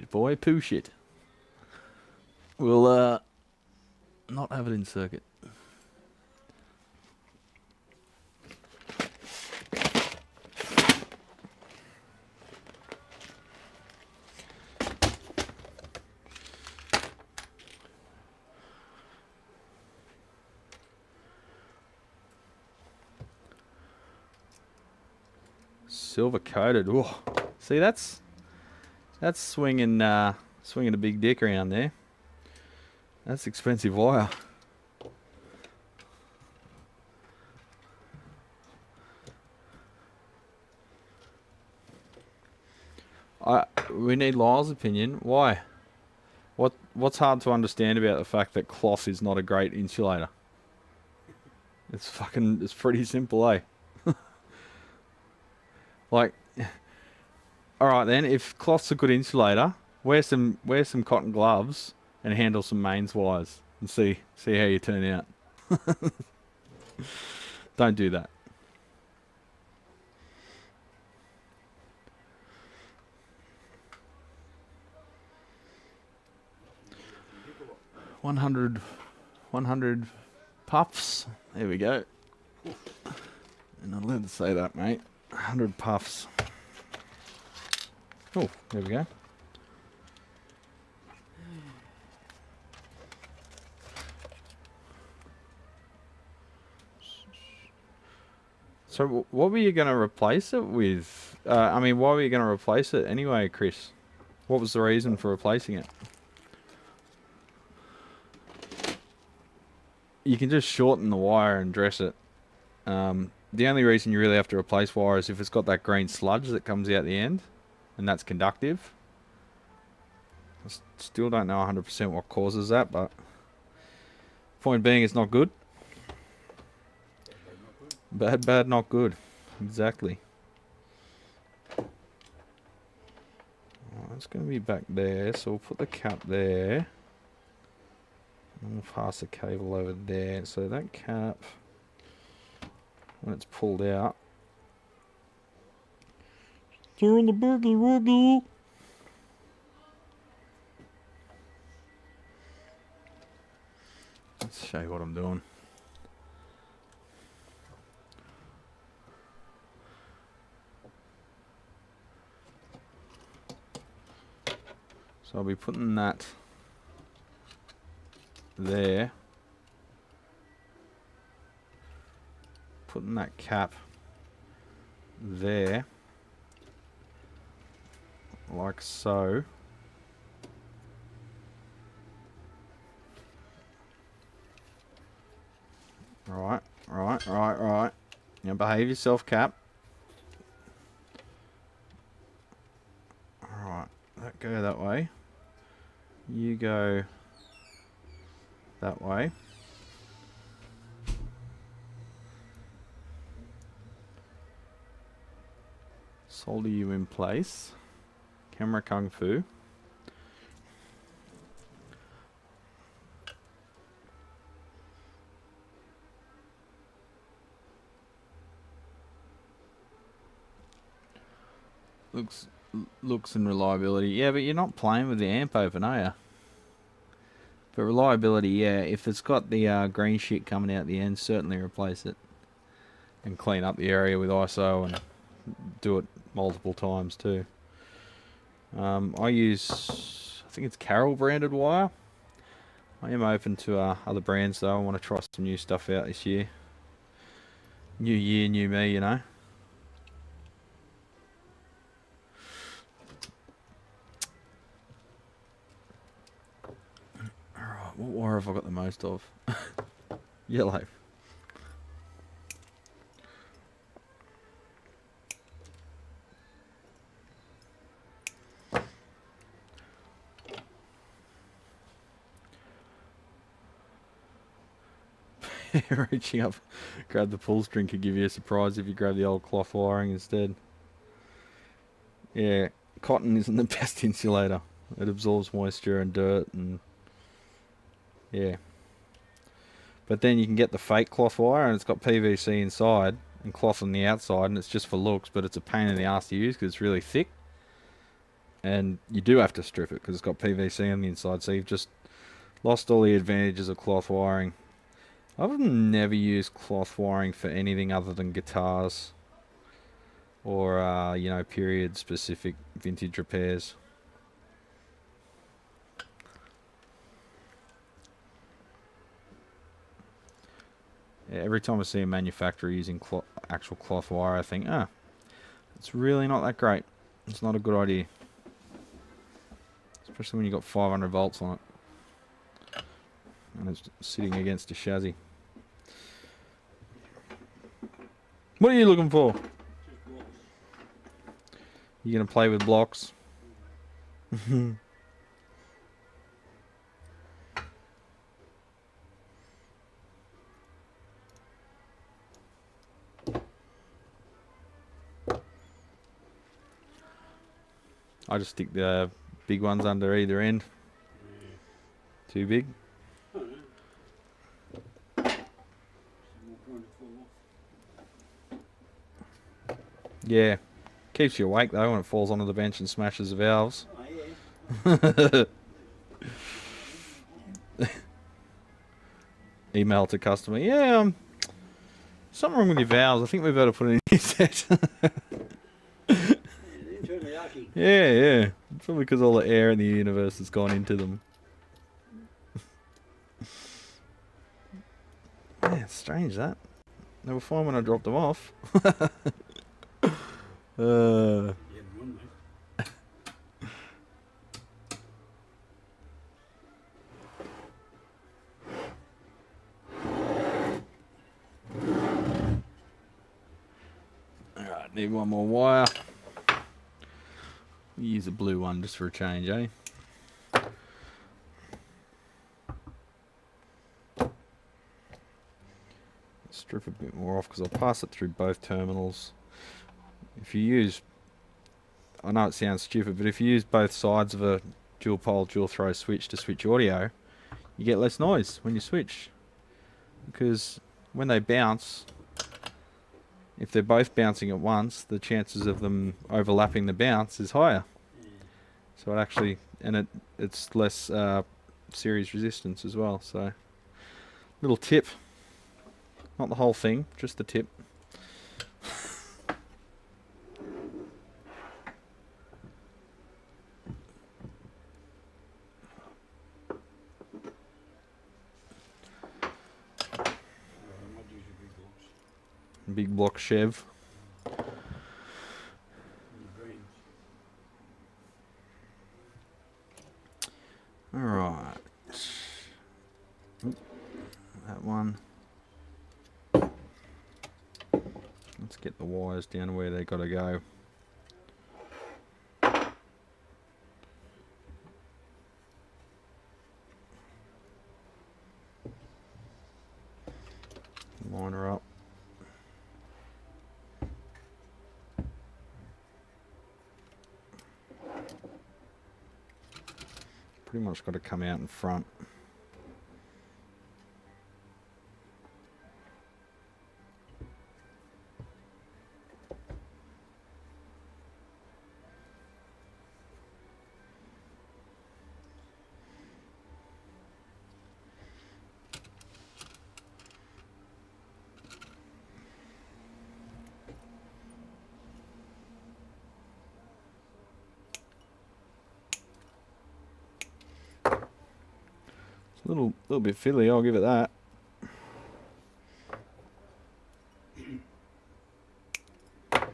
Speaker 1: boy, push it, we'll not have it in circuit. Silver coated. Oh, see that's swinging a big dick around there. That's expensive wire. We need Lyle's opinion. Why? What's hard to understand about the fact that cloth is not a great insulator? It's pretty simple, eh? Like, all right then. If cloth's a good insulator, wear some cotton gloves and handle some mains wires and see how you turn out. Don't do that. $100 puffs. There we go. And I'm allowed to say that, mate. 100 puffs. Oh, there we go. So what were you going to replace it with? I mean, why were you going to replace it anyway, Chris? What was the reason for replacing it? You can just shorten the wire and dress it. The only reason you really have to replace wire is if it's got that green sludge that comes out the end, and that's conductive. I still don't know 100% what causes that, but point being, it's not good. Bad, not good. Exactly. It's going to be back there, so we'll put the cap there. And we'll pass the cable over there. So that cap, when it's pulled out, they're on the boogie woogie. Let's show you what I'm doing. So I'll be putting that there. Putting that cap there. Like so. Right. Now behave yourself, Cap. Alright, that go that way. You go that way. Solder you in place. Camera Kung Fu. Looks and reliability. Yeah, but you're not playing with the amp open, are you? But reliability, yeah. If it's got the green shit coming out the end, certainly replace it. And clean up the area with ISO and do it multiple times too. I use, I think it's Carroll branded wire. I am open to other brands though. I want to try some new stuff out this year. New year, new me, you know. Alright, what wire have I got the most of? Yellow. Reaching up, grab the pull string could give you a surprise if you grab the old cloth wiring instead. Yeah, cotton isn't the best insulator. It absorbs moisture and dirt and yeah. But then you can get the fake cloth wire and it's got PVC inside and cloth on the outside and it's just for looks, but it's a pain in the ass to use because it's really thick. And you do have to strip it because it's got PVC on the inside, so you've just lost all the advantages of cloth wiring. I've never used cloth wiring for anything other than guitars or, you know, period specific vintage repairs. Yeah, every time I see a manufacturer using actual cloth wire, I think, it's really not that great. It's not a good idea. Especially when you've got 500 volts on it. And it's sitting against a chassis. What are you looking for?
Speaker 2: Just blocks.
Speaker 1: You gonna play with blocks? I just stick the big ones under either end.
Speaker 2: Yeah.
Speaker 1: Too big.
Speaker 2: I don't know. Some more trying to fall off.
Speaker 1: Yeah. Keeps you awake though when it falls onto the bench and smashes the valves.
Speaker 2: Oh, yeah.
Speaker 1: Email to customer. Yeah, something wrong with your valves. I think we better put in a new set.
Speaker 2: They're internally yucky.
Speaker 1: Yeah. Probably because all the air in the universe has gone into them. Yeah, it's strange that. They were fine when I dropped them off.
Speaker 2: Yeah, wrong, mate.
Speaker 1: Alright, need one more wire. We use a blue one just for a change, eh? Strip a bit more off because I'll pass it through both terminals. If you use, I know it sounds stupid, but if you use both sides of a dual pole, dual throw switch to switch audio, you get less noise when you switch. Because when they bounce, if they're both bouncing at once, the chances of them overlapping the bounce is higher.
Speaker 2: Yeah.
Speaker 1: So it actually, and it's less series resistance as well. So little tip, not the whole thing, just the tip.
Speaker 2: I might use your big blocks.
Speaker 1: Big block Chev.
Speaker 2: And the greens.
Speaker 1: Alright. That one. Let's get the wires down where they gotta go. Line her up. Pretty much got to come out in front. It's a little bit fiddly, I'll give it that. So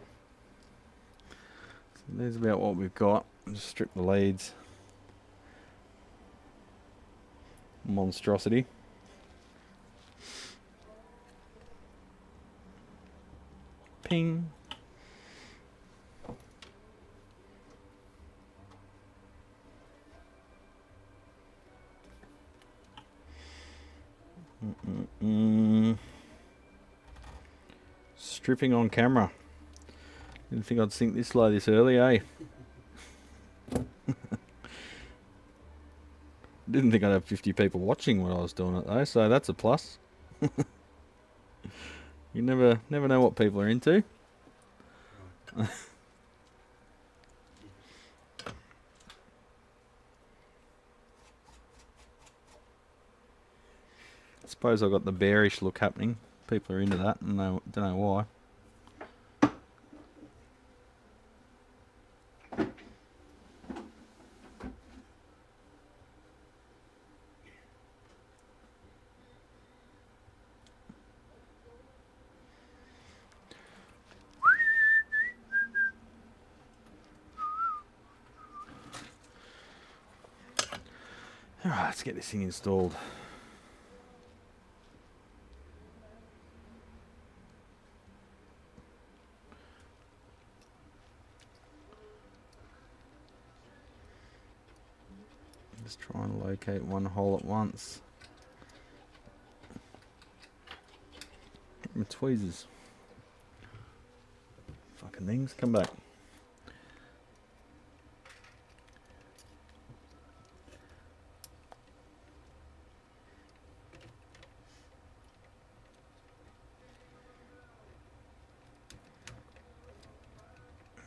Speaker 1: there's about what we've got. Just strip the leads. Monstrosity. Ping. Stripping on camera. Didn't think I'd sink this low this early, eh? Didn't think I'd have 50 people watching when I was doing it though, so that's a plus. You never know what people are into. I suppose I've got the bearish look happening. People are into that, and they don't know why. Alright, let's get this thing installed. Just try and locate one hole at once. My tweezers. Fucking things, come back.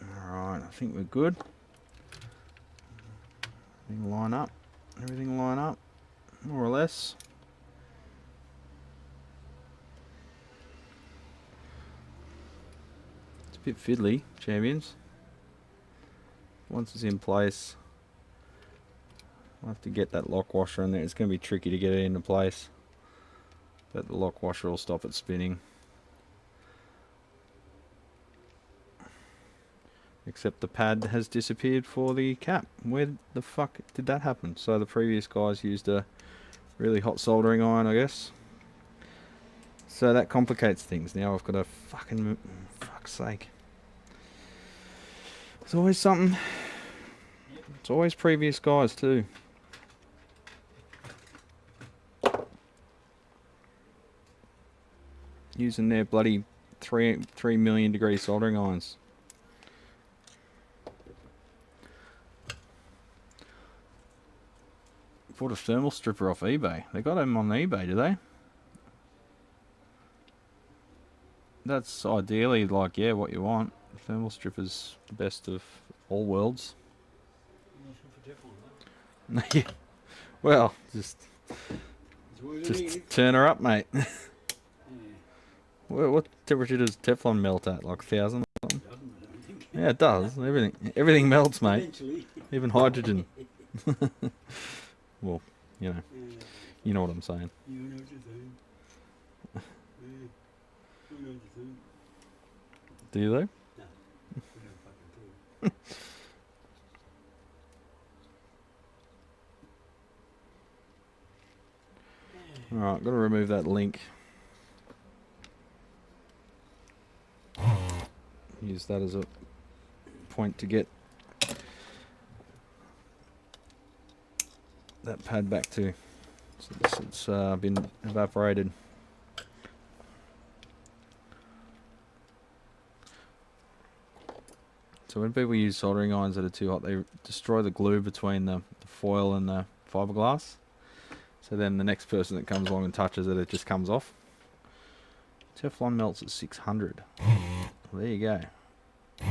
Speaker 1: Alright, I think we're good. Everything line up, more or less. It's a bit fiddly, champions. Once it's in place, I'll have to get that lock washer in there. It's going to be tricky to get it into place, but the lock washer will stop it spinning. Except the pad has disappeared for the cap. Where the fuck did that happen? So the previous guys used a really hot soldering iron, I guess. So that complicates things. Now I've got to fucking... fuck's sake. There's always something. It's always previous guys too. Using their bloody 3 million degree soldering irons. Bought a thermal stripper off eBay. They got them on eBay, do they? That's ideally like, yeah, what you want. Thermal stripper's the best of all worlds. Yeah. Well, just turn her up, mate.
Speaker 2: Yeah.
Speaker 1: What temperature does Teflon melt at? Like 1,000 or something?
Speaker 2: Doesn't it, I don't think.
Speaker 1: Yeah, it does. Everything melts, mate.
Speaker 2: Eventually.
Speaker 1: Even hydrogen. Well, you know,
Speaker 2: Yeah.
Speaker 1: you know what I'm saying.
Speaker 2: You know what you're saying. Yeah. You know what you're saying.
Speaker 1: Do you though?
Speaker 2: No. We don't fucking do.
Speaker 1: Alright, got to remove that link. Use that as a point to get that pad back to. So it's been evaporated. So when people use soldering irons that are too hot, they destroy the glue between the foil and the fiberglass. So then the next person that comes along and touches it, it just comes off. Teflon melts at 600. Well, there you go.
Speaker 2: That's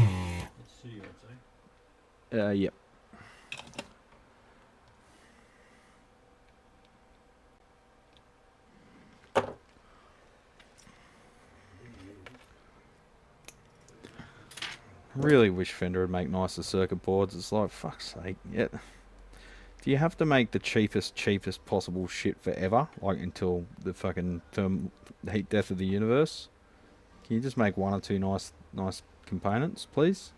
Speaker 2: city, I'd say.
Speaker 1: Yep. Really wish Fender would make nicer circuit boards. It's like, fuck's sake. Yeah. Do you have to make the cheapest possible shit forever? Like until the fucking heat death of the universe? Can you just make one or two nice components, please?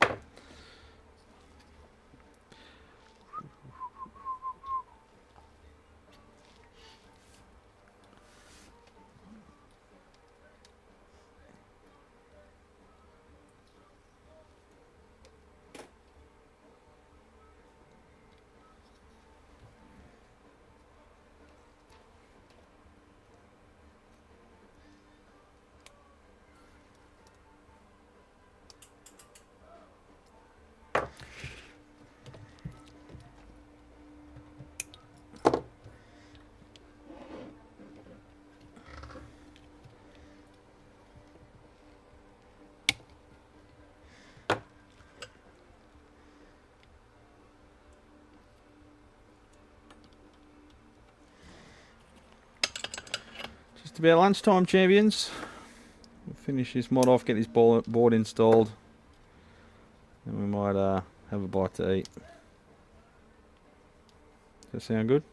Speaker 1: Just about lunchtime, champions. We'll finish this mod off, get this board installed, and we might have a bite to eat. Does that sound good?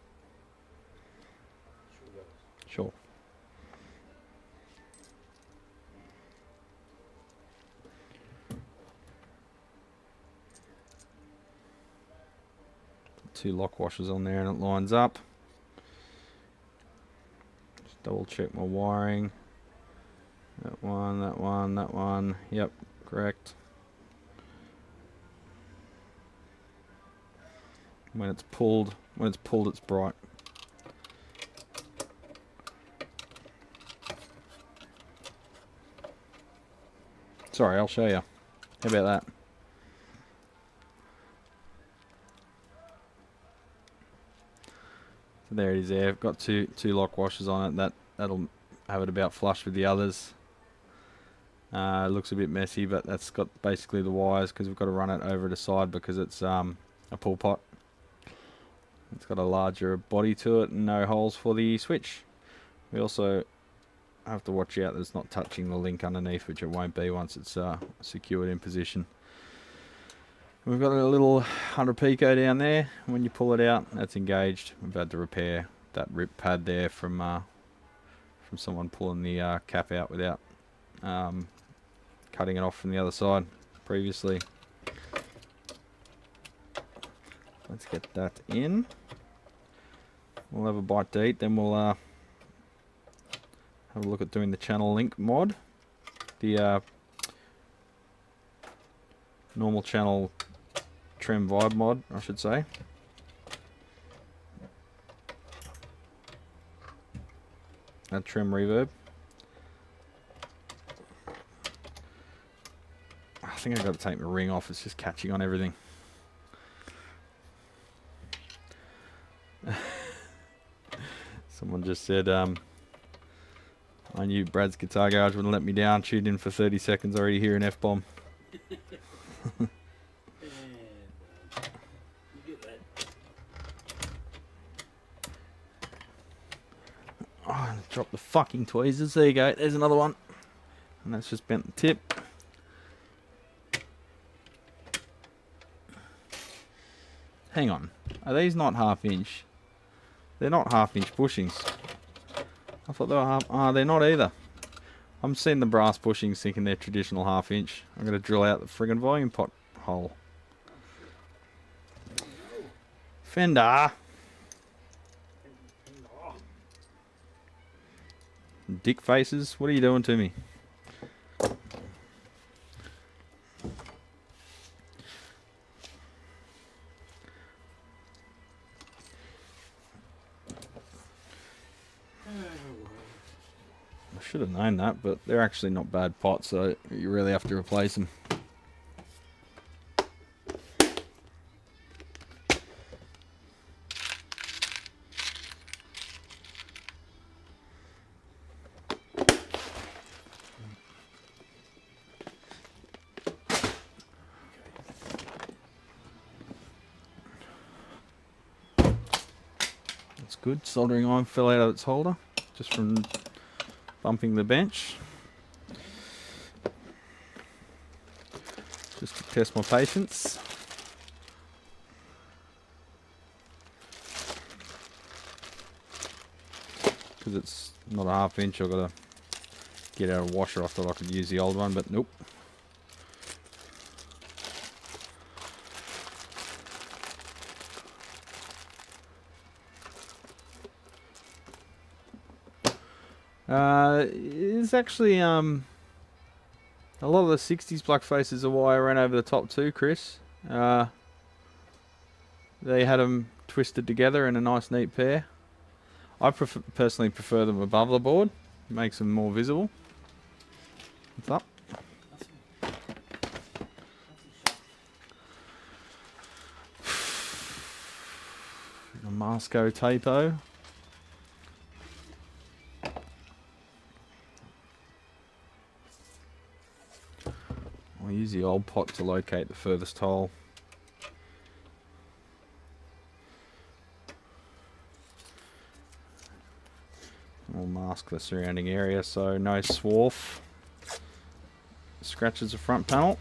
Speaker 1: Sure. Two lock washers on there and it lines up. Just double check my wiring. That one, that one, that one. Yep, correct. When it's pulled, it's bright. Sorry, I'll show you. How about that? So there it is there. I've got two lock washers on it. That'll have it about flush with the others. It looks a bit messy, but that's got basically the wires because we've got to run it over the side because it's a pull pot. It's got a larger body to it and no holes for the switch. We also have to watch out that it's not touching the link underneath, which it won't be once it's secured in position. We've got a little 100 pico down there. When you pull it out, that's engaged. We've had to repair that rip pad there from someone pulling the cap out without cutting it off from the other side previously. Let's get that in. We'll have a bite to eat, then we'll have a look at doing the channel link mod. The normal channel trim vibe mod, I should say. That trim reverb. I think I've got to take my ring off, it's just catching on everything. Someone just said, I knew Brad's Guitar Garage wouldn't let me down. Tuned in for 30 seconds, already hear an F-bomb.
Speaker 2: You get that.
Speaker 1: Oh, drop the fucking tweezers. There you go. There's another one. And that's just bent the tip. Hang on. Are these not half inch? They're not half inch bushings. I thought they were half. Ah, they're not either. I'm seeing the brass bushings thinking they're traditional half inch. I'm going to drill out the friggin' volume pot hole. Fender. Dick faces, what are you doing to me? I should have known that, but they're actually not bad pots, so you really have to replace them. That's good. Soldering iron fell out of its holder just from bumping the bench. Just to test my patience. Because it's not a half inch, I've got to get out a washer. I thought I could use the old one, but nope. It's actually a lot of the 60s black faces are why I ran over the top too, Chris. They had them twisted together in a nice neat pair. I personally prefer them above the board. It makes them more visible. What's up? A Masco Tapo. I'll use the old pot to locate the furthest hole. We'll mask the surrounding area so no swarf scratches the front panel.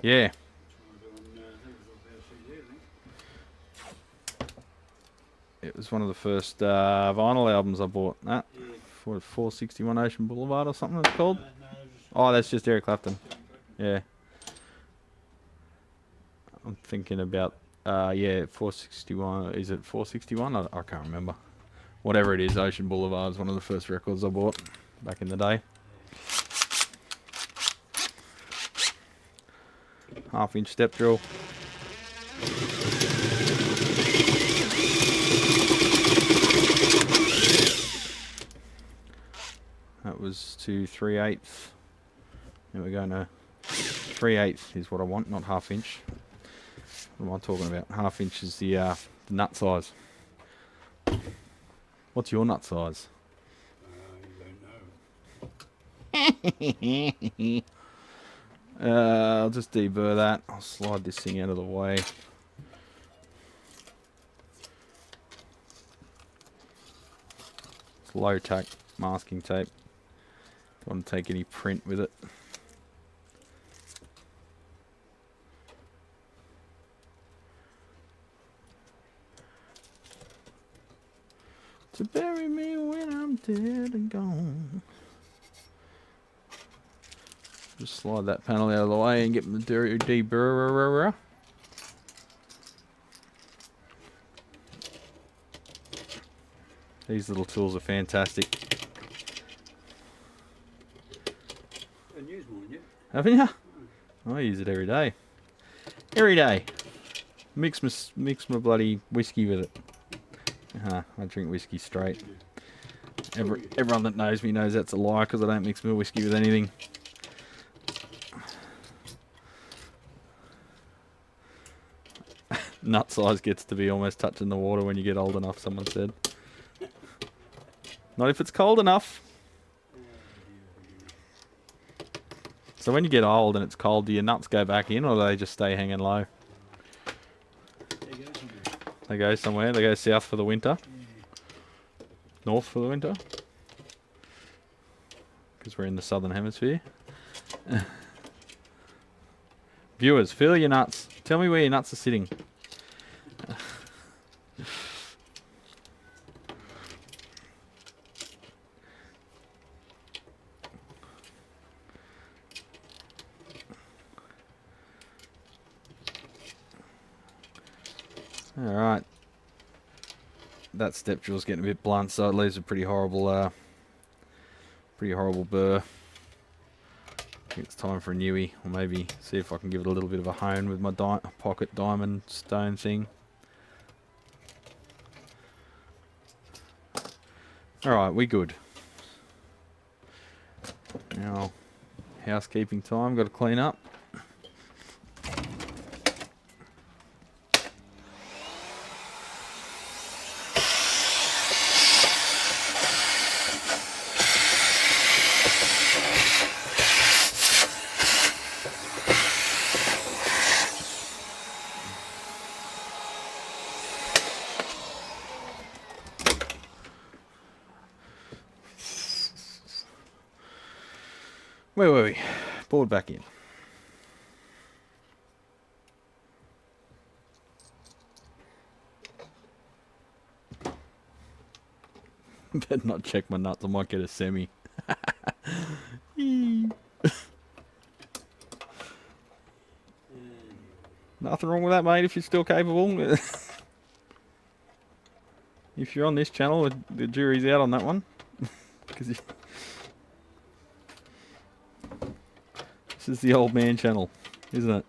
Speaker 1: Yeah. It was one of the first vinyl albums I bought. That for 461 Ocean Boulevard or something it's called. Oh, that's just Eric Clapton. Yeah. I'm thinking about, yeah, 461. Is it 461? I can't remember. Whatever it is, Ocean Boulevard is one of the first records I bought back in the day. Half-inch step drill. That was to 3/8. Now we're going to 3/8 is what I want, not half-inch. What am I talking about? Half-inch is the nut size. What's your nut size?
Speaker 2: You don't know.
Speaker 1: I'll just deburr that. I'll slide this thing out of the way. It's low-tack masking tape. Don't want to take any print with it. To bury me when I'm dead and gone. Just slide that panel out of the way and get the deburrer. These little tools are fantastic.
Speaker 2: Haven't used one yet.
Speaker 1: Haven't you? I use it every day. Every day. Mix my bloody whiskey with it. I drink whiskey straight. Everyone that knows me knows that's a lie because I don't mix my whiskey with anything. Nut size gets to be almost touching the water when you get old enough, someone said. Not if it's cold enough. So when you get old and it's cold, do your nuts go back in or do they just stay hanging low? They go somewhere. They go south for the winter. North for the winter. Because we're in the southern hemisphere. Viewers, feel your nuts. Tell me where your nuts are sitting. Alright. That step drill's getting a bit blunt, so it leaves a pretty horrible burr. I think it's time for a newie, or maybe see if I can give it a little bit of a hone with my pocket diamond stone thing. Alright, we good. Now, housekeeping time, got to clean up. Where were we? Board back in. Better not check my nuts. I might get a semi. Nothing wrong with that, mate, if you're still capable. If you're on this channel, the jury's out on that one. Because this is the old man channel, isn't it?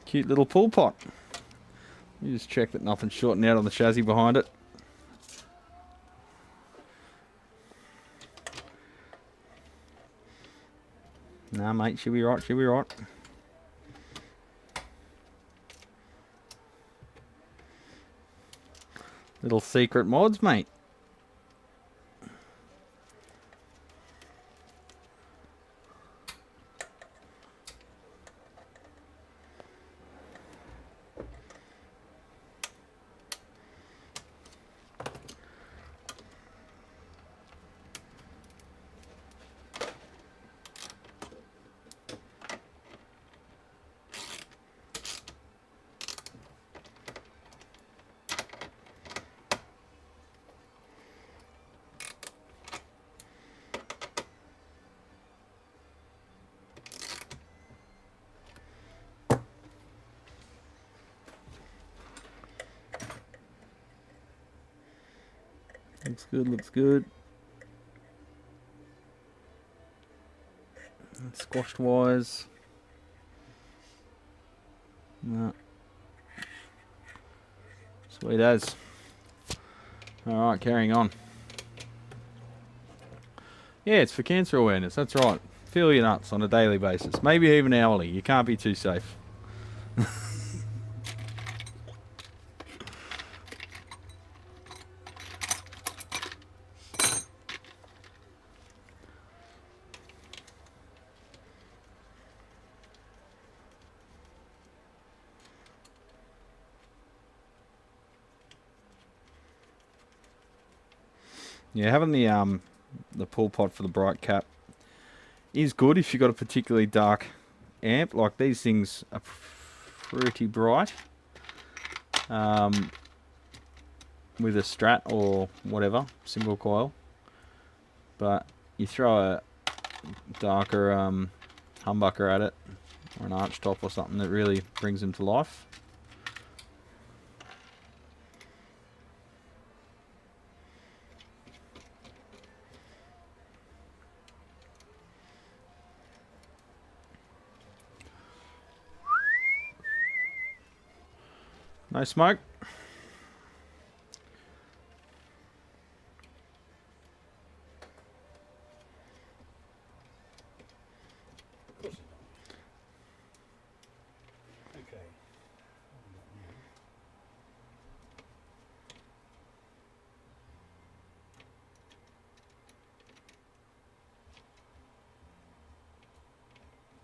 Speaker 1: Cute little pool pot. You just check that nothing's shorting out on the chassis behind it. Nah, mate, she'll be right, she'll be right. Little secret mods, mate. Looks good, looks good. Squashed wires. No. Sweet as. Alright, carrying on. Yeah, it's for cancer awareness, that's right. Feel your nuts on a daily basis. Maybe even hourly. You can't be too safe. Yeah, having the pull pot for the bright cap is good if you've got a particularly dark amp. Like these things are pretty bright with a Strat or whatever, single coil. But you throw a darker humbucker at it, or an arch top or something that really brings them to life. No smoke.
Speaker 2: Okay.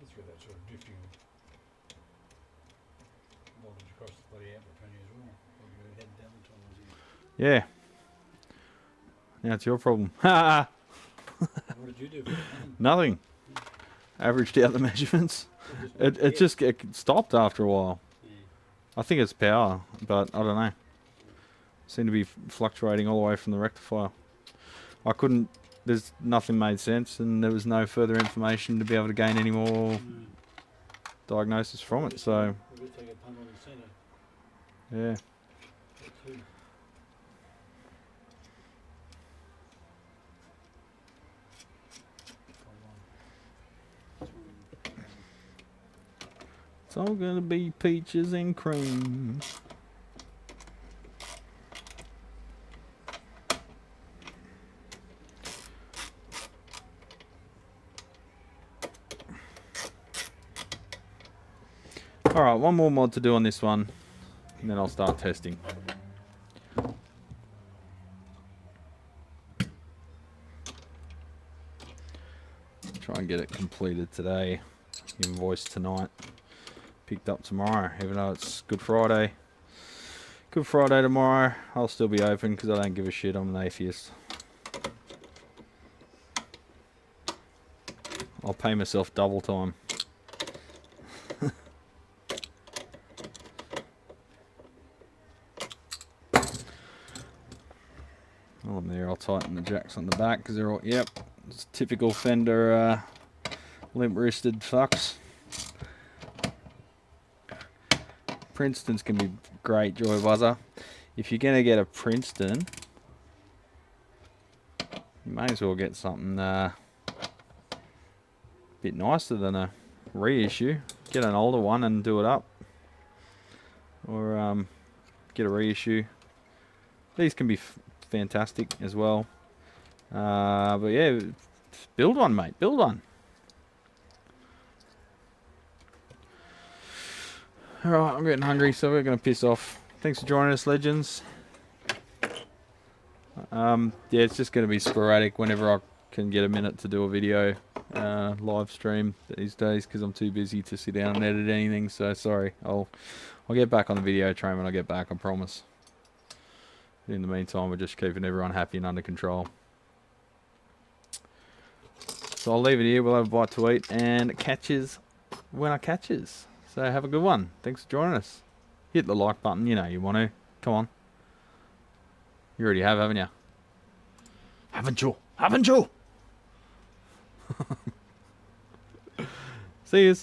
Speaker 2: That's where that sort of drifting voltage across the bloody amp will turn you as well. Probably go head down the tunnels here.
Speaker 1: Yeah. Now it's your problem. Ha!
Speaker 2: What did you do? For it?
Speaker 1: Nothing. Averaged out the measurements. It just it stopped after a while.
Speaker 2: Yeah.
Speaker 1: I think it's power, but I don't know. Seemed to be fluctuating all the way from the rectifier. I couldn't. There's nothing made sense, and there was no further information to be able to gain any more diagnosis from it. So
Speaker 2: We'll just take a punt on the centre.
Speaker 1: yeah.
Speaker 2: Too.
Speaker 1: It's all gonna be peaches and cream. Alright, one more mod to do on this one, and then I'll start testing. Try and get it completed today, invoiced tonight. picked up tomorrow, even though it's Good Friday. Good Friday tomorrow. I'll still be open because I don't give a shit. I'm an atheist. I'll pay myself double time. While I'm there, I'll tighten the jacks on the back because they're all, yep, it's typical Fender limp-wristed fucks. Princeton's can be great, Joy Buzzer. If you're going to get a Princeton, you may as well get something a bit nicer than a reissue. Get an older one and do it up. Or get a reissue. These can be fantastic as well. But yeah, build one, mate. Build one. Alright, I'm getting hungry, so we're going to piss off. Thanks for joining us, legends. Yeah, it's just going to be sporadic whenever I can get a minute to do a video live stream these days because I'm too busy to sit down and edit anything. So sorry, I'll get back on the video train when I get back, I promise. In the meantime, we're just keeping everyone happy and under control. So I'll leave it here. We'll have a bite to eat and catches when I catches. So have a good one. Thanks for joining us. Hit the like button. You know you want to. Come on. You already have, haven't you? Haven't you? Haven't you? See yous.